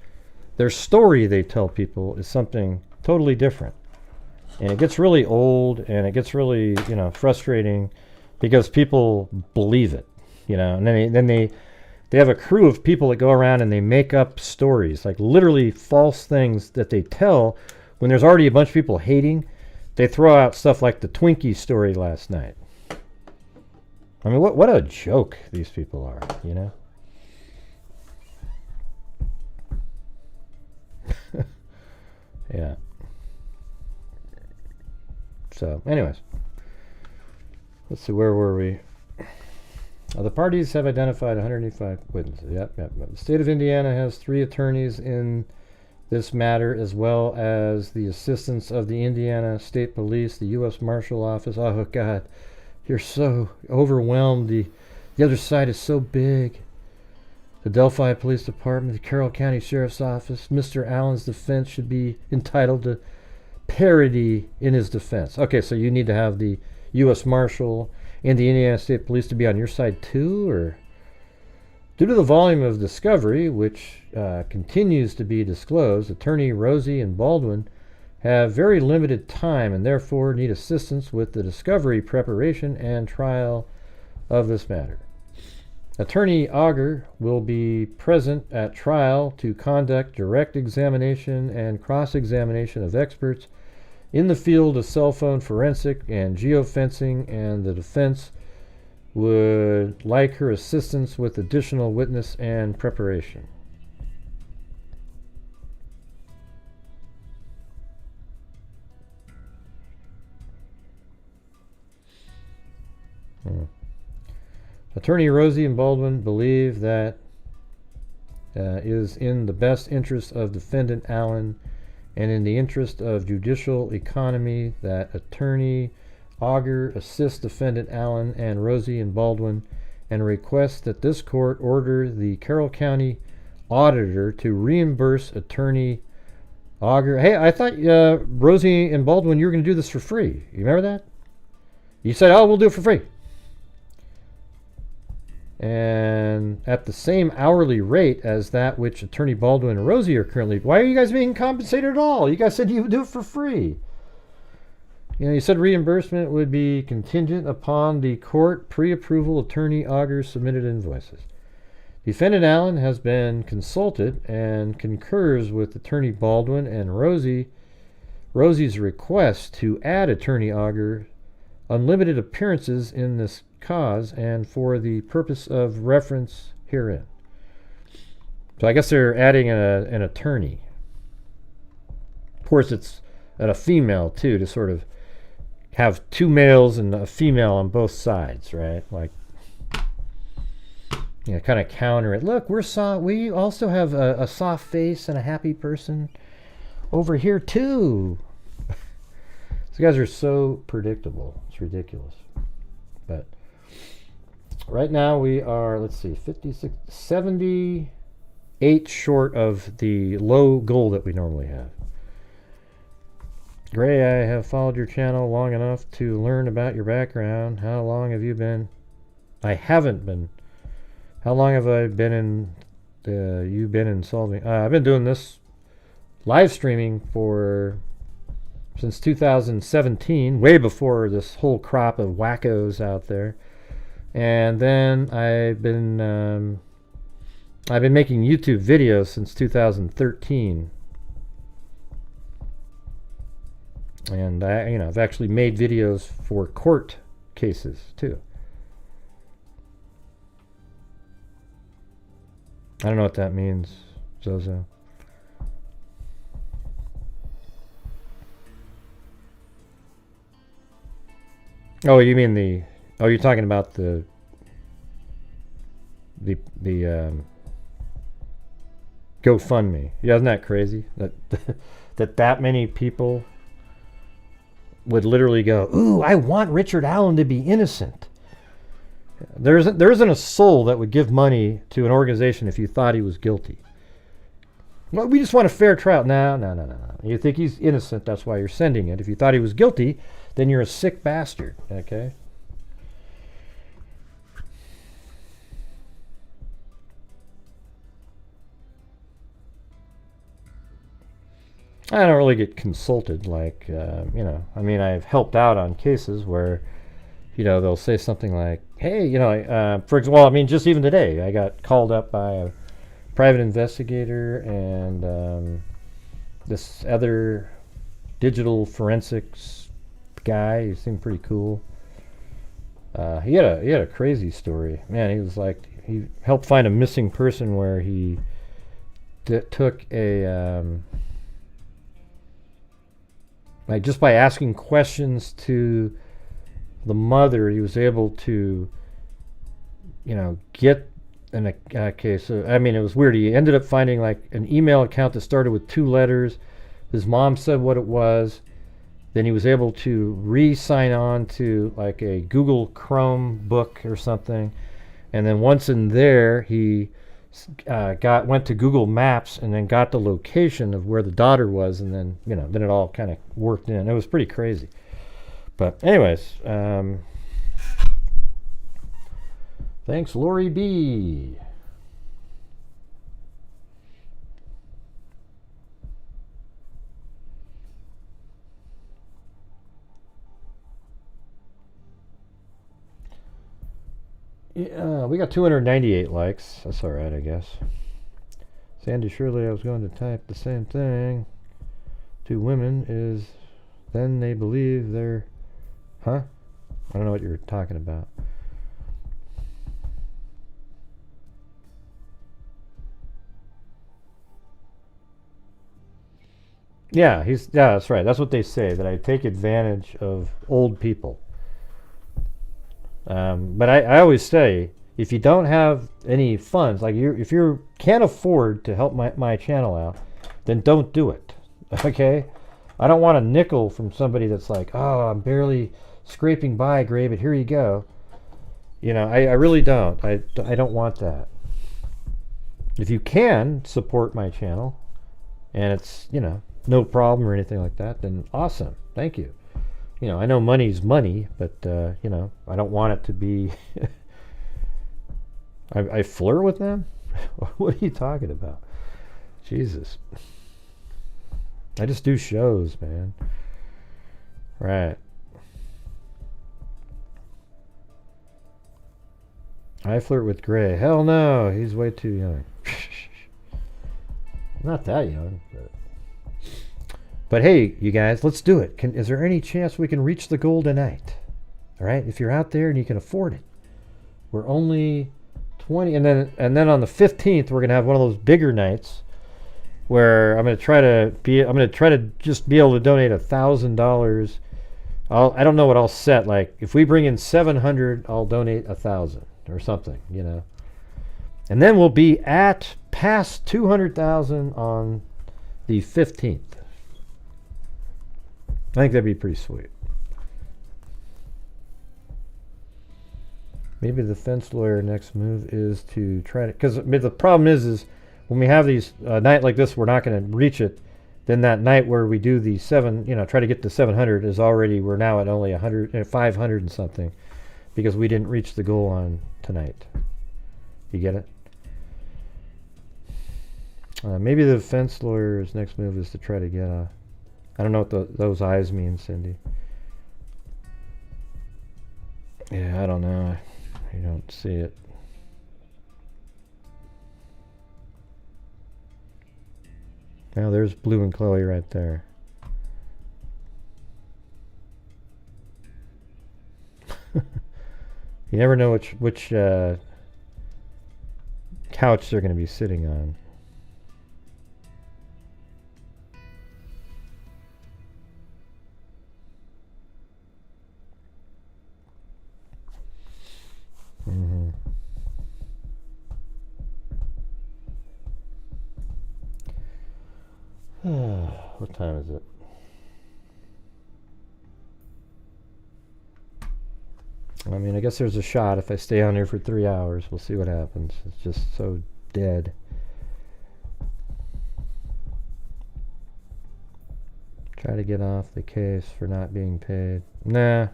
their story they tell people is something totally different. And it gets really old, and it gets really, frustrating because people believe it, and then they have a crew of people that go around and they make up stories, like literally false things that they tell when there's already a bunch of people hating. They throw out stuff like the Twinkie story last night. I mean, what a joke these people are, Yeah. So, anyways. Let's see, where were we? The parties have identified 185 witnesses. Yep. The state of Indiana has 3 attorneys in this matter, as well as the assistance of the Indiana State Police, the U.S. Marshal Office. Oh, God. You're so overwhelmed. The other side is so big. The Delphi Police Department, the Carroll County Sheriff's Office. Mr. Allen's defense should be entitled to parity in his defense. Okay, so you need to have the U.S. Marshal and the Indiana State Police to be on your side too, or? Due to the volume of discovery, which continues to be disclosed, Attorney Rosie and Baldwin have very limited time and therefore need assistance with the discovery, preparation, and trial of this matter. Attorney Auger will be present at trial to conduct direct examination and cross-examination of experts in the field of cell phone forensic and geofencing, and the defense would like her assistance with additional witness and preparation. Attorney Rosie and Baldwin believe that is in the best interest of defendant Allen and in the interest of judicial economy that Attorney Auger assist defendant Allen and Rosie and Baldwin, and request that this court order the Carroll County auditor to reimburse Attorney Auger. Hey, I thought Rosie and Baldwin, you were going to do this for free. You remember that? You said, oh, we'll do it for free. And at the same hourly rate as that which Attorney Baldwin and Rosie are currently. Why are you guys being compensated at all? You guys said you would do it for free. You said reimbursement would be contingent upon the court pre-approval Attorney Auger's submitted invoices. Defendant Allen has been consulted and concurs with Attorney Baldwin and Rosie's request to add Attorney Auger unlimited appearances in this cause and for the purpose of reference herein. So I guess they're adding an attorney. Of course, it's a female too, to sort of have 2 males and a female on both sides, right? Like, kind of counter it. Look, we also have a soft face and a happy person over here too. These guys are so predictable. It's ridiculous. But right now we are, let's see, 56, 78 short of the low goal that we normally have. Gray, I have followed your channel long enough to learn about your background. How long have you been? I haven't been. How long have I been in, you've been in solving? I've been doing this live streaming since 2017, way before this whole crop of wackos out there. And then I've been making YouTube videos since 2013. And I've actually made videos for court cases too. I don't know what that means, Zozo. Oh, you mean you're talking about the GoFundMe. Yeah, isn't that crazy? That many people would literally go, ooh, I want Richard Allen to be innocent. There isn't a soul that would give money to an organization if you thought he was guilty. Well, we just want a fair trial. No. You think he's innocent, that's why you're sending it. If you thought he was guilty, then you're a sick bastard, okay? I don't really get consulted like, I've helped out on cases where, they'll say something like, hey, for example, just even today, I got called up by a private investigator and this other digital forensics guy. He seemed pretty cool. He had a crazy story. Man, he was like, he helped find a missing person where he took a... just by asking questions to the mother, he was able to, get an case. So, it was weird. He ended up finding like an email account that started with 2 letters. His mom said what it was. Then he was able to re-sign on to like a Google Chrome book or something. And then once in there, he went to Google Maps and then got the location of where the daughter was, and then then it all kind of worked in. It was pretty crazy. But anyways, thanks, Lori B. Yeah, we got 298 likes. That's all right, I guess. Sandy, surely I was going to type the same thing to women is then they believe they're... Huh? I don't know what you're talking about. Yeah, that's right. That's what they say, that I take advantage of old people. But I always say, if you don't have any funds, like if you can't afford to help my channel out, then don't do it. Okay? I don't want a nickel from somebody that's like, oh, I'm barely scraping by, Gray, but here you go. I really don't. I don't want that. If you can support my channel, and it's, no problem or anything like that, then awesome. Thank you. I know money's money, but, I don't want it to be... I flirt with them? What are you talking about? Jesus. I just do shows, man. Right. I flirt with Gray. Hell no, he's way too young. Not that young, but hey, you guys, let's do it. Is there any chance we can reach the goal tonight? All right, if you're out there and you can afford it. We're only 20, and then on the 15th we're gonna have one of those bigger nights where I'm gonna try to just be able to donate $1,000. I don't know what I'll set. Like if we bring in 700, I'll donate 1,000 or something. And then we'll be at past 200,000 on the 15th. I think that'd be pretty sweet. Maybe the defense lawyer next move is to try to, because the problem is when we have these night like this, we're not going to reach it. Then that night where we do the try to get to 700 is already, we're now at only 100, 500 and something, because we didn't reach the goal on tonight. You get it? Maybe the defense lawyer's next move is to try to get a, I don't know what those eyes mean, Cindy. Yeah, I don't know. You don't see it. Now there's Blue and Chloe right there. You never know which couch they're going to be sitting on. Mm-hmm. What time is it? I mean, I guess there's a shot if I stay on here for 3 hours. We'll see what happens. It's just so dead. Try to get off the case for not being paid. Nah.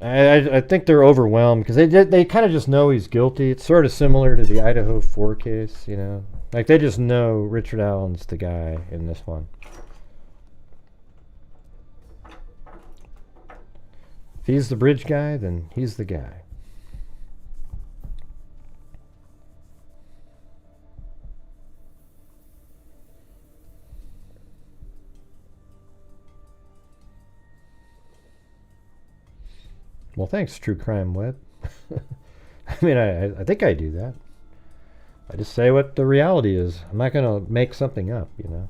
I think they're overwhelmed because they kind of just know he's guilty. It's sort of similar to the Idaho 4 case, you know. Like, they just know Richard Allen's the guy in this one. If he's the bridge guy, then he's the guy. Well, thanks, True Crime Web. I mean, I think I do that. I just say what the reality is. I'm not going to make something up, you know.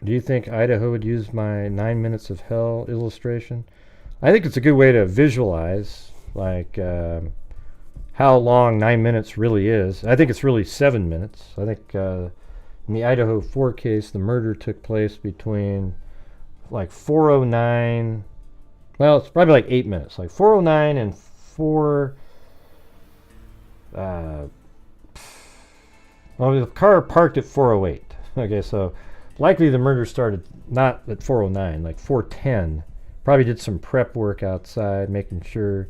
Do you think Idaho would use my 9 minutes of hell illustration? I think it's a good way to visualize, like, how long 9 minutes really is. I think it's really 7 minutes. I think in the Idaho 4 case, the murder took place between like 4:09. Well, it's probably like 8 minutes, like 4:09 and 4. Well, the car parked at 4:08. Okay, so likely the murder started not at 4:09, like 4:10. Probably did some prep work outside, making sure,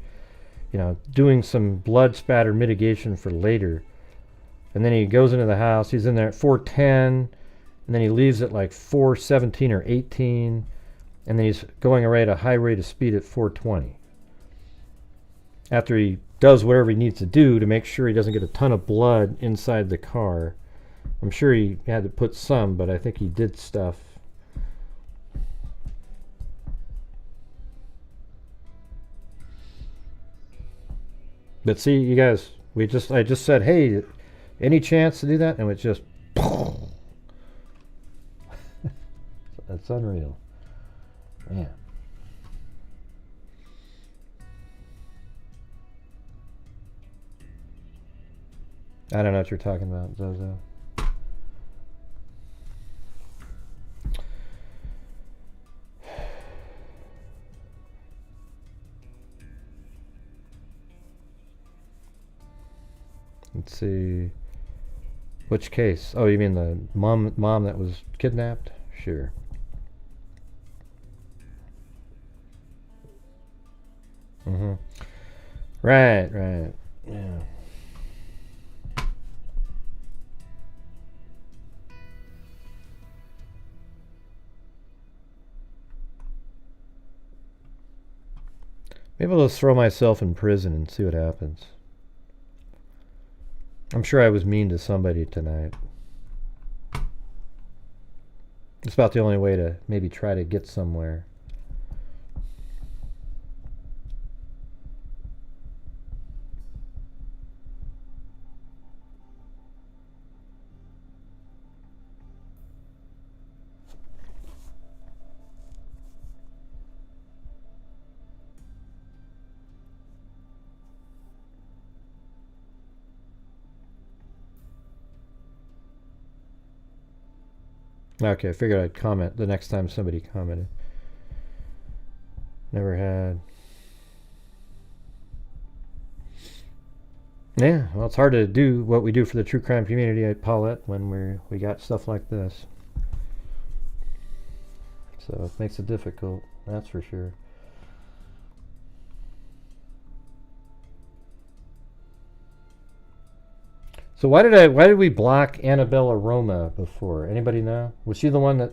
you know, doing some blood spatter mitigation for later. And then he goes into the house. He's in there at 4:10, and then he leaves at like 4:17 or 18, and then he's going away at a high rate of speed at 4:20. After he does whatever he needs to do to make sure he doesn't get a ton of blood inside the car. I'm sure he had to put some, but I think he did stuff. But see, you guys, I just said, hey, any chance to do that? And it's just, that's unreal. Man. I don't know what you're talking about, Zozo. Let's see. Which case? Oh, you mean the mom that was kidnapped? Sure. Mm-hmm. Right. Yeah. Maybe I'll just throw myself in prison and see what happens. I'm sure I was mean to somebody tonight. It's about the only way to maybe try to get somewhere. Okay, I figured I'd comment the next time somebody commented. Never had. Yeah, well, it's hard to do what we do for the true crime community at Paulette when we got stuff like this. So it makes it difficult, that's for sure. So why did we block Annabella Roma before? Anybody know? Was she the one that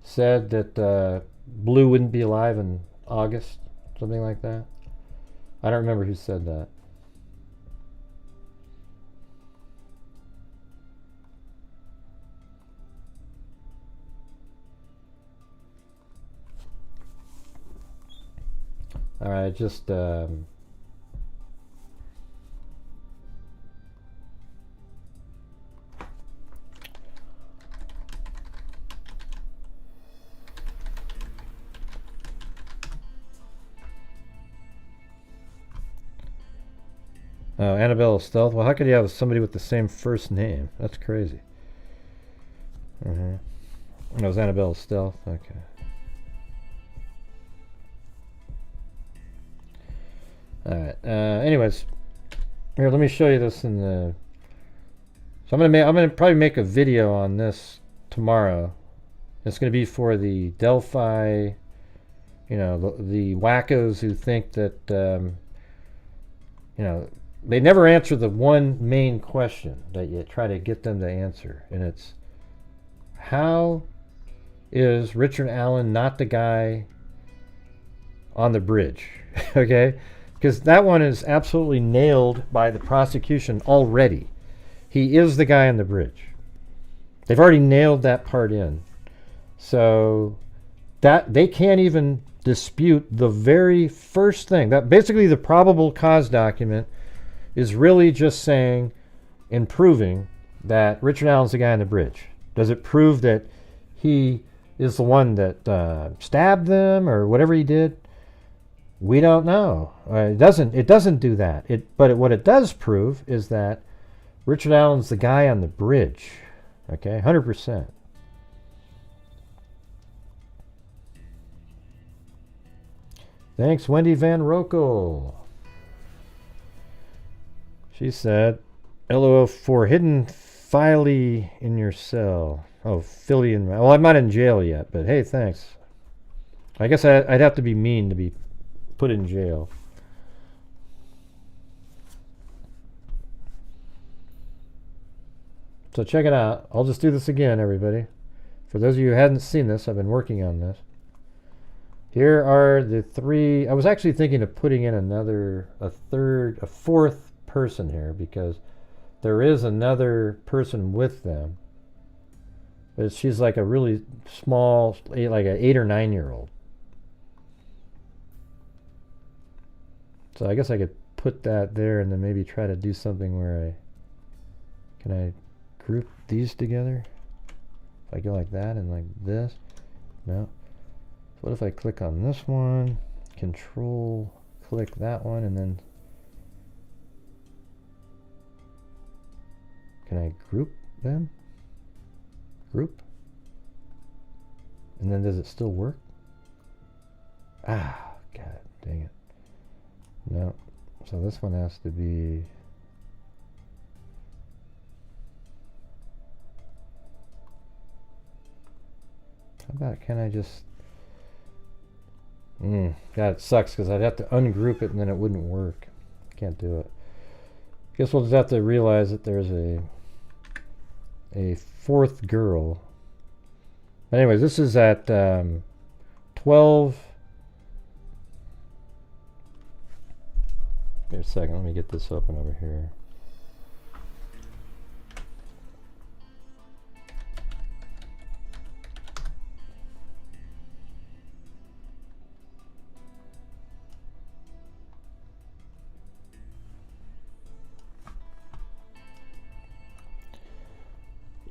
said that Blue wouldn't be alive in August? Something like that? I don't remember who said that. All right, just oh, Annabelle Stealth. Well, how could you have somebody with the same first name? That's crazy. It was Annabelle Stealth. Okay. All right. Anyways, here, let me show you this in the. So I'm gonna probably make a video on this tomorrow. It's gonna be for the Delphi, you know, the wackos who think that, you know, they never answer the one main question that you try to get them to answer, and it's, how is Richard Allen not the guy on the bridge? Okay. Because that one is absolutely nailed by the prosecution already. He is the guy on the bridge. They've already nailed that part in. So that they can't even dispute the very first thing. That basically the probable cause document is really just saying and proving that Richard Allen's the guy on the bridge. Does it prove that he is the one that stabbed them or whatever he did? We don't know. It doesn't do that. But what it does prove is that Richard Allen's the guy on the bridge. Okay, 100%. Thanks, Wendy Van Rokel. She said, LOL for hidden filey in your cell. Oh, Philly in. Well, I'm not in jail yet, but hey, thanks. I guess I'd have to be mean to be put in jail. So check it out. I'll just do this again, everybody. For those of you who hadn't seen this, I've been working on this. Here are the three. I was actually thinking of putting in a fourth person here, because there is another person with them. But she's like a really small, like an 8 or 9 year old. So I guess I could put that there and then maybe try to do something where can I group these together? If I go like that and like this? No. So what if I click on this one, control, click that one, and then can I group them? Group? And then does it still work? Ah, God dang it. No. So this one has to be. How about, can I just. God, it sucks because I'd have to ungroup it and then it wouldn't work. Can't do it. Guess we'll just have to realize that there's a fourth girl. But anyways, this is at 12. Wait a second, let me get this open over here.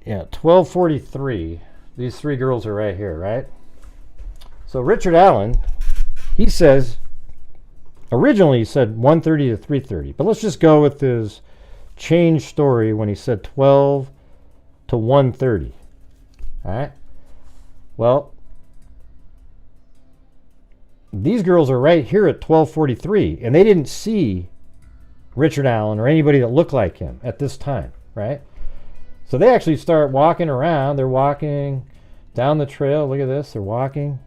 Yeah, 12:43. These three girls are right here, right? So Richard Allen, he says, originally he said 1:30 to 3:30, but let's just go with his change story when he said 12 to 1:30. All right? Well, these girls are right here at 12:43, and they didn't see Richard Allen or anybody that looked like him at this time, right? So they actually start walking around. They're walking down the trail. Look at this. They're walking.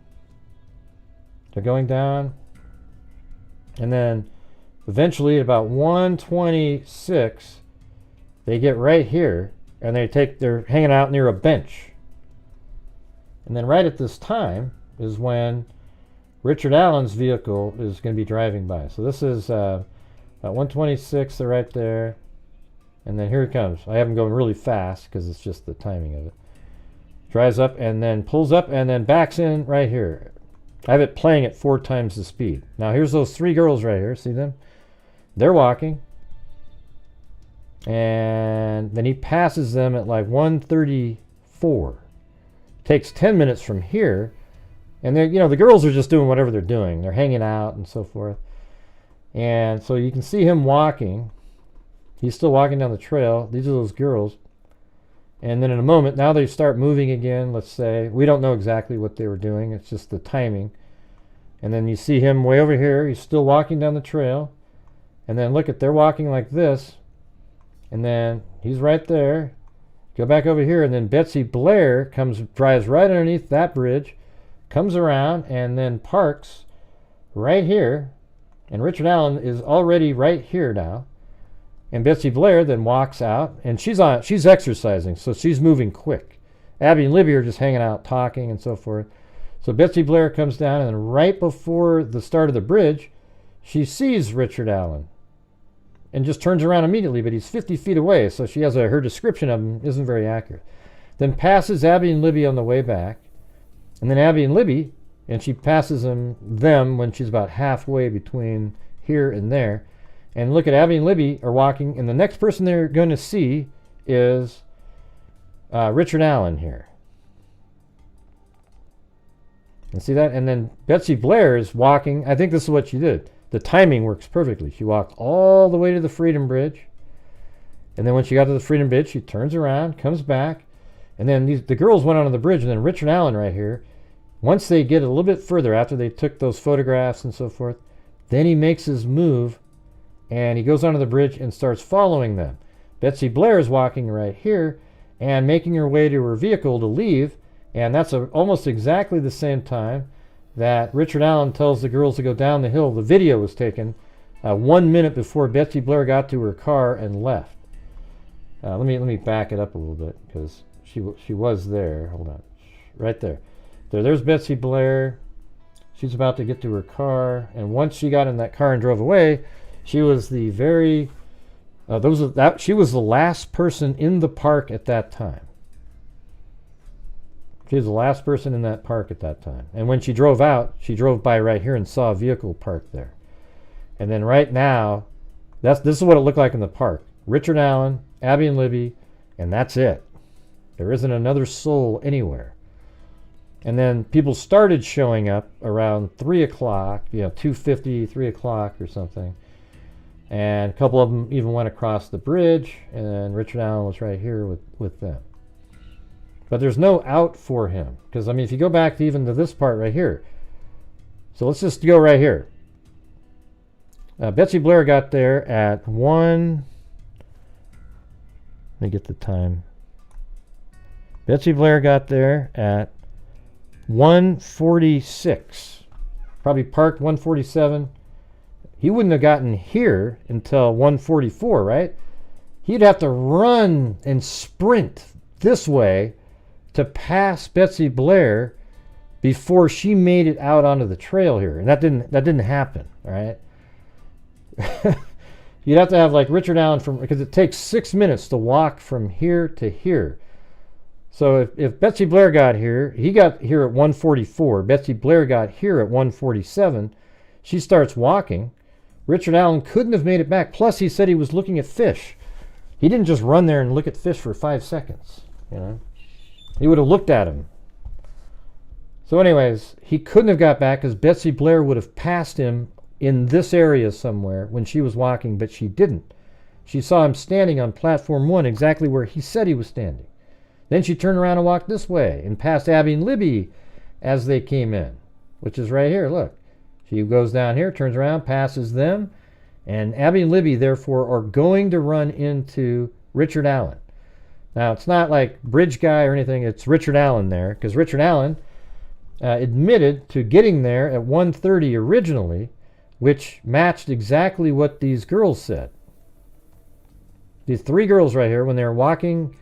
They're going down. And then eventually at about 1:26, they get right here, and they're hanging out near a bench. And then right at this time is when Richard Allen's vehicle is going to be driving by. So this is about 1:26. They're right there. And then here it comes. I have them going really fast because it's just the timing of it. Drives up and then pulls up and then backs in right here. I have it playing at 4 times the speed. Now here's those 3 girls right here. See them? They're walking. And then he passes them at like 1:34. Takes 10 minutes from here. And they're, the girls are just doing whatever they're doing. They're hanging out and so forth. And so you can see him walking. He's still walking down the trail. These are those girls. And then in a moment, now they start moving again, let's say. We don't know exactly what they were doing. It's just the timing. And then you see him way over here. He's still walking down the trail. And then look at, they're walking like this. And then he's right there. Go back over here. And then Betsy Blair drives right underneath that bridge, comes around, and then parks right here. And Richard Allen is already right here now. And Betsy Blair then walks out, and she's exercising, so she's moving quick. Abby and Libby are just hanging out, talking, and so forth. So Betsy Blair comes down, and then right before the start of the bridge, she sees Richard Allen and just turns around immediately, but he's 50 feet away, so she has her description of him isn't very accurate. Then passes Abby and Libby on the way back, and then Abby and Libby, and she passes them when she's about halfway between here and there. And look at Abby and Libby are walking, and the next person they're going to see is Richard Allen here. And see that? And then Betsy Blair is walking. I think this is what she did. The timing works perfectly. She walked all the way to the Freedom Bridge. And then when she got to the Freedom Bridge, she turns around, comes back. And then the girls went onto the bridge, and then Richard Allen right here, once they get a little bit further after they took those photographs and so forth, then he makes his move. And he goes onto the bridge and starts following them. Betsy Blair is walking right here and making her way to her vehicle to leave. And that's almost exactly the same time that Richard Allen tells the girls to go down the hill. The video was taken 1 minute before Betsy Blair got to her car and left. Let me back it up a little bit because she was there. Hold on. Right there. There's Betsy Blair. She's about to get to her car. And once she got in that car and drove away, she was the she was the last person in the park at that time. She was the last person in that park at that time. And when she drove out, she drove by right here and saw a vehicle parked there. And then right now, this is what it looked like in the park. Richard Allen, Abby and Libby, and that's it. There isn't another soul anywhere. And then people started showing up around 3 o'clock, 2:50, 3 o'clock or something. And a couple of them even went across the bridge, and Richard Allen was right here with them. But there's no out for him. Because, if you go back even to this part right here. So let's just go right here. Betsy Blair got there at 1... Let me get the time. Betsy Blair got there at 1:46. Probably parked 1:47. He wouldn't have gotten here until 1:44, right? He'd have to run and sprint this way to pass Betsy Blair before she made it out onto the trail here. And that didn't happen, all right? You'd have to have like Richard Allen because it takes 6 minutes to walk from here to here. So if Betsy Blair got here, he got here at 1:44. Betsy Blair got here at 1:47. She starts walking. Richard Allen couldn't have made it back. Plus, he said he was looking at fish. He didn't just run there and look at fish for 5 seconds. He would have looked at him. So anyways, he couldn't have got back because Betsy Blair would have passed him in this area somewhere when she was walking, but she didn't. She saw him standing on platform 1 exactly where he said he was standing. Then she turned around and walked this way and passed Abby and Libby as they came in, which is right here. Look, she goes down here, turns around, passes them, and Abby and Libby, therefore, are going to run into Richard Allen. Now, it's not like Bridge Guy or anything. It's Richard Allen there, because Richard Allen admitted to getting there at 1:30 originally, which matched exactly what these girls said. These three girls right here, when they were walking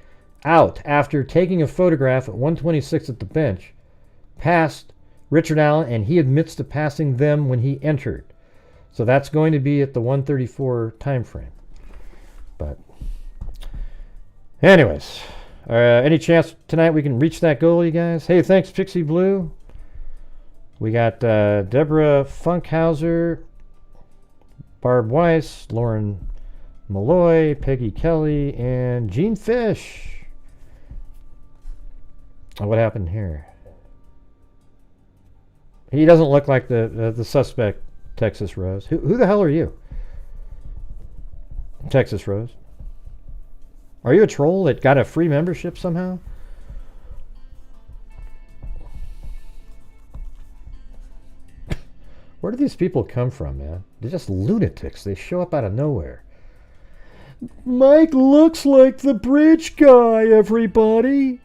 out after taking a photograph at 1:26 at the bench, passed Richard Allen, and he admits to passing them when he entered. So that's going to be at the 1:34 time frame. But anyways, any chance tonight we can reach that goal, you guys? Hey, thanks, Pixie Blue. We got Deborah Funkhauser, Barb Weiss, Lauren Malloy, Peggy Kelly, and Gene Fish. What happened here? He doesn't look like the suspect, Texas Rose. Who the hell are you? Texas Rose. Are you a troll that got a free membership somehow? Where do these people come from, man? They're just lunatics. They show up out of nowhere. Mike looks like the Bridge Guy, everybody.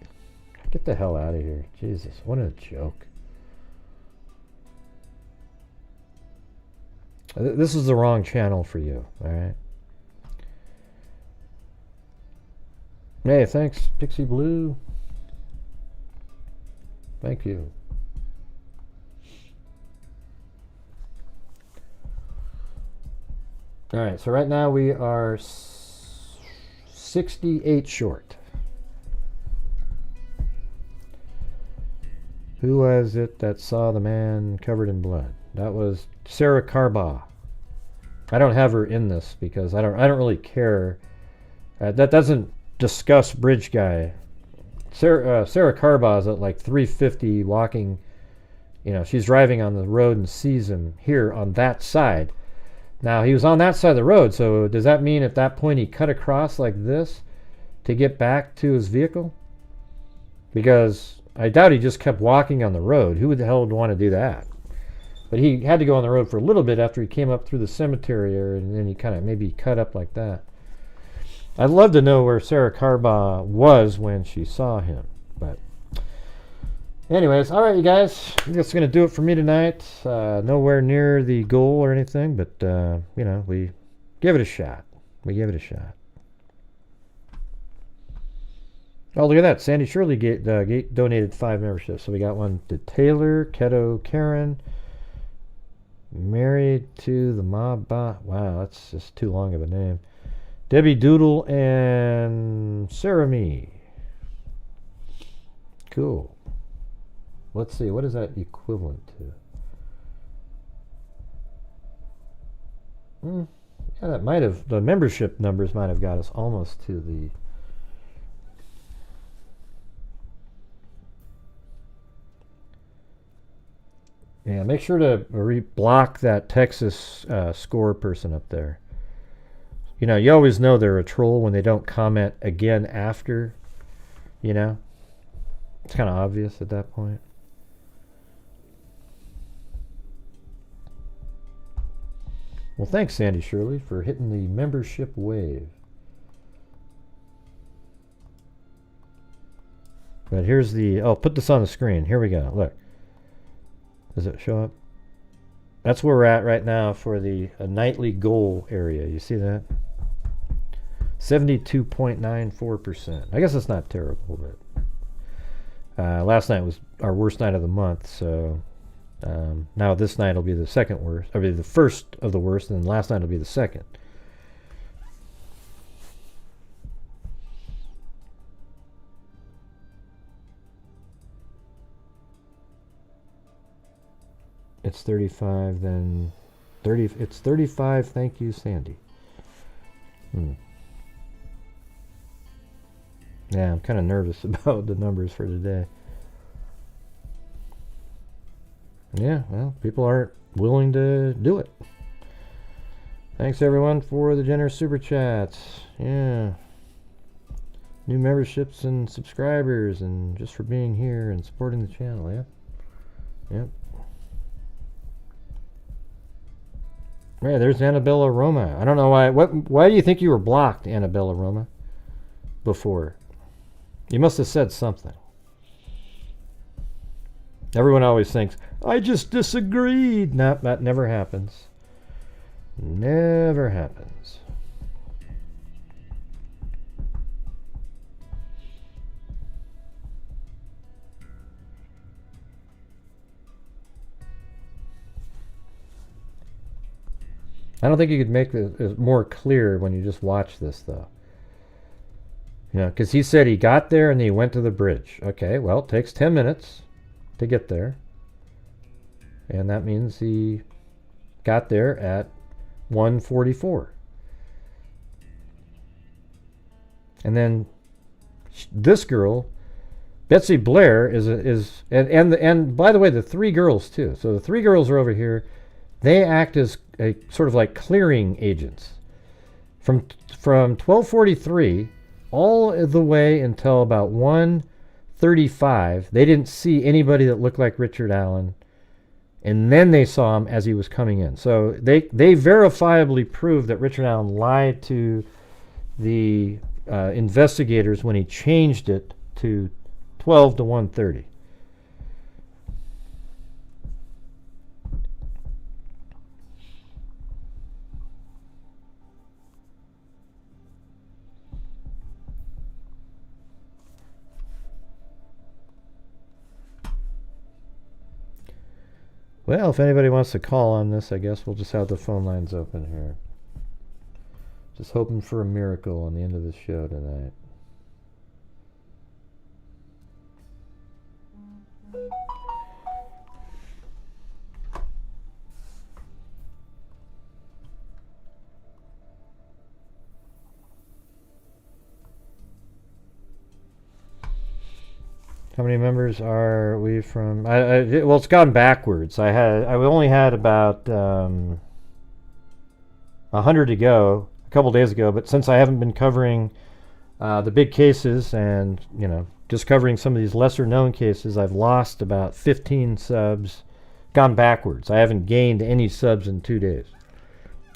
Get the hell out of here. Jesus, what a joke. This is the wrong channel for you, all right? Hey, thanks, Pixie Blue. Thank you. All right, so right now we are 68 short. Who was it that saw the man covered in blood? That was Sarah Carbaugh. I don't have her in this because I don't really care. That doesn't discuss Bridge Guy. Sarah Carbaugh is at like 350 walking. You know, she's driving on the road and sees him here on that side. Now, he was on that side of the road, so does that mean at that point he cut across like this to get back to his vehicle? Because I doubt he just kept walking on the road. Who the hell would want to do that? But he had to go on the road for a little bit after he came up through the cemetery area, and then he kind of maybe cut up like that. I'd love to know where Sarah Carbaugh was when she saw him. But anyways, all right, you guys. I think that's going to do it for me tonight. Nowhere near the goal or anything, but, you know, we give it a shot. We give it a shot. Oh, look at that. Sandy Shirley donated 5 memberships. So we got one to Taylor, Keto, Karen, married to the mob. Wow, that's just too long of a name. Debbie Doodle and Sarah Me. Cool. Let's see, what is that equivalent to? Yeah, that might have, the membership numbers might have got us almost to the. Yeah, make sure to block that Texas score person up there. You know, you always know they're a troll when they don't comment again after, you know. It's kind of obvious at that point. Well, thanks, Sandy Shirley, for hitting the membership wave. But here's the, I'll put this on the screen. Here we go. Look. Does it show up? That's where we're at right now for the nightly goal area. You see that? 72.94%. I guess it's not terrible, but last night was our worst night of the month, so now this night will be the second worst. I mean, the first of the worst, and then last night will be the second. It's 35, then 30. It's 35. Thank you, Sandy. Yeah, I'm kind of nervous about the numbers for today. Yeah, well, people aren't willing to do it. Thanks, everyone, for the generous super chats. Yeah. new memberships and subscribers, and just for being here and supporting the channel. Yeah. Yep. Yeah, there's Annabella Roma. I don't know why. Why do you think you were blocked, Annabella Roma, before? You must have said something. Everyone always thinks, I just disagreed. No, that never happens. Never happens. I don't think you could make it more clear when you just watch this, though. You know, because he said he got there and he went to the bridge. Okay, well, it takes 10 minutes to get there. And that means he got there at 1:44. And then this girl, Betsy Blair, and by the way, the three girls too. So the three girls are over here. They act as a sort of like clearing agents. From 12:43 all the way until about 1:35, they didn't see anybody that looked like Richard Allen. And then they saw him as he was coming in. So they verifiably proved that Richard Allen lied to the investigators when he changed it to 12 to 1:30. Well, if anybody wants to call on this, I guess we'll just have the phone lines open here. Just hoping for a miracle on the end of the show tonight. How many members are we from? Well, it's gone backwards. I only had about 100 to go a couple days ago, but since I haven't been covering the big cases and just covering some of these lesser known cases, I've lost about 15 subs. Gone backwards. I haven't gained any subs in 2 days.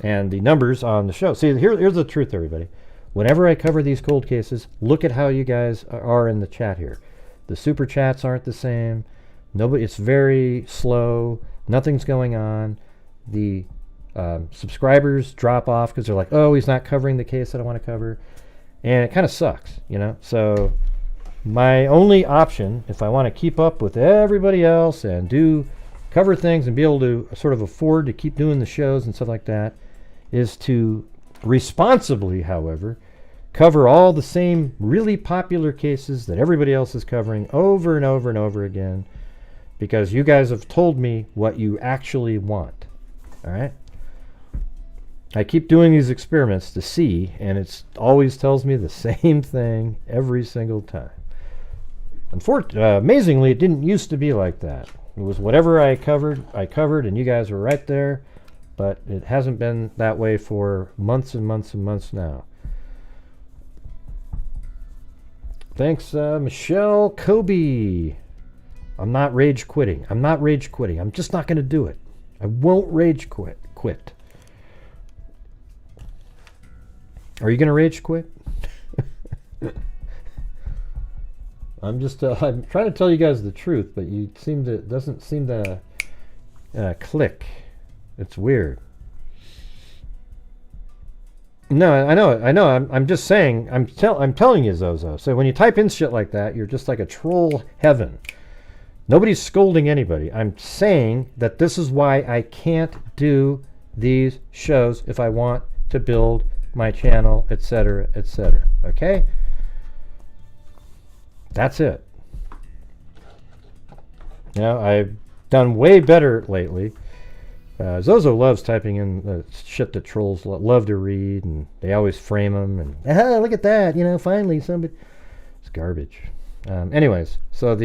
And the numbers on the show. See, here's the truth, everybody. Whenever I cover these cold cases, look at how you guys are in the chat here. The super chats aren't the same. It's very slow. Nothing's going on. The subscribers drop off because they're like, oh, he's not covering the case that I want to cover. And it kind of sucks, So my only option, if I want to keep up with everybody else and cover things and be able to sort of afford to keep doing the shows and stuff like that, is to responsibly, however, cover all the same really popular cases that everybody else is covering over and over and over again, because you guys have told me what you actually want. All right? I keep doing these experiments to see, and it always tells me the same thing every single time. Amazingly, it didn't used to be like that. It was whatever I covered, and you guys were right there, but it hasn't been that way for months and months and months now. Thanks, Michelle Kobe. I'm not rage quitting. I'm just not going to do it. I won't rage quit. Are you going to rage quit? I'm trying to tell you guys the truth, but it doesn't seem to click. It's weird. No, I know. I'm just saying. I'm telling you, Zozo. So when you type in shit like that, you're just like a troll heaven. Nobody's scolding anybody. I'm saying that this is why I can't do these shows if I want to build my channel, etc., etc. Okay? That's it. I've done way better lately. Zozo loves typing in shit that trolls love to read, and they always frame them, and look at that, finally somebody. It's garbage. Anyways, so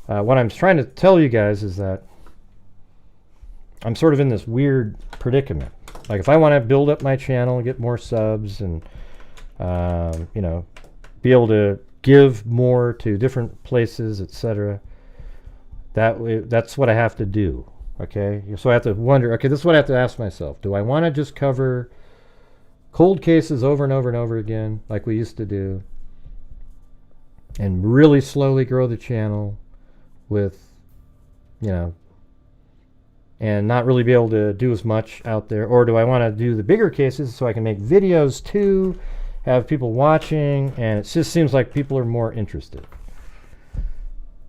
what I'm trying to tell you guys is that I'm sort of in this weird predicament. Like, if I want to build up my channel and get more subs and be able to give more to different places, etc. That's what I have to do. Okay, so I have to wonder, okay, this is what I have to ask myself. Do I want to just cover cold cases over and over and over again, like we used to do, and really slowly grow the channel with, and not really be able to do as much out there? Or do I want to do the bigger cases so I can make videos too, have people watching, and it just seems like people are more interested.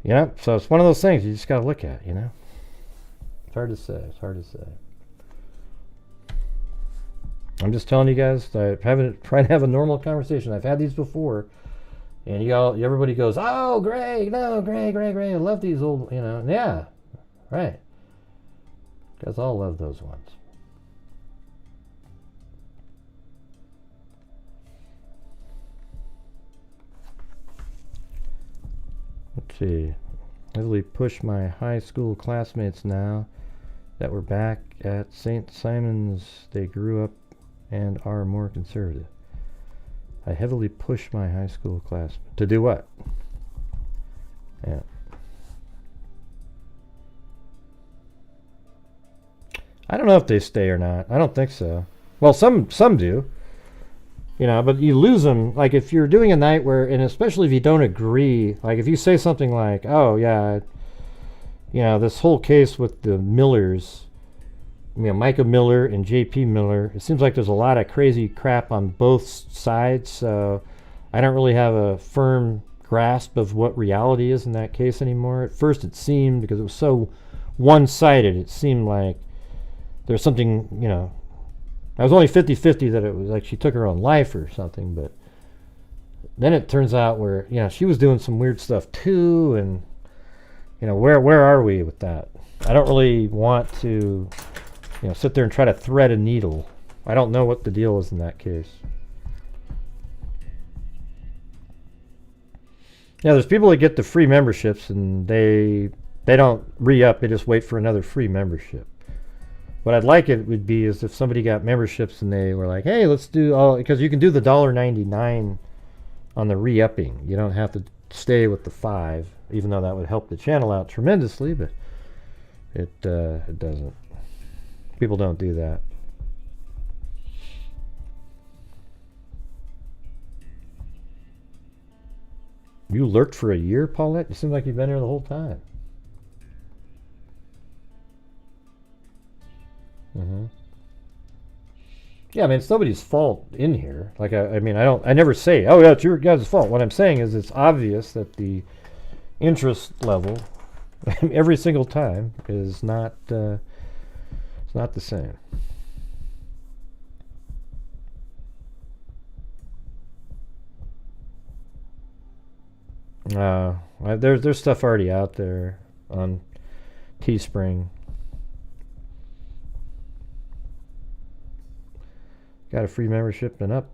So it's one of those things you just got to look at, It's hard to say. I'm just telling you guys, I'm trying to have a normal conversation. I've had these before, and everybody goes, "Oh, Greg, no, Greg, I love these old, yeah, right. You guys all love those ones." Let's see. I really push my high school classmates now that were back at St. Simon's. They grew up and are more conservative. I heavily push my high school classmates. To do what? Yeah. I don't know if they stay or not. I don't think so. Well, some do. But you lose them. Like if you're doing a night where, and especially if you don't agree, like if you say something like, "Oh yeah, this whole case with the Millers, Micah Miller and JP Miller, it seems like there's a lot of crazy crap on both sides, so I don't really have a firm grasp of what reality is in that case anymore." At first it seemed, because it was so one-sided, it seemed like there's something, I was only 50-50 that it was like she took her own life or something, but then it turns out where, she was doing some weird stuff too, and, where are we with that? I don't really want to, sit there and try to thread a needle. I don't know what the deal is in that case. There's people that get the free memberships and they don't re-up, they just wait for another free membership. What I'd like it would be is if somebody got memberships and they were like, "Hey, let's do all," because you can do the $1.99 on the re-upping. You don't have to stay with the $5, even though that would help the channel out tremendously, but it doesn't. People don't do that. You lurked for a year, Paulette? You seem like you've been here the whole time. Yeah, it's nobody's fault in here. Like, I never say, "Oh yeah, it's your guys' fault." What I'm saying is it's obvious that the interest level every single time is not it's not the same. There's stuff already out there on Teespring. Got a free membership and up.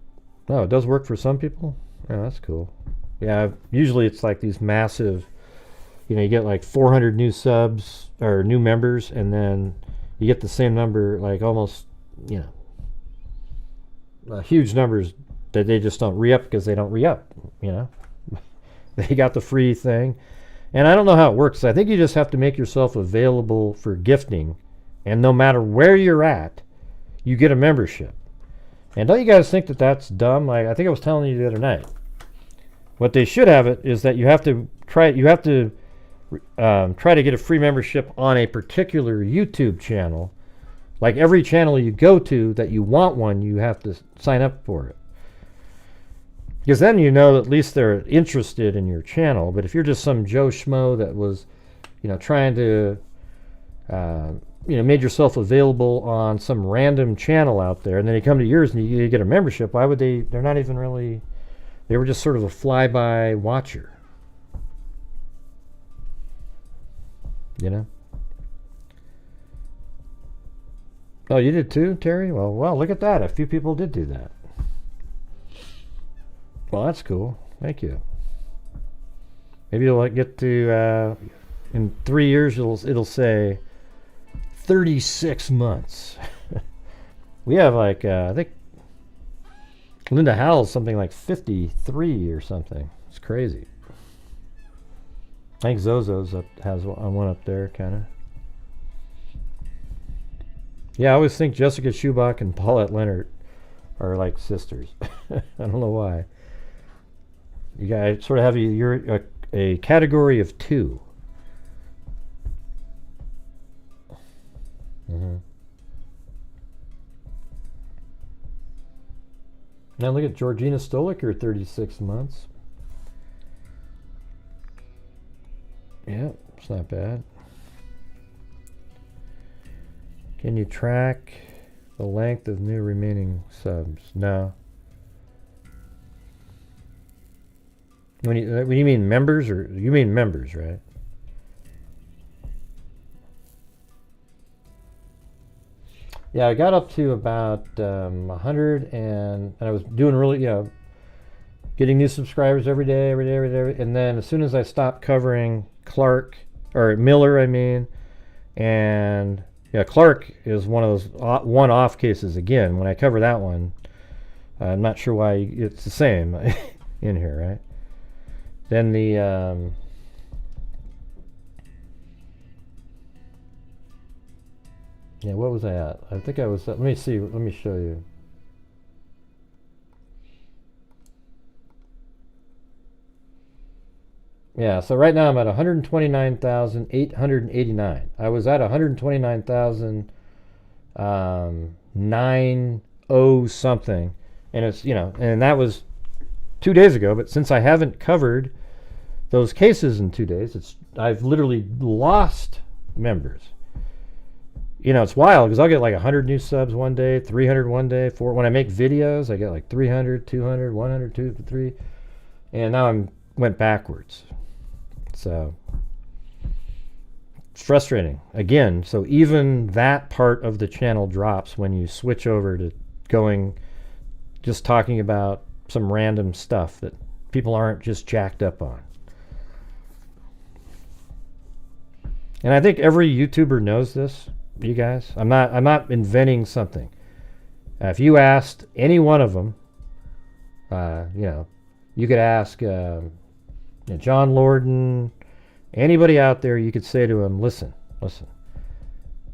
No, it does work for some people. Yeah, that's cool. Yeah, usually it's like these massive, you get like 400 new subs or new members, and then you get the same number, like almost, huge numbers that they just don't re-up because they don't re-up, They got the free thing. And I don't know how it works. I think you just have to make yourself available for gifting, and no matter where you're at, you get a membership. And don't you guys think that that's dumb? Like, I think I was telling you the other night. What they should have it is that you have to try to get a free membership on a particular YouTube channel. Like every channel you go to that you want one, you have to sign up for it. Because then at least they're interested in your channel. But if you're just some Joe Schmo that was, trying to made yourself available on some random channel out there, and then you come to yours and you get a membership, why would they're not even really, they were just sort of a flyby watcher. Oh, you did too, Terry? Well, look at that. A few people did do that. Well, that's cool. Thank you. Maybe you'll get to, in 3 years, it'll say 36 months. We have I think Linda Howell's something like 53 or something. It's crazy. I think Zozo's has one up there, kind of. Yeah, I always think Jessica Schubach and Paulette Leonard are like sisters. I don't know why. You guys sort of have you're a category of two. Mm-hmm. Now look at Georgina Stoliker, 36 months. Yeah, it's not bad. Can you track the length of new remaining subs? No. When you mean members, or you mean members, right? Yeah, I got up to about 100, and I was doing really, getting new subscribers every day, and then as soon as I stopped covering Miller, and Clark is one of those one-off cases again. When I cover that one, I'm not sure why it's the same in here, right? Then the what was I at? I think I was at, let me show you. Yeah, so right now I'm at 129,889. I was at 129,900 something, and it's and that was 2 days ago. But since I haven't covered those cases in 2 days, I've literally lost members. It's wild because I'll get like 100 new subs one day, 300 one day. When I make videos, I get like 300, 200, 100, 2, 3, and now went backwards. So it's frustrating again. So even that part of the channel drops when you switch over to just talking about some random stuff that people aren't just jacked up on. And I think every YouTuber knows this, you guys. I'm not inventing something. If you asked any one of them, you could ask John Lorden, anybody out there, you could say to him, listen.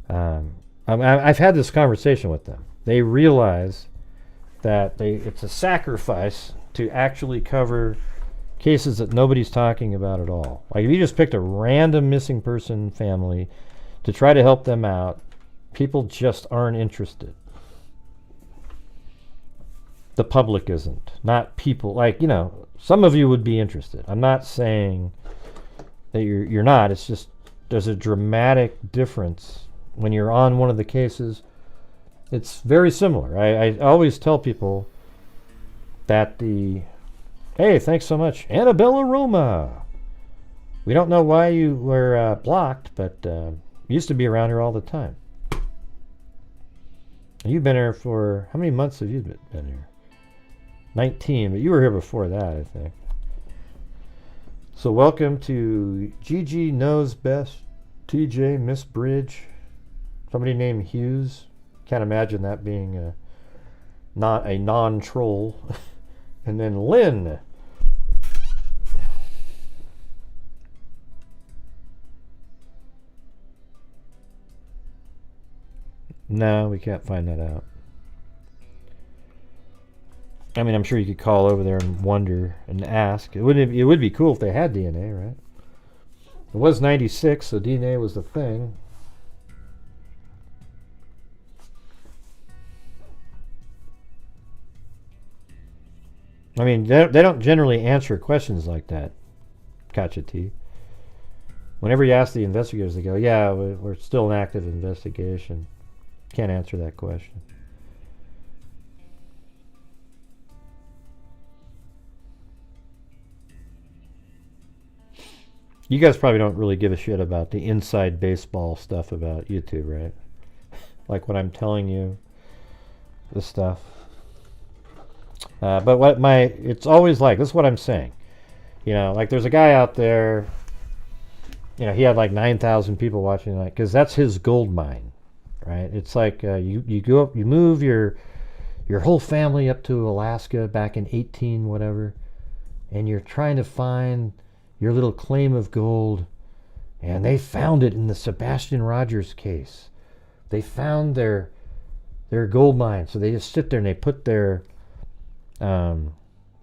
I've had this conversation with them. They realize that it's a sacrifice to actually cover cases that nobody's talking about at all. Like if you just picked a random missing person family to try to help them out, people just aren't interested. The public isn't. Not people. Like, some of you would be interested. I'm not saying that you're not. It's just there's a dramatic difference when you're on one of the cases. It's very similar. I always tell people that hey, thanks so much, Annabella Roma. We don't know why you were blocked, but you used to be around here all the time. You've been here for, how many months have you been here? 19, but you were here before that, I think. So welcome to Gigi Knows Best, TJ, Miss Bridge, somebody named Hughes. Can't imagine that being not a non-troll. And then Lynn. No, we can't find that out. I mean, I'm sure you could call over there and wonder and ask. It would be cool if they had DNA, right? It was 96, so DNA was the thing. I mean, they don't generally answer questions like that, Katcha T. Whenever you ask the investigators, they go, yeah, we're still in active investigation. Can't answer that question. You guys probably don't really give a shit about the inside baseball stuff about YouTube, right? Like when I'm telling you this stuff. But it's always like, this is what I'm saying. Like there's a guy out there, he had like 9,000 people watching tonight, because that's his gold mine, right? It's like you go up, you move your your whole family up to Alaska back in 18 whatever, and you're trying to find your little claim of gold, and they found it in the Sebastian Rogers case. They found their gold mine, so they just sit there and they put their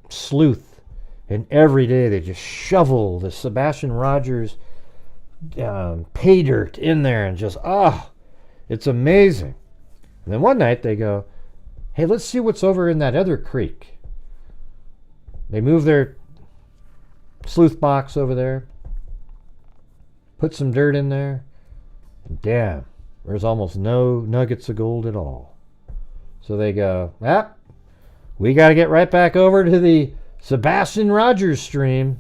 sleuth, and every day they just shovel the Sebastian Rogers pay dirt in there, and just, it's amazing. And then one night they go, hey, let's see what's over in that other creek. They move their sleuth box over there, put some dirt in there, and damn, there's almost no nuggets of gold at all. So they go, we got to get right back over to the Sebastian Rogers stream.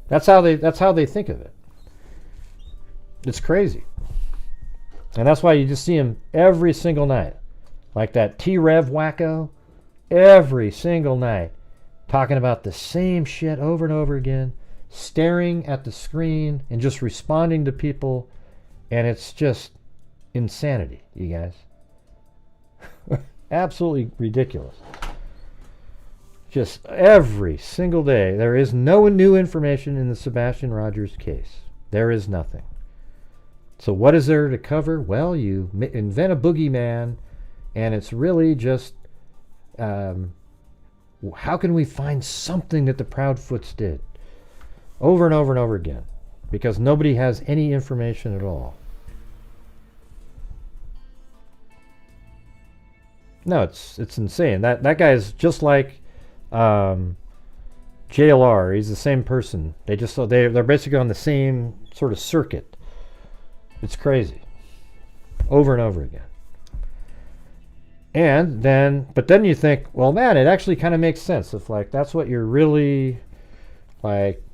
That's how they think of it. It's crazy. And that's why you just see him every single night. Like that T-Rev wacko, every single night, talking about the same shit over and over again, staring at the screen and just responding to people, and it's just insanity, you guys. Absolutely ridiculous. Just every single day. There is no new information in the Sebastian Rogers case. There is nothing. So what is there to cover? Well, you invent a boogeyman, and it's really just, how can we find something that the Proudfoots did? Over and over and over again. Because nobody has any information at all. No, it's insane. That guy is just like JLR. He's the same person. They're basically on the same sort of circuit. It's crazy. Over and over again. But then you think, well, man, it actually kind of makes sense. If like that's what you're really like.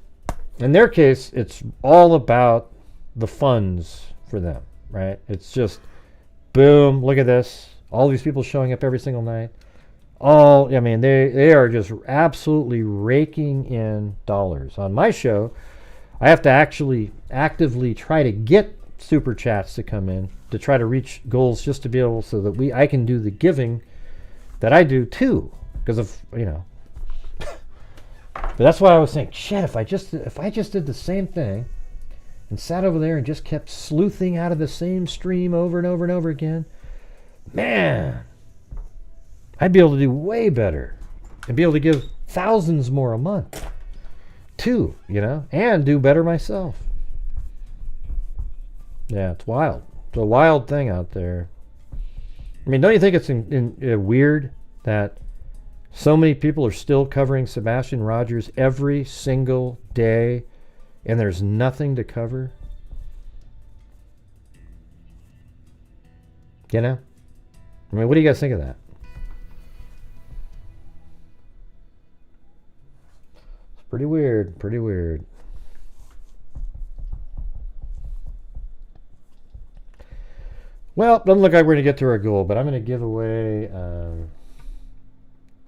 In their case, it's all about the funds for them, right? It's just, boom, look at this. All these people showing up every single night. They are just absolutely raking in dollars. On my show, I have to actually actively try to get super chats to come in to try to reach goals, just to be able so that I can do the giving that I do too. Because of, But that's why I was saying, shit, if I just did the same thing and sat over there and just kept sleuthing out of the same stream over and over and over again, man, I'd be able to do way better and be able to give thousands more a month too, and do better myself. Yeah, it's wild. It's a wild thing out there. I mean, don't you think it's weird that so many people are still covering Sebastian Rogers every single day, and there's nothing to cover? I mean, what do you guys think of that? It's pretty weird, pretty weird. Well, doesn't look like we're going to get to our goal, but I'm going to give away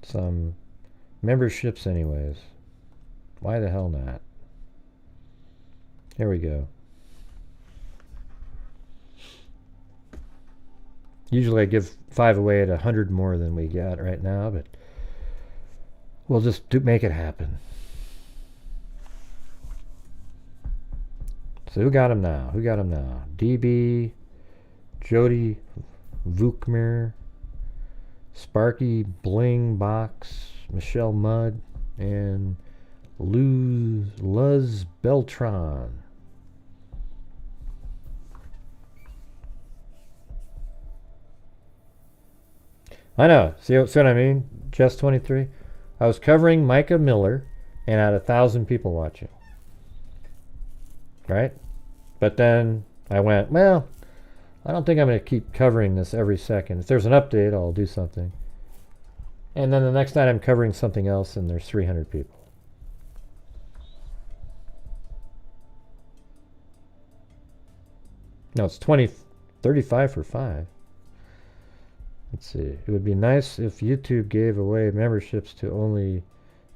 some memberships anyways. Why the hell not? Here we go. Usually I give 5 away at 100 more than we got right now, but we'll just make it happen. So who got him now? DB, Jody Vukmir, Sparky Bling Box, Michelle Mudd, and Luz Beltran. I know. See what I mean? Just 23. I was covering Micah Miller and had 1,000 people watching. Right? But then I went, well, I don't think I'm going to keep covering this every second. If there's an update, I'll do something. And then the next night I'm covering something else and there's 300 people. No, it's 35 for 5. Let's see. It would be nice if YouTube gave away memberships to only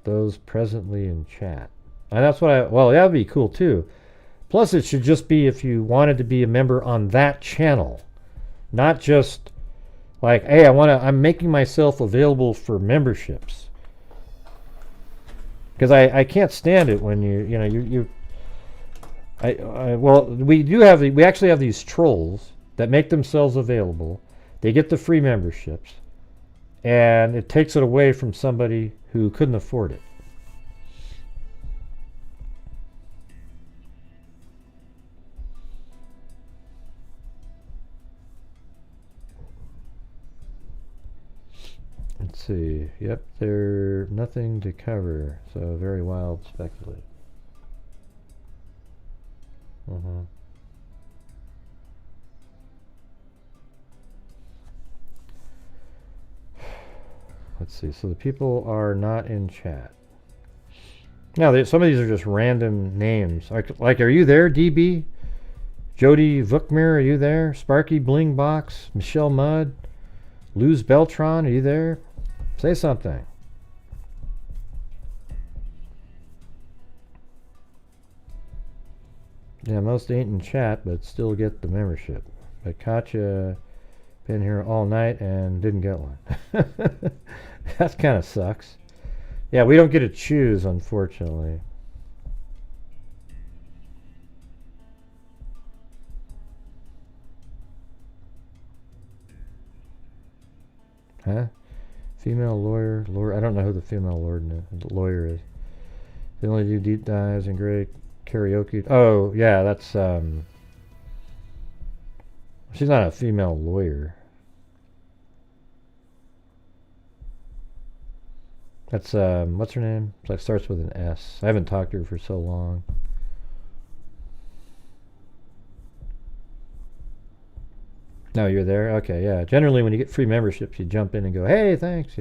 those presently in chat. And that's what well, that would be cool too. Plus, it should just be if you wanted to be a member on that channel, not just Like, hey, I'm making myself available for memberships. Because I can't stand it when we actually have these trolls that make themselves available. They get the free memberships, and it takes it away from somebody who couldn't afford it. Let's see. Yep, they're nothing to cover. So very wild speculate. Let's see. So the people are not in chat. Now, some of these are just random names. Like, are you there, DB? Jody Vukmir, are you there? Sparky Bling Box, Michelle Mudd, Luz Beltran, are you there? Say something. Yeah, most ain't in chat, but still get the membership. But Katya been here all night and didn't get one. That kind of sucks. Yeah, we don't get to choose, unfortunately. Huh? Female lawyer. I don't know who the female lawyer is. They only do deep dives and great karaoke. Oh, yeah, that's she's not a female lawyer. That's what's her name? It starts with an S. I haven't talked to her for so long. No, you're there? Okay, yeah. Generally, when you get free memberships, you jump in and go, hey, thanks,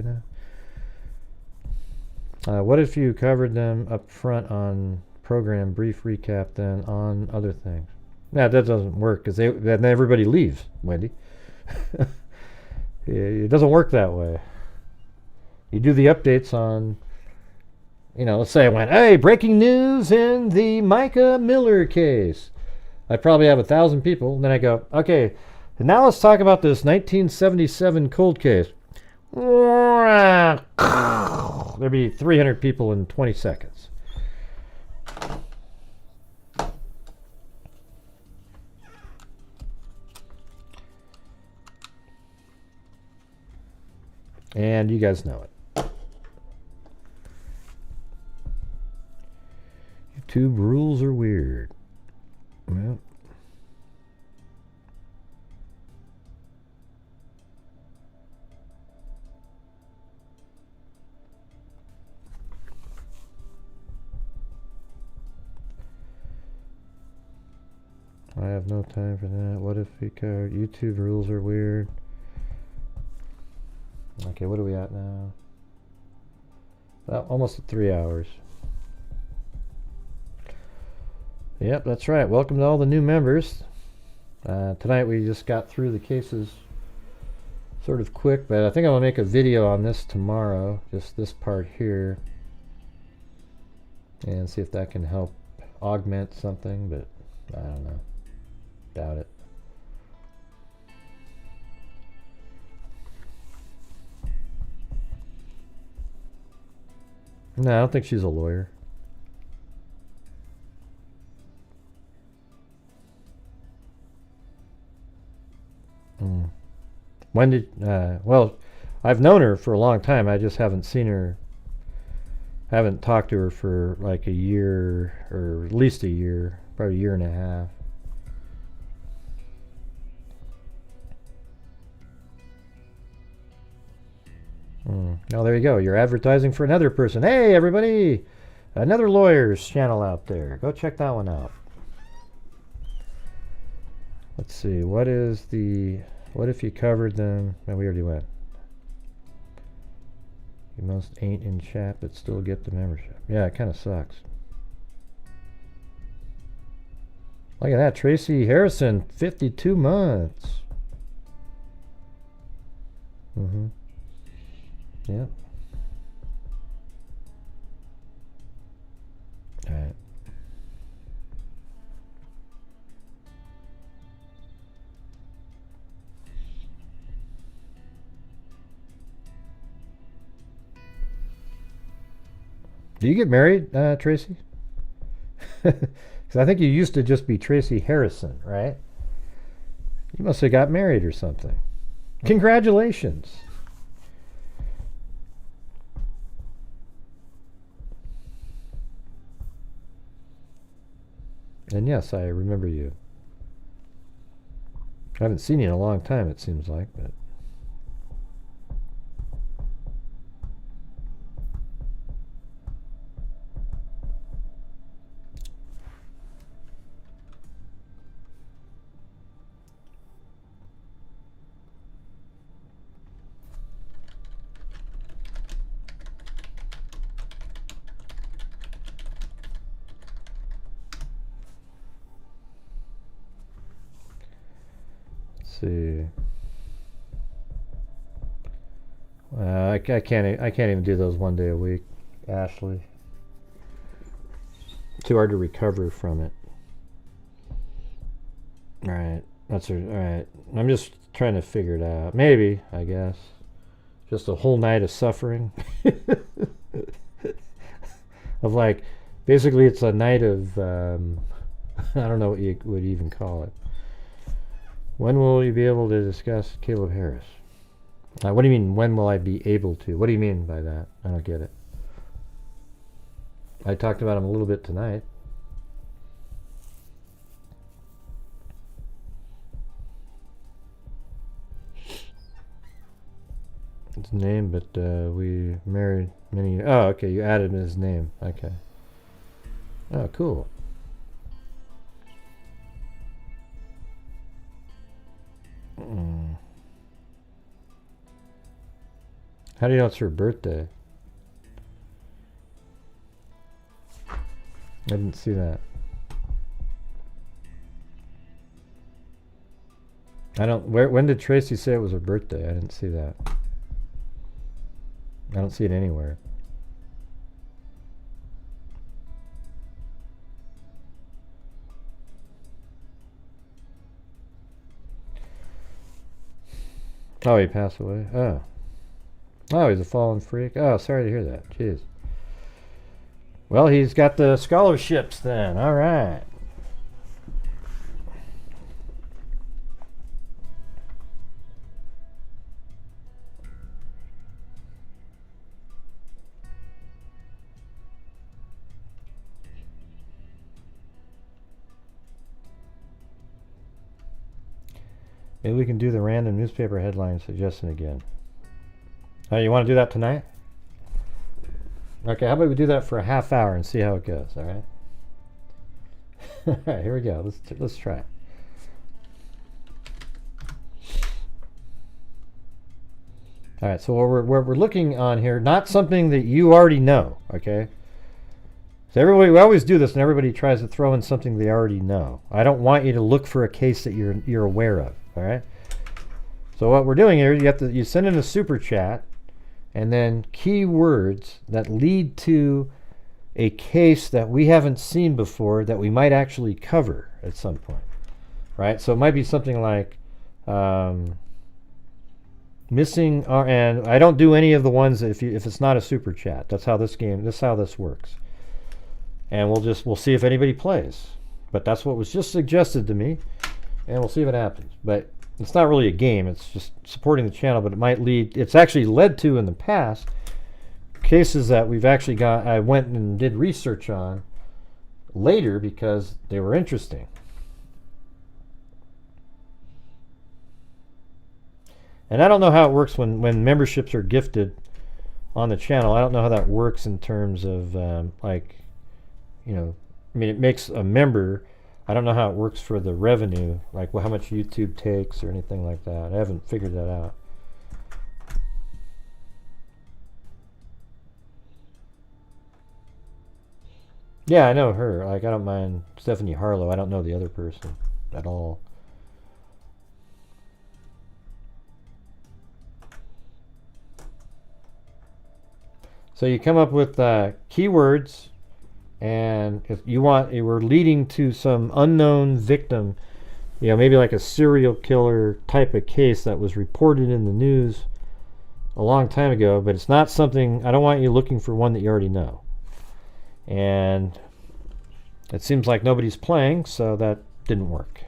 what if you covered them up front on program brief recap, then on other things? Yeah, that doesn't work, because then everybody leaves, Wendy. It doesn't work that way. You do the updates on, let's say I went, hey, breaking news in the Micah Miller case. I probably have 1,000 people, and then I go, okay, and now let's talk about this 1977 cold case. There'd be 300 people in 20 seconds. And you guys know it. YouTube rules are weird. Well, I have no time for that. What if we covered YouTube rules are weird? Okay, what are we at now? Almost at 3 hours. Yep, that's right. Welcome to all the new members. Tonight we just got through the cases sort of quick, but I think I'm going to make a video on this tomorrow, just this part here, and see if that can help augment something, but I don't know. Doubt it. No, I don't think she's a lawyer. When did, well, I've known her for a long time. I just haven't seen her, haven't talked to her for like a year, or at least a year, probably a year and a half. Oh, there you go. You're advertising for another person. Hey, everybody! Another lawyer's channel out there. Go check that one out. Let's see. What if you covered them? Oh, we already went. You most ain't in chat, but still get the membership. Yeah, it kind of sucks. Look at that. Tracy Harrison, 52 months. Yep. All right. Do you get married, Tracy? Because I think you used to just be Tracy Harrison, right? You must have got married or something. Congratulations. And yes, I remember you. I haven't seen you in a long time, it seems like, but... see. I can't even do those 1 day a week, Ashley. Too hard to recover from it. All right, all right. I'm just trying to figure it out. Maybe, I guess, just a whole night of suffering. Of like, basically, it's a night of I don't know what you would even call it. When will you be able to discuss Caleb Harris? What do you mean, when will I be able to? What do you mean by that? I don't get it. I talked about him a little bit tonight. His name, but we married many... Oh, okay, you added his name. Okay. Oh, cool. How do you know it's her birthday? I didn't see that. I don't... when did Tracy say it was her birthday? I didn't see that. I don't see it anywhere. Oh, he passed away? Oh. Oh, he's a fallen freak? Oh, sorry to hear that. Jeez. Well, he's got the scholarships then. All right. Maybe we can do the random newspaper headline suggestion again. Oh, you want to do that tonight? Okay, how about we do that for a half hour and see how it goes, all right? All right, here we go. Let's try it. All right, so we're looking on here, not something that you already know, okay? So we always do this, and everybody tries to throw in something they already know. I don't want you to look for a case that you're aware of, all right? So what we're doing here, you send in a super chat, and then keywords that lead to a case that we haven't seen before that we might actually cover at some point, right? So it might be something like missing, and I don't do any of the ones if it's not a super chat. That's how this works. And we'll see if anybody plays. But that's what was just suggested to me, and we'll see if it happens. But it's not really a game, it's just supporting the channel, but it's actually led to in the past cases that we've actually I went and did research on later because they were interesting. And I don't know how it works when memberships are gifted on the channel. I don't know how that works in terms of it makes a member. I don't know how it works for the revenue, like how much YouTube takes or anything like that. I haven't figured that out. Yeah, I know her. Like, I don't mind Stephanie Harlow. I don't know the other person at all. So you come up with keywords. And if we're leading to some unknown victim, maybe like a serial killer type of case that was reported in the news a long time ago, but it's not something, I don't want you looking for one that you already know. And it seems like nobody's playing, so that didn't work.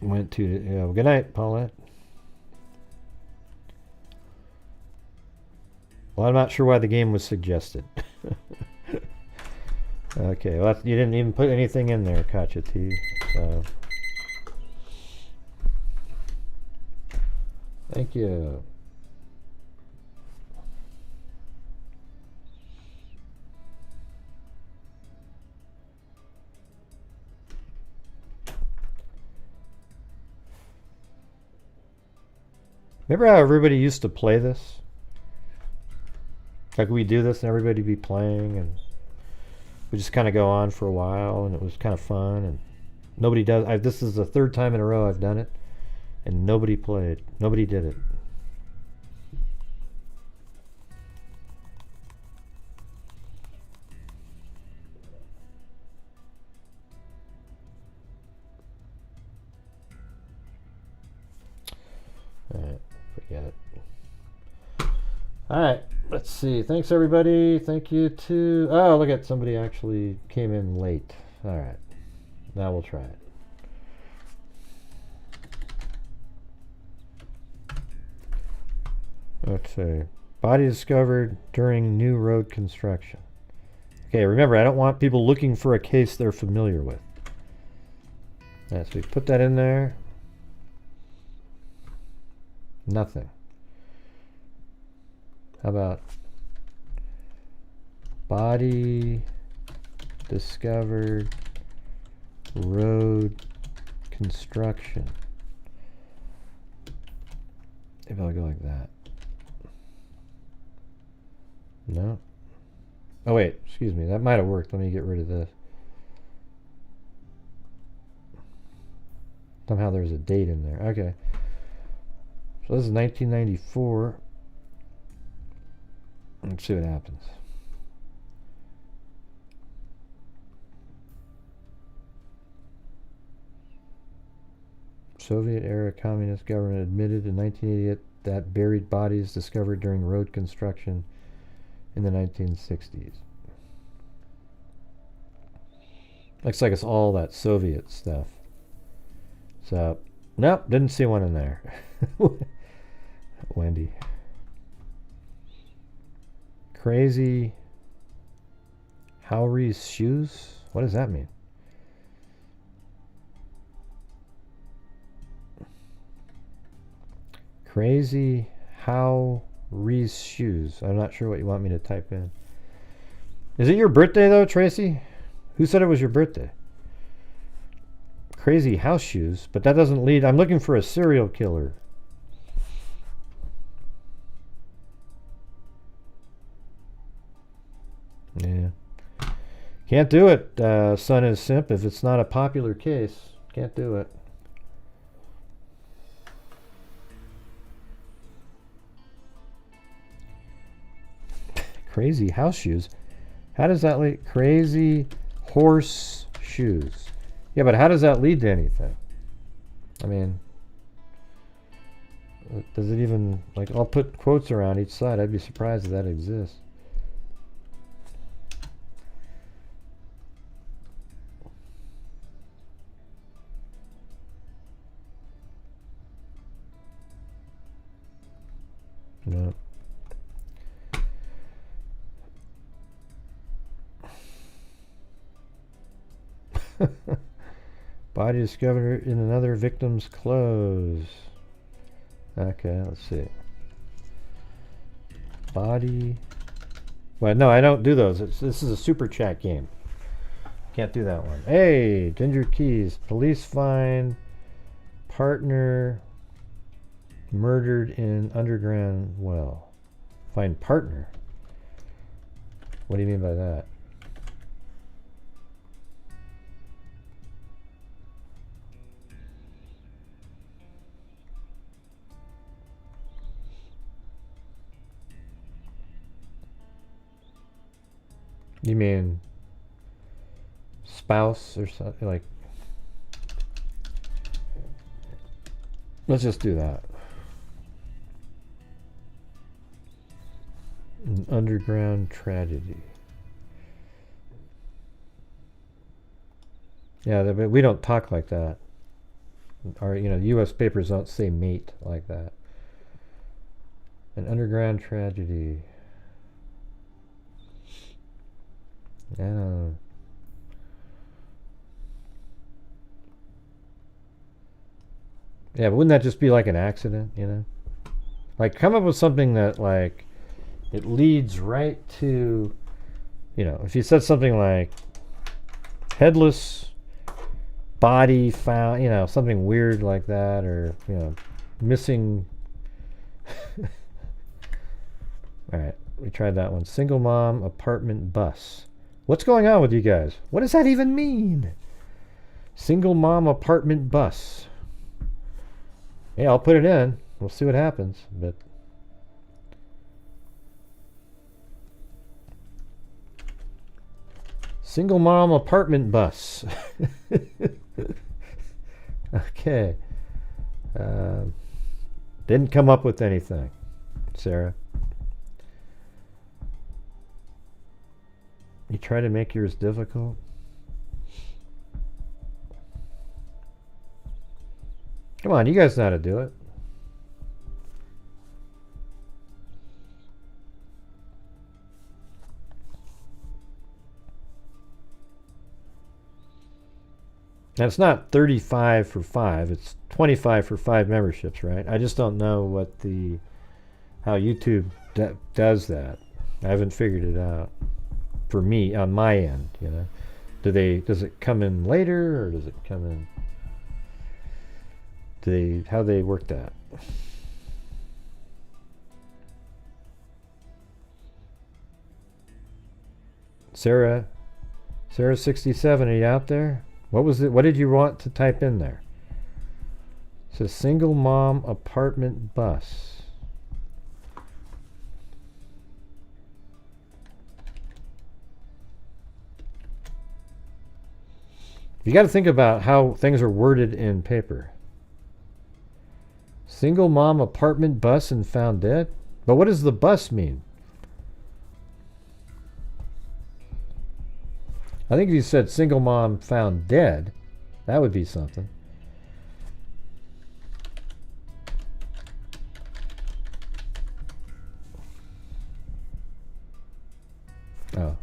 Went to, well, good night, Paulette. Well, I'm not sure why the game was suggested. Okay, well, you didn't even put anything in there, Katya T. So. Thank you. Remember how everybody used to play this? Like we do this and everybody be playing and we just kind of go on for a while and it was kind of fun and nobody does. This is the third time in a row I've done it and nobody played. Nobody did it. Alright, forget it. Alright, let's see. Thanks everybody. Thank you to... Oh, look at somebody actually came in late. Alright, now we'll try it. Let's see. Body discovered during new road construction. Okay, remember, I don't want people looking for a case they're familiar with. Alright, so we put that in there. Nothing. How about body discovered road construction? Maybe I'll go like that. No. Oh wait, excuse me. That might have worked. Let me get rid of this. Somehow there's a date in there. Okay. So this is 1994. Let's see what happens. Soviet-era communist government admitted in 1988 that buried bodies discovered during road construction in the 1960s. Looks like it's all that Soviet stuff. So, nope, didn't see one in there. Wendy. Crazy Howry's shoes? What does that mean? Crazy Howry's shoes. I'm not sure what you want me to type in. Is it your birthday though, Tracy? Who said it was your birthday? Crazy house shoes, but that doesn't lead. I'm looking for a serial killer. Yeah. Can't do it, Son is Simp, if it's not a popular case. Can't do it. Crazy house shoes. How does that lead? Crazy horse shoes. Yeah, but how does that lead to anything? I mean, does it even, like, I'll put quotes around each side. I'd be surprised if that exists. No. Body discovered in another victim's clothes. Okay, let's see. Body. Well, no, I don't do those. This is a super chat game. Can't do that one. Hey, Ginger Keys. Police find partner murdered in underground well. Find partner? What do you mean by that? You mean spouse or something like? Let's just do that. An underground tragedy. Yeah, but we don't talk like that. Our, U.S. papers don't say mate like that. An underground tragedy. I don't know. Yeah, but wouldn't that just be like an accident, Like, come up with something that, like, it leads right to, if you said something like headless body found, something weird like that, or, missing. All right, we tried that one. Single mom apartment bus. What's going on with you guys? What does that even mean? Single mom apartment bus. Yeah, I'll put it in. We'll see what happens. But single mom apartment bus. Okay. Didn't come up with anything, Sarah. You try to make yours difficult? Come on, you guys know how to do it. Now, it's not 35 for 5, it's 25 for 5 memberships, right? I just don't know how YouTube does that. I haven't figured it out for me on my end, Does it come in later, or does it come in? How they work that? Sarah 67, are you out there? What was it? What did you want to type in there? It says single mom apartment bus. You got to think about how things are worded in paper. Single mom apartment bus and found dead? But what does the bus mean? I think if you said single mom found dead, that would be something. Oh.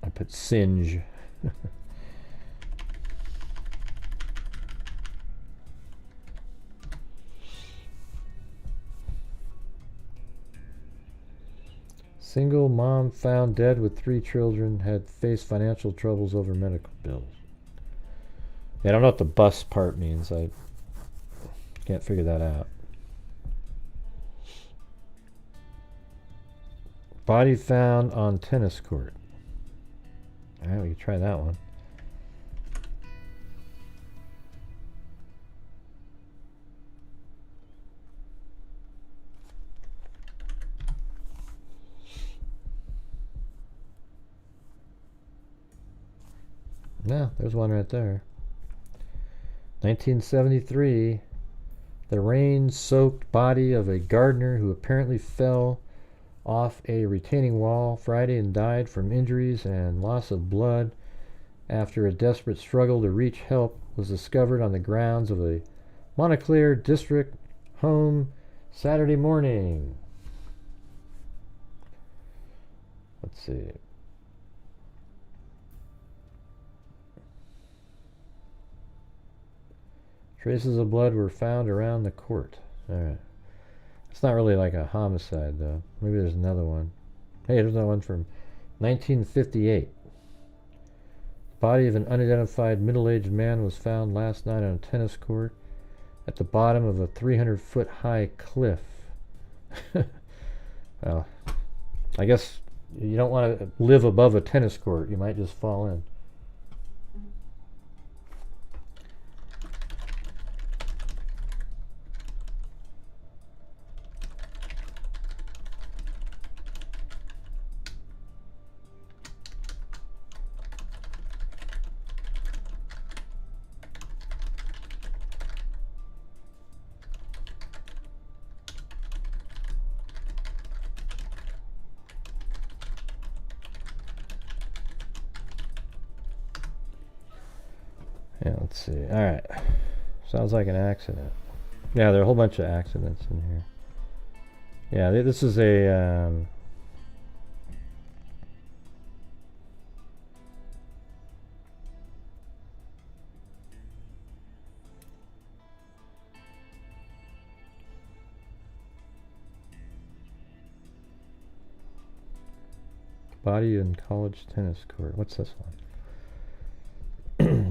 I put singe. Single mom found dead with 3 children, had faced financial troubles over medical bills. Yeah, I don't know what the bus part means. I can't figure that out. Body found on tennis court. All right, we can try that one. No, there's one right there. 1973, the rain-soaked body of a gardener who apparently fell off a retaining wall Friday and died from injuries and loss of blood after a desperate struggle to reach help was discovered on the grounds of a Montclair district home Saturday morning. Let's see. Traces of blood were found around the court. All right. It's not really like a homicide, though. Maybe there's another one. Hey, there's another one from 1958. Body of an unidentified middle-aged man was found last night on a tennis court at the bottom of a 300-foot high cliff. Well, I guess you don't want to live above a tennis court. You might just fall in. Yeah, let's see. All right. Sounds like an accident. Yeah, there are a whole bunch of accidents in here. Yeah, this is a body in college tennis court. What's this one?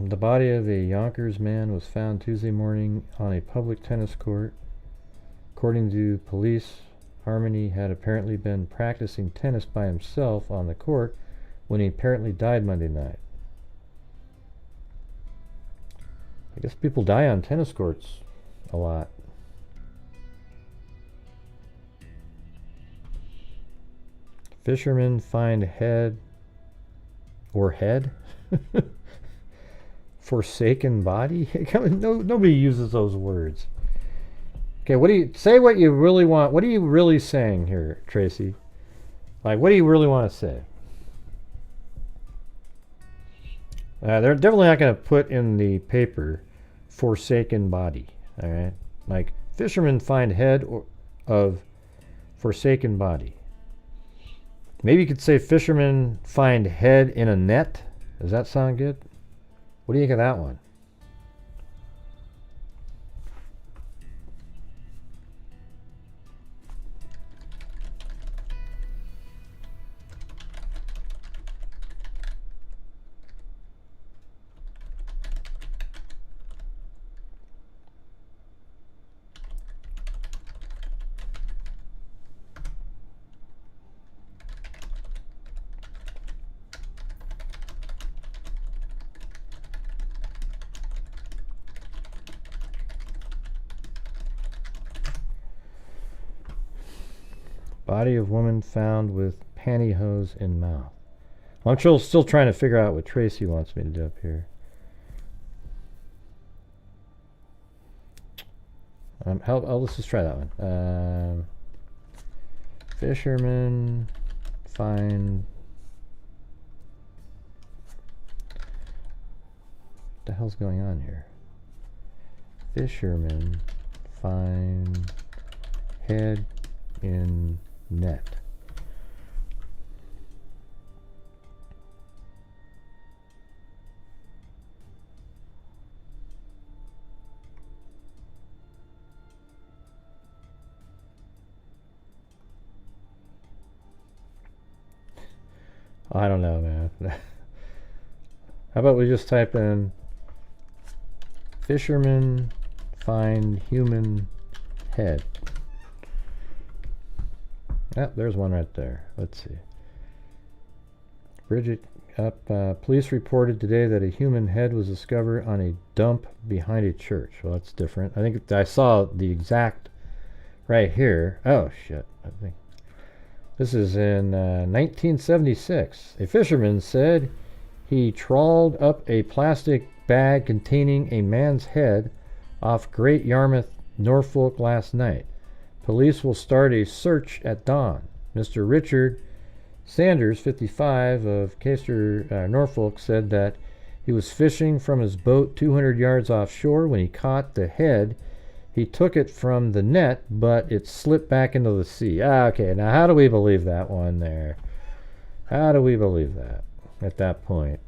The body of a Yonkers man was found Tuesday morning on a public tennis court. According to police, Harmony had apparently been practicing tennis by himself on the court when he apparently died Monday night. I guess people die on tennis courts a lot. Fishermen find head forsaken body. Nobody uses those words. Okay, what do you say? What you really want? What are you really saying here, Tracy? Like, what do you really want to say? They're definitely not going to put in the paper forsaken body. All right, like fishermen find head of forsaken body. Maybe you could say fishermen find head in a net. Does that sound good? What do you think of that one? Body of woman found with pantyhose in mouth. Well, I'm still trying to figure out what Tracy wants me to do up here. Let's just try that one. Fishermen find... What the hell's going on here? Fishermen find head in net. I don't know, man. How about we just type in fishermen find human head. Yep, there's one right there. Let's see. Bridget up. Police reported today that a human head was discovered on a dump behind a church. Well, that's different. I think I saw the exact right here. Oh, shit. I think this is in 1976. A fisherman said he trawled up a plastic bag containing a man's head off Great Yarmouth, Norfolk last night. Police will start a search at dawn. Mr. Richard Sanders, 55, of Caceres, Norfolk, said that he was fishing from his boat 200 yards offshore when he caught the head. He took it from the net, but it slipped back into the sea. Okay, now how do we believe that one there? How do we believe that at that point?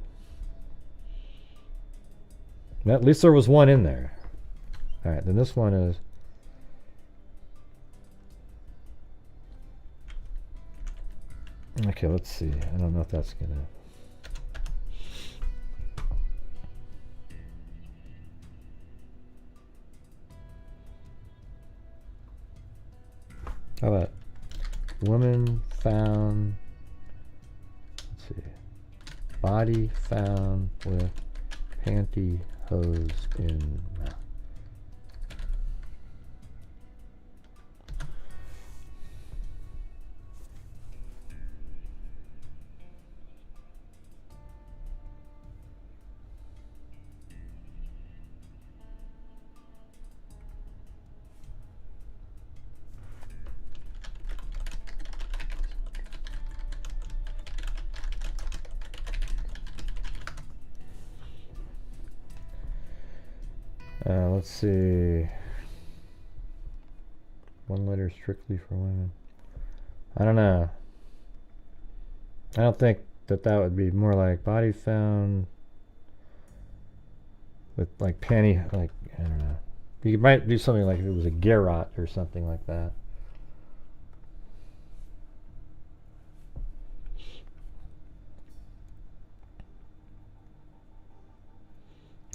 At least there was one in there. All right, then this one is... Okay, let's see. I don't know if that's gonna... How about woman found... Let's see. Body found with pantyhose in mouth. Let's see. One letter strictly for women. I don't know. I don't think that would be more like body found with like panty, like, I don't know. You might do something like if it was a garrote or something like that.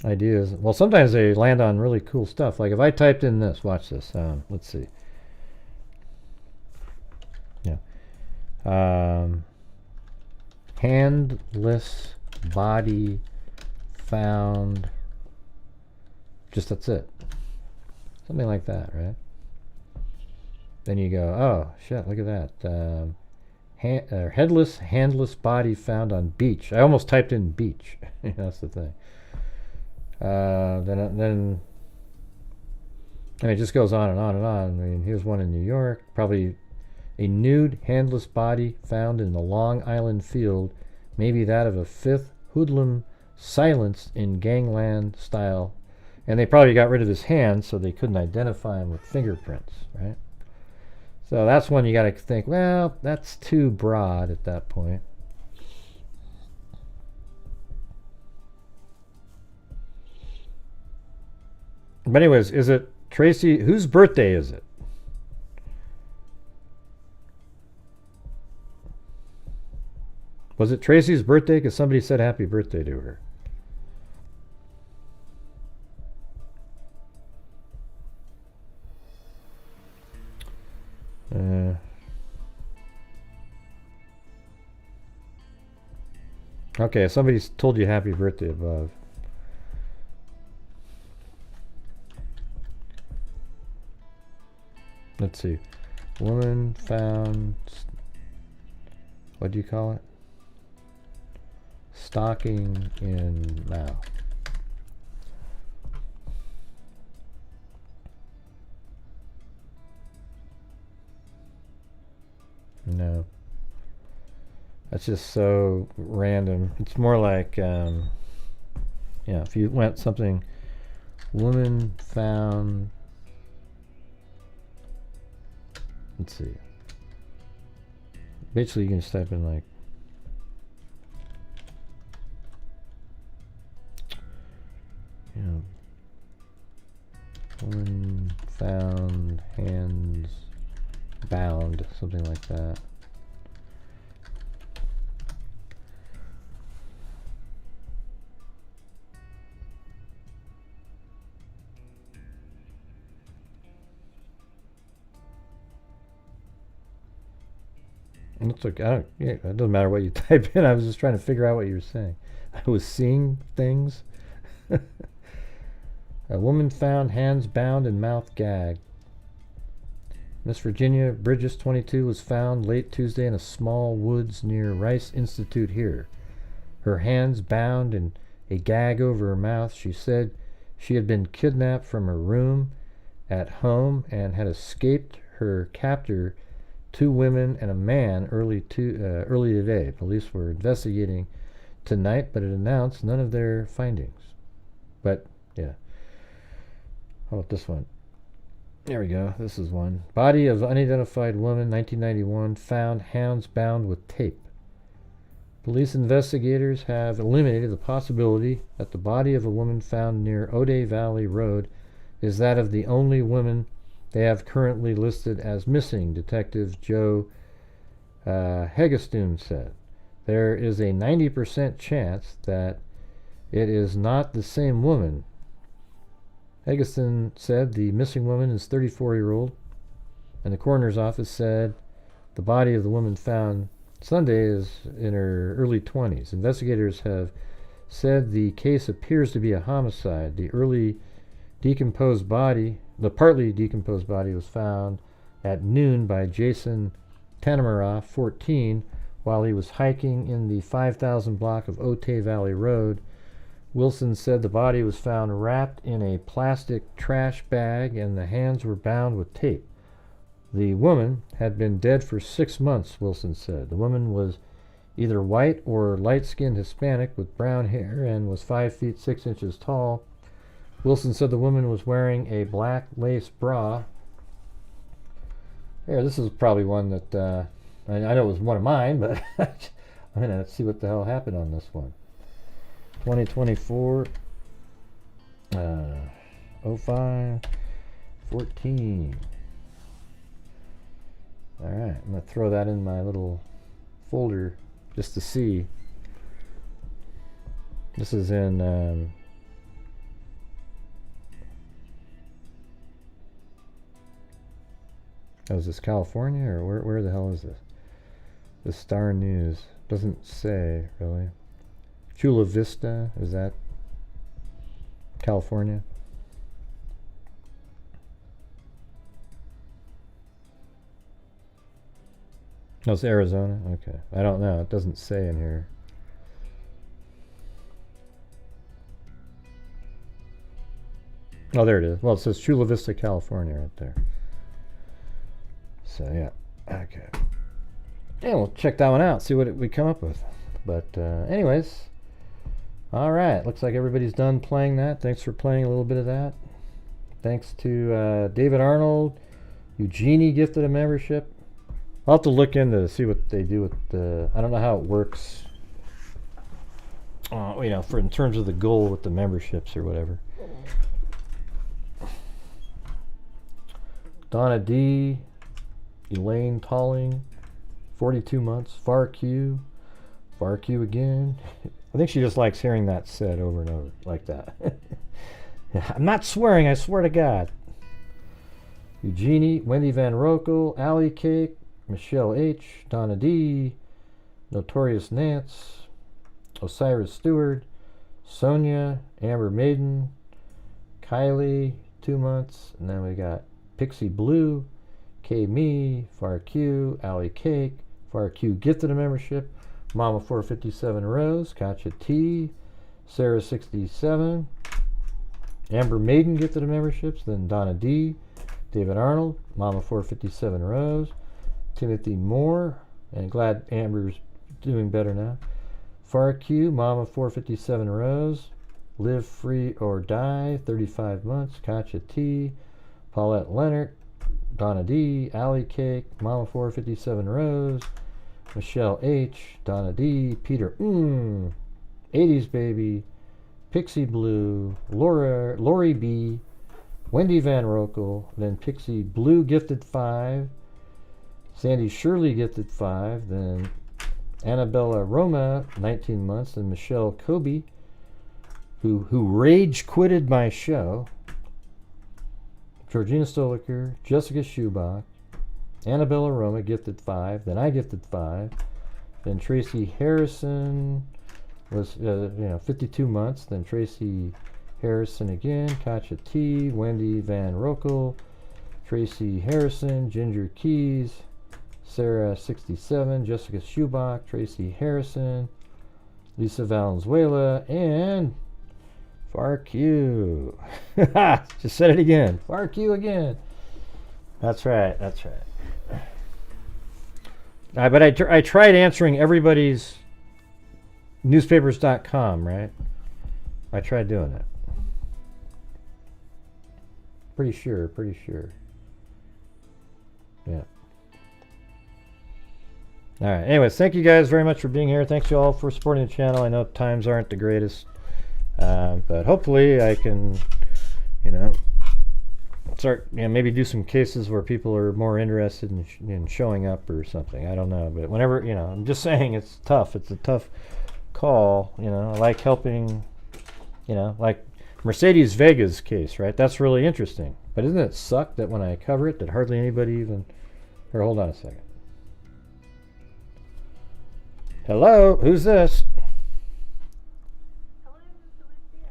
Ideas. Well, sometimes they land on really cool stuff. Like if I typed in this, watch this. Let's see. Yeah. Handless body found. Just that's it. Something like that, right? Then you go, oh shit, look at that. Headless, handless body found on beach. I almost typed in beach. That's the thing. Then it just goes on and on and on. I mean, here's one in New York. Probably a nude, handless body found in the Long Island field, maybe that of a fifth hoodlum silenced in gangland style. And they probably got rid of his hands so they couldn't identify him with fingerprints, right? So that's one you got to think, well, that's too broad at that point. But anyways, is it Tracy? Whose birthday is it? Was it Tracy's birthday? Because somebody said happy birthday to her. Okay, somebody's told you happy birthday above. Let's see. Woman found, what do you call it? Stocking in mouth. No. That's just so random. It's more like, yeah, if you went something, woman found, let's see. Basically, you can just type in like, woman found hands bound, something like that. And it's okay. It doesn't matter what you type in. I was just trying to figure out what you were saying. I was seeing things. A woman found hands bound and mouth gagged. Miss Virginia Bridges, 22, was found late Tuesday in a small woods near Rice Institute here. Her hands bound and a gag over her mouth. She said she had been kidnapped from her room at home and had escaped her captor, 2 women and a man, early today. Police were investigating tonight, but it announced none of their findings. But, yeah. How about this one? There we go. This is one. Body of unidentified woman, 1991, found hands bound with tape. Police investigators have eliminated the possibility that the body of a woman found near Ode Valley Road is that of the only woman they have currently listed as missing, Detective Joe Hegestuen said. There is a 90% chance that it is not the same woman. Hegestuen said the missing woman is 34-year-old, and the coroner's office said the body of the woman found Sunday is in her early 20s. Investigators have said the case appears to be a homicide. The partly decomposed body was found at noon by Jason Tanamaroff, 14, while he was hiking in the 5,000 block of Otay Valley Road. Wilson said the body was found wrapped in a plastic trash bag and the hands were bound with tape. The woman had been dead for 6 months, Wilson said. The woman was either white or light-skinned Hispanic with brown hair and was 5 feet 6 inches tall. Wilson said the woman was wearing a black lace bra. Here, this is probably one that, I know it was one of mine, but I'm going to see what the hell happened on this one. 2024, 05, 14. All right, I'm going to throw that in my little folder just to see. This is in oh, is this California, or where the hell is this? The Star News doesn't say really. Chula Vista, is that California? No, it's Arizona. Okay, I don't know. It doesn't say in here. Oh, there it is. Well, it says Chula Vista, California, right there. So yeah, okay. Yeah, we'll check that one out. See what we come up with. But anyways, all right. Looks like everybody's done playing that. Thanks for playing a little bit of that. Thanks to David Arnold. Eugenie gifted a membership. I'll have to look into see what they do with the. I don't know how it works. You know, for in terms of the goal with the memberships or whatever. Donna D, Elaine Talling, 42 months. Far Q again. I think she just likes hearing that said over and over like that. I'm not swearing. I swear to God. Eugenie, Wendy Van Rokel, Allie Cake, Michelle H., Donna D., Notorious Nance, Osiris Stewart, Sonia, Amber Maiden, Kylie, 2 months, and then we got Pixie Blue, K Me, Far Q, Allie Cake, Far Q gifted a membership, Mama 457 Rose, Katja T, Sarah 67, Amber Maiden gifted a memberships, then Donna D, David Arnold, Mama 457 Rose, Timothy Moore, and glad Amber's doing better now. Far Q, Mama 457 Rose, Live Free or Die, 35 months, Katja T, Paulette Leonard, Donna D, Allie Cake, Mama 457 Rose, Michelle H, Donna D, Peter 80s Baby, Pixie Blue, Lori B, Wendy Van Rokel, then Pixie Blue gifted 5, Sandy Shirley gifted 5, then Annabella Roma, 19 months, and Michelle Kobe, who rage quitted my show, Georgina Stoliker, Jessica Schubach, Annabella Roma gifted 5, then I gifted 5, then Tracy Harrison was 52 months, then Tracy Harrison again, Katja T, Wendy Van Rokel, Tracy Harrison, Ginger Keys, Sarah 67, Jessica Schubach, Tracy Harrison, Lisa Valenzuela, and Far Q. Just said it again. Far Q again. That's right. That's right. But I tried answering everybody's newspapers.com, right? I tried doing it. Pretty sure. Yeah. All right. Anyways, thank you guys very much for being here. Thanks you all for supporting the channel. I know times aren't the greatest, but hopefully I can, start, maybe do some cases where people are more interested in showing up or something. I don't know, but whenever, I'm just saying it's tough. It's a tough call. I like helping, like Mercedes Vega's case, right? That's really interesting. But doesn't it suck that when I cover it, that hardly anybody even... Here, hold on a second. Hello, who's this? Hello, Sylvia.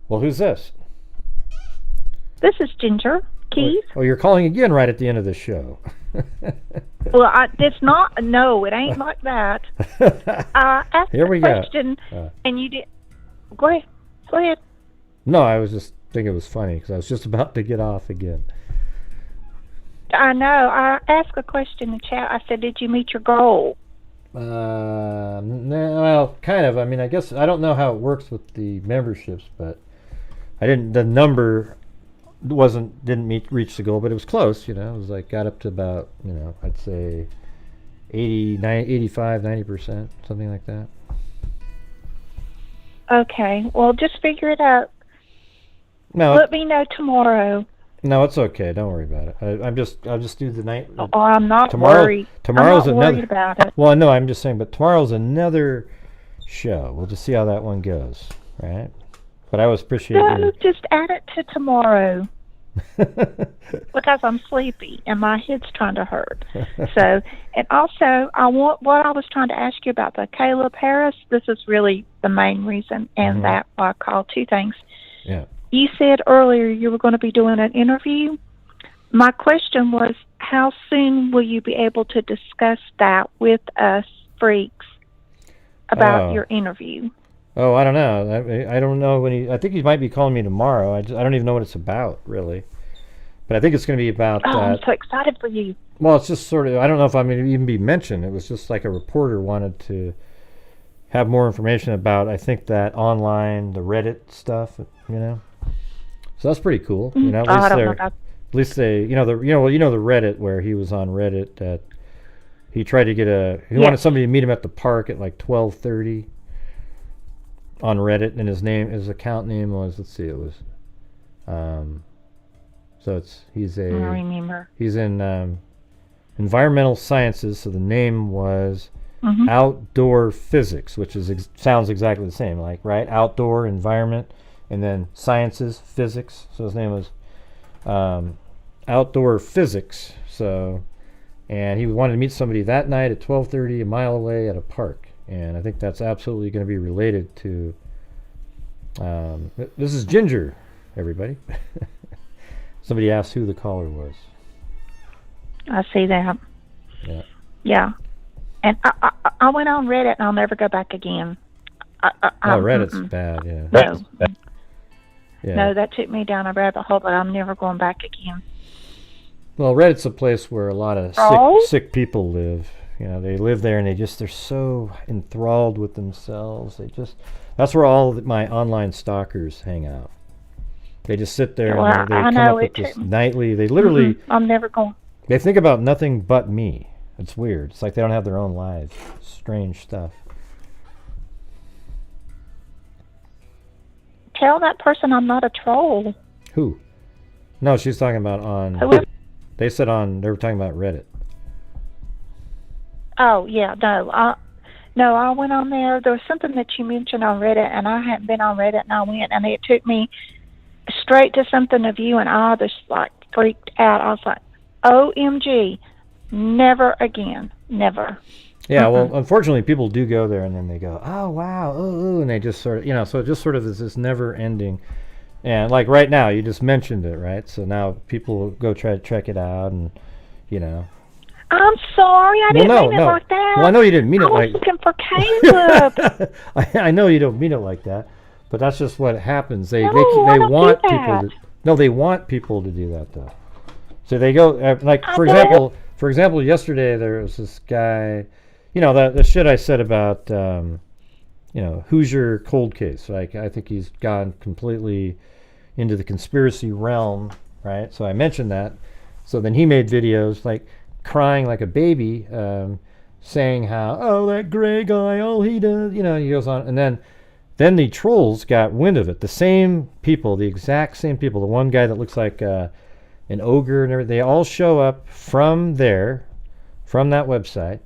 Well, who's this? This is Ginger Keys. Oh, you're calling again right at the end of the show. Well, it's not. No, it ain't like that. I asked Here we a question, go. and you did. Go ahead. Go ahead. No, I was just thinking it was funny because I was just about to get off again. I know. I asked a question in chat. I said, "Did you meet your goal?" No, well, kind of. I mean, I guess I don't know how it works with the memberships, but the number didn't reach the goal, but it was close, you know. It was like got up to about, you know, I'd say 85, 90%, something like that. Okay. Well, just figure it out. No, Let me know tomorrow. no, it's okay. Don't worry about it. I'll just do the night. Oh, I'm not Tomorrow, worried. tomorrow's I'm not another. worried about it. Well, no, I'm just saying, but tomorrow's another show. We'll just see how that one goes, right? But I always appreciate No, your. just add it to tomorrow. Because I'm sleepy and my head's trying to hurt. So, and also, what I was trying to ask you about the Caleb Harris. This is really the main reason, and that I called two things. Yeah. You said earlier you were going to be doing an interview. My question was, how soon will you be able to discuss that with us freaks about your interview? Oh, I don't know. I don't know when I think he might be calling me tomorrow. I don't even know what it's about, really. But I think it's going to be about Oh, that. I'm so excited for you. Well, it's just sort of, I don't know if I'm going to even be mentioned. It was just like a reporter wanted to have more information about, I think, that online, the Reddit stuff, you know. So that's pretty cool. You know, at least they, you know, the Reddit where he was on Reddit that he tried to get he wanted somebody to meet him at the park at like 12:30 on Reddit, and his account name was, let's see, it was, so he's I remember. He's in environmental sciences, so the name was Outdoor Physics, which sounds exactly the same, like, right? Outdoor, environment, and then sciences, physics. So his name was Outdoor Physics. So, and he wanted to meet somebody that night at 12:30, a mile away at a park. And I think that's absolutely going to be related to. This is Ginger, everybody. Somebody asked who the caller was. I see that. Yeah. Yeah. And I went on Reddit and I'll never go back again. Reddit's bad, yeah. No. Yeah. No, that took me down a rabbit hole, but I'm never going back again. Well, Reddit's a place where a lot of sick people live. You know, they live there and they're so enthralled with themselves. That's where all my online stalkers hang out. They just sit there and they come up with this nightly. They literally. I'm never going. They think about nothing but me. It's weird. It's like they don't have their own lives. Strange stuff. Tell that person I'm not a troll. Who? No, she's talking about on. Whoever. They were talking about Reddit. Oh, yeah, no, I went on there. There was something that you mentioned on Reddit, and I hadn't been on Reddit, and I went, and it took me straight to something of you, and I just, like, freaked out. I was like, OMG, never again, never. Yeah, well, unfortunately, people do go there, and then they go, oh, wow, ooh, and they just sort of, you know, so it just sort of is this never-ending, and, like, right now, you just mentioned it, right? So now people go try to check it out, and, you know. I'm sorry, I didn't mean it like that. Well, I know you didn't mean it like. I was looking for Caleb. I know you don't mean it like that, but that's just what happens. They want people to. No, they want people to do that though. So they go like for example, yesterday there was this guy, you know, the shit I said about you know, Hoosier cold case. Like I think he's gone completely into the conspiracy realm, right? So I mentioned that. So then he made videos like crying like a baby, saying how, oh, that gray guy, all he does, you know, he goes on. And then the trolls got wind of it. The same people, the exact same people, the one guy that looks like an ogre and everything, they all show up from that website.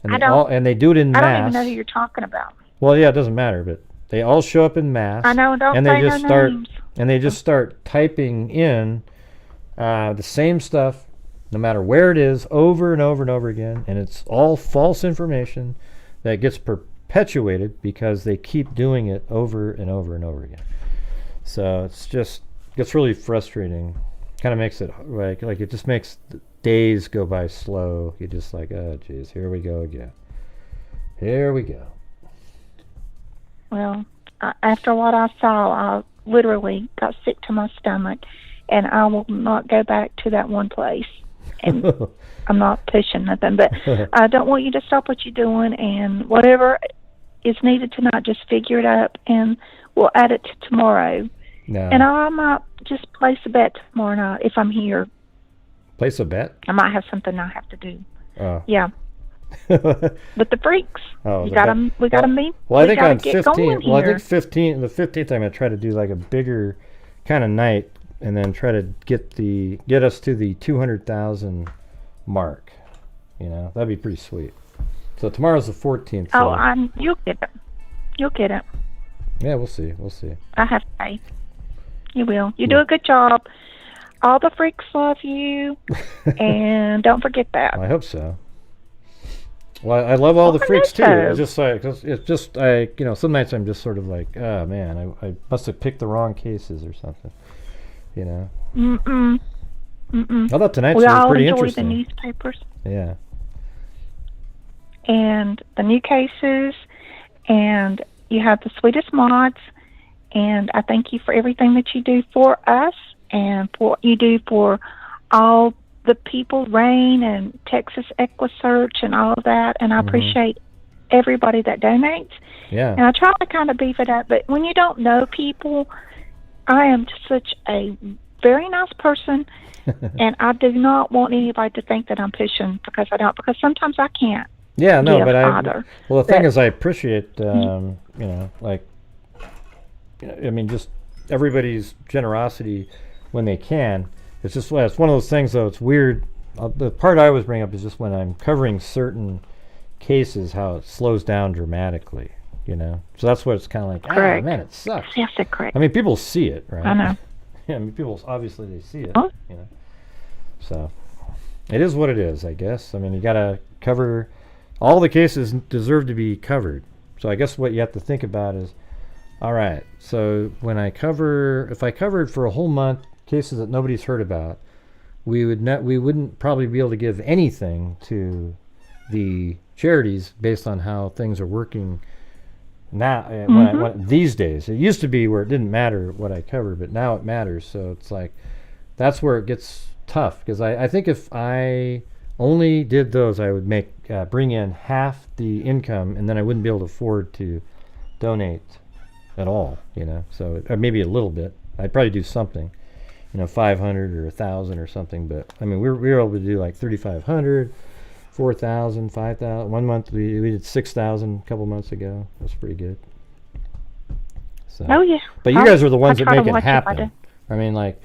And they do it in mass. I don't even know who you're talking about. Well, yeah, it doesn't matter, but they all show up in mass. I know, don't and say they just their names. And they just start typing in the same stuff, no matter where it is, over and over and over again, and it's all false information that gets perpetuated because they keep doing it over and over and over again. So gets really frustrating. Kind of makes it like it just makes the days go by slow. You're just like, oh geez, here we go again. Here we go. Well, after what I saw, I literally got sick to my stomach, and I will not go back to that one place. And I'm not pushing nothing, but I don't want you to stop what you're doing, and whatever is needed tonight, just figure it up, and we'll add it to tomorrow. No. And I might just place a bet tomorrow night if I'm here. Place a bet? I might have something I have to do. Oh. Yeah. With the freaks. Oh, we got to meet. Well, I think on get 15. Well, I think here. the 15th, I'm going to try to do like a bigger kind of night, and then try to get us to the 200,000 mark. You know, that'd be pretty sweet. So tomorrow's the 14th. So. Oh, you'll get it. You'll get it. Yeah, we'll see. We'll see. I have faith. You will. You do a good job. All the freaks love you, and don't forget that. I hope so. Well, I love all the freaks too. It's just like some nights I'm just sort of like, oh man, I must have picked the wrong cases or something. You know. I thought tonight's was pretty interesting. We all enjoy the newspapers. Yeah. And the new cases, and you have the sweetest mods, and I thank you for everything that you do for us and for what you do for all the people, Rain and Texas EquiSearch and all of that, and I appreciate everybody that donates. Yeah. And I try to kind of beef it up, but when you don't know people, I am such a very nice person, and I do not want anybody to think that I'm pushing because I don't, because sometimes I can't. Yeah, no, but the thing is, I appreciate, I mean, just everybody's generosity when they can. It's just, it's one of those things, though, it's weird. The part I always bring up is just when I'm covering certain cases, how it slows down dramatically, you know? So that's what it's kind of like, man, it sucks. Yes, that's correct. I mean, people see it, right? I know. Yeah, I mean, people, obviously, they see it, you know? So, it is what it is, I guess. I mean, you got to cover, all the cases deserve to be covered. So I guess what you have to think about is, all right, so when if I covered for a whole month cases that nobody's heard about, we wouldn't probably be able to give anything to the charities based on how things are working now. These days, it used to be where it didn't matter what I covered, but now it matters. So it's like that's where it gets tough, because I think if I only did those, I would bring in half the income, and then I wouldn't be able to afford to donate at all, you know. So or maybe a little bit. I'd probably do something, you know, 500 or 1,000 or something. But I mean, we were able to do like 3,500, 4,000, 5,000. One month we did 6,000 a couple months ago. That's pretty good. So, oh yeah. But you guys are the ones that make it happen. I mean, like,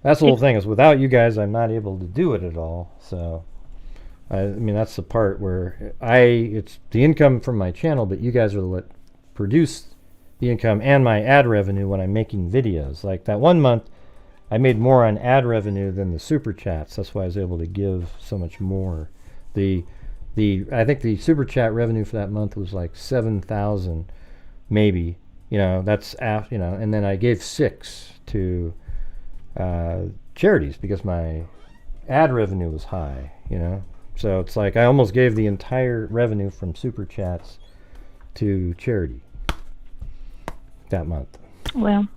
that's the whole thing, is without you guys, I'm not able to do it at all. So, I mean, that's the part where it's the income from my channel, but you guys are what produce the income and my ad revenue when I'm making videos. Like that one month, I made more on ad revenue than the super chats. That's why I was able to give so much more. I think the super chat revenue for that month was like 7,000, maybe. You know, that's after, you know, and then I gave 6 to charities because my ad revenue was high, you know. So it's like I almost gave the entire revenue from super chats to charity that month. Well,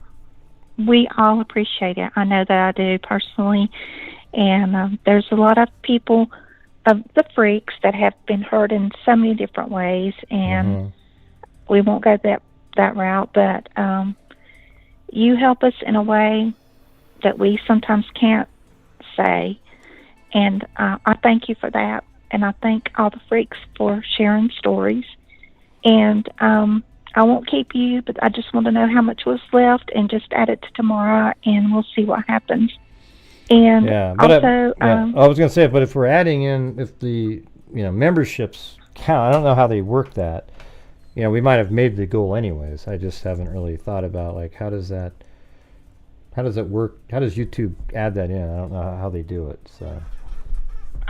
we all appreciate it. I know that I do personally, and there's a lot of people, of the freaks, that have been hurt in so many different ways, and we won't go that route, but you help us in a way that we sometimes can't say, and I thank you for that, and I thank all the freaks for sharing stories, and I won't keep you, but I just want to know how much was left and just add it to tomorrow, and we'll see what happens. And also, I was going to say, but if we're adding in, if the memberships count, I don't know how they work that. You know, we might have made the goal anyways. I just haven't really thought about, like, how does that work? How does YouTube add that in? I don't know how they do it. So.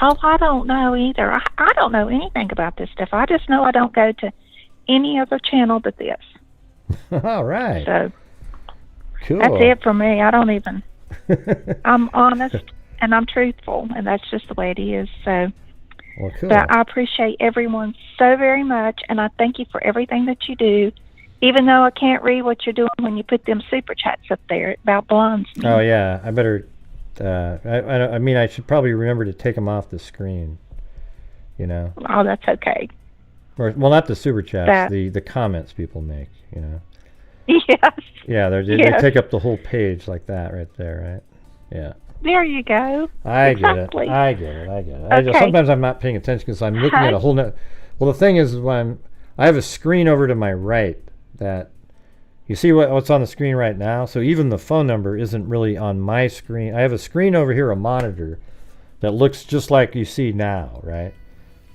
Oh, I don't know either. I don't know anything about this stuff. I just know I don't go to any other channel but this. All right. So cool. That's it for me. I don't even. I'm honest and I'm truthful, and that's just the way it is. So. Well, cool. But I appreciate everyone so very much, and I thank you for everything that you do. Even though I can't read what you're doing when you put them super chats up there, it about blinds me. Oh yeah, I better. I mean, I should probably remember to take them off the screen. You know. Oh, that's okay. Or, well, not the super chats, the comments people make. You know. Yes. Yeah, they Yes. take up the whole page like that right there, right? Yeah. There you go. I Exactly. get it. I just, Okay. sometimes I'm not paying attention because I'm looking at a whole. Well, the thing is, I have a screen over to my right that you see what's on the screen right now. So even the phone number isn't really on my screen. I have a screen over here, a monitor that looks just like you see now, right,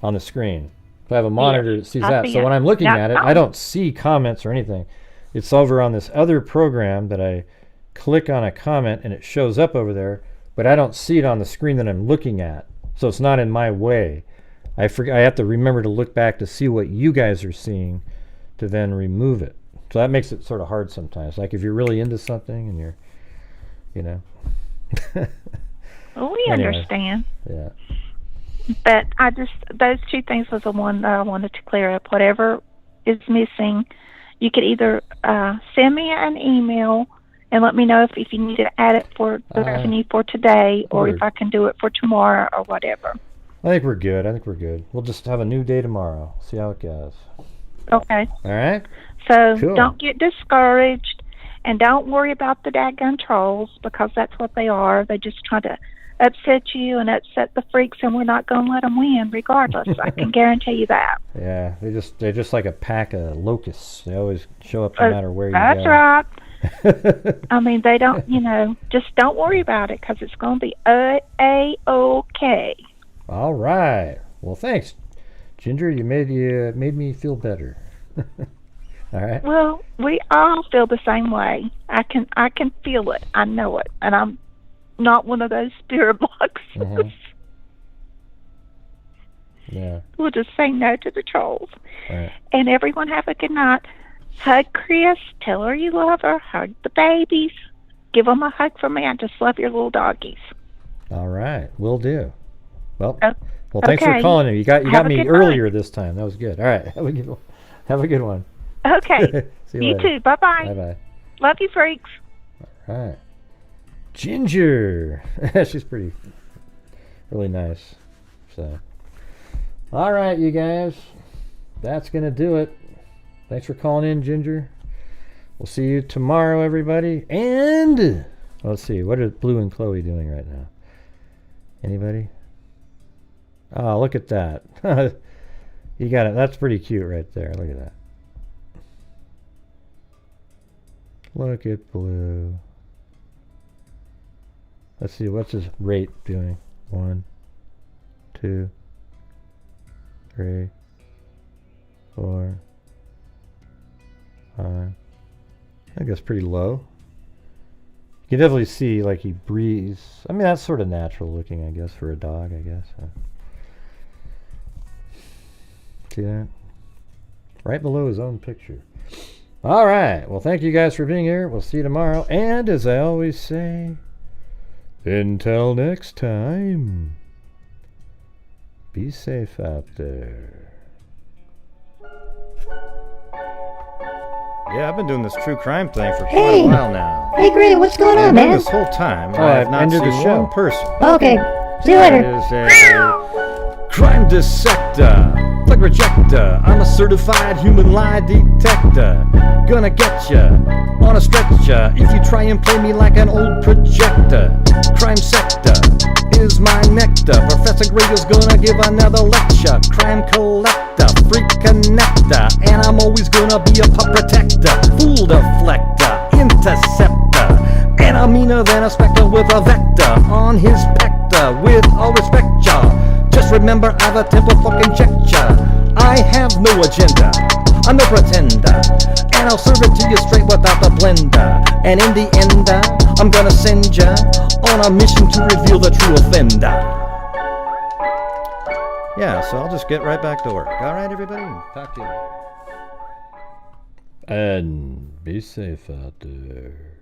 on the screen. So I have a monitor that sees that. So when I'm looking at it, I don't see comments or anything. It's over on this other program that I click on a comment and it shows up over there, but I don't see it on the screen that I'm looking at. So it's not in my way. I have to remember to look back to see what you guys are seeing to then remove it. So that makes it sort of hard sometimes. Like if you're really into something and you're, you know. Well, we understand. Yeah. But those two things was the one that I wanted to clear up. Whatever is missing, you could either send me an email and let me know if you need to add it for the revenue for today, or if I can do it for tomorrow or whatever. I think we're good. We'll just have a new day tomorrow. See how it goes. Okay. All right? So Cool. Don't get discouraged, and don't worry about the dadgun trolls, because that's what they are. They just try to upset you and upset the freaks, and we're not going to let them win regardless. I can guarantee you that. Yeah, they're just like a pack of locusts. They always show up no matter where you go. That's right. I mean, they don't, just don't worry about it, because it's going to be A-OK. All right. Well, thanks, Ginger. You made me feel better. All right. Well, we all feel the same way. I can feel it. I know it, and I'm not one of those spirit boxes. Mm-hmm. Yeah. We'll just say no to the trolls. Right. And everyone have a good night. Hug Chris. Tell her you love her. Hug the babies. Give them a hug from me. I just love your little doggies. All right. Will do. Well, well, thanks for calling me. You got me earlier night. this time. That was good. All right. Have a good one. Okay. See you later. too. Bye-bye. Bye-bye. Love you, freaks. All right. Ginger. She's really nice. So, all right, you guys. That's going to do it. Thanks for calling in, Ginger. We'll see you tomorrow, everybody. And let's see. What are Blue and Chloe doing right now? Anybody? Oh, look at that. You got it. That's pretty cute right there. Look at that. Look at Blue. Let's see. What's his rate doing? 1, 2, 3, 4, 5. I think that's pretty low. You can definitely see, like, he breathes. I mean, that's sort of natural looking, I guess, for a dog, I guess. See that? Right below his own picture. All right. Well, thank you guys for being here. We'll see you tomorrow. And as I always say, until next time, be safe out there. Yeah, I've been doing this true crime thing for quite a while now. Hey, Gray, what's going on, man? This whole time, I have not ended seen the show. one person. Okay, see you later. That is a crime dissector, thug rejector. I'm a certified human lie detector. Gonna get ya on a stretcher if you try and play me like an old projector. Crime sector is my nectar. Professor Gray is gonna give another lecture. Crime collector, freak connector, and I'm always gonna be a pup protector. Fool deflector, interceptor, and I'm meaner than a spectre with a vector on his pector. With all respect, y'all, just remember I've a temple fucking check ya. I have no agenda, I'm no pretender, and I'll serve it to you straight without the blender. And in the end, I'm gonna send ya on a mission to reveal the true offender. Yeah, so I'll just get right back to work. All right, everybody? Talk to you later. And be safe out there.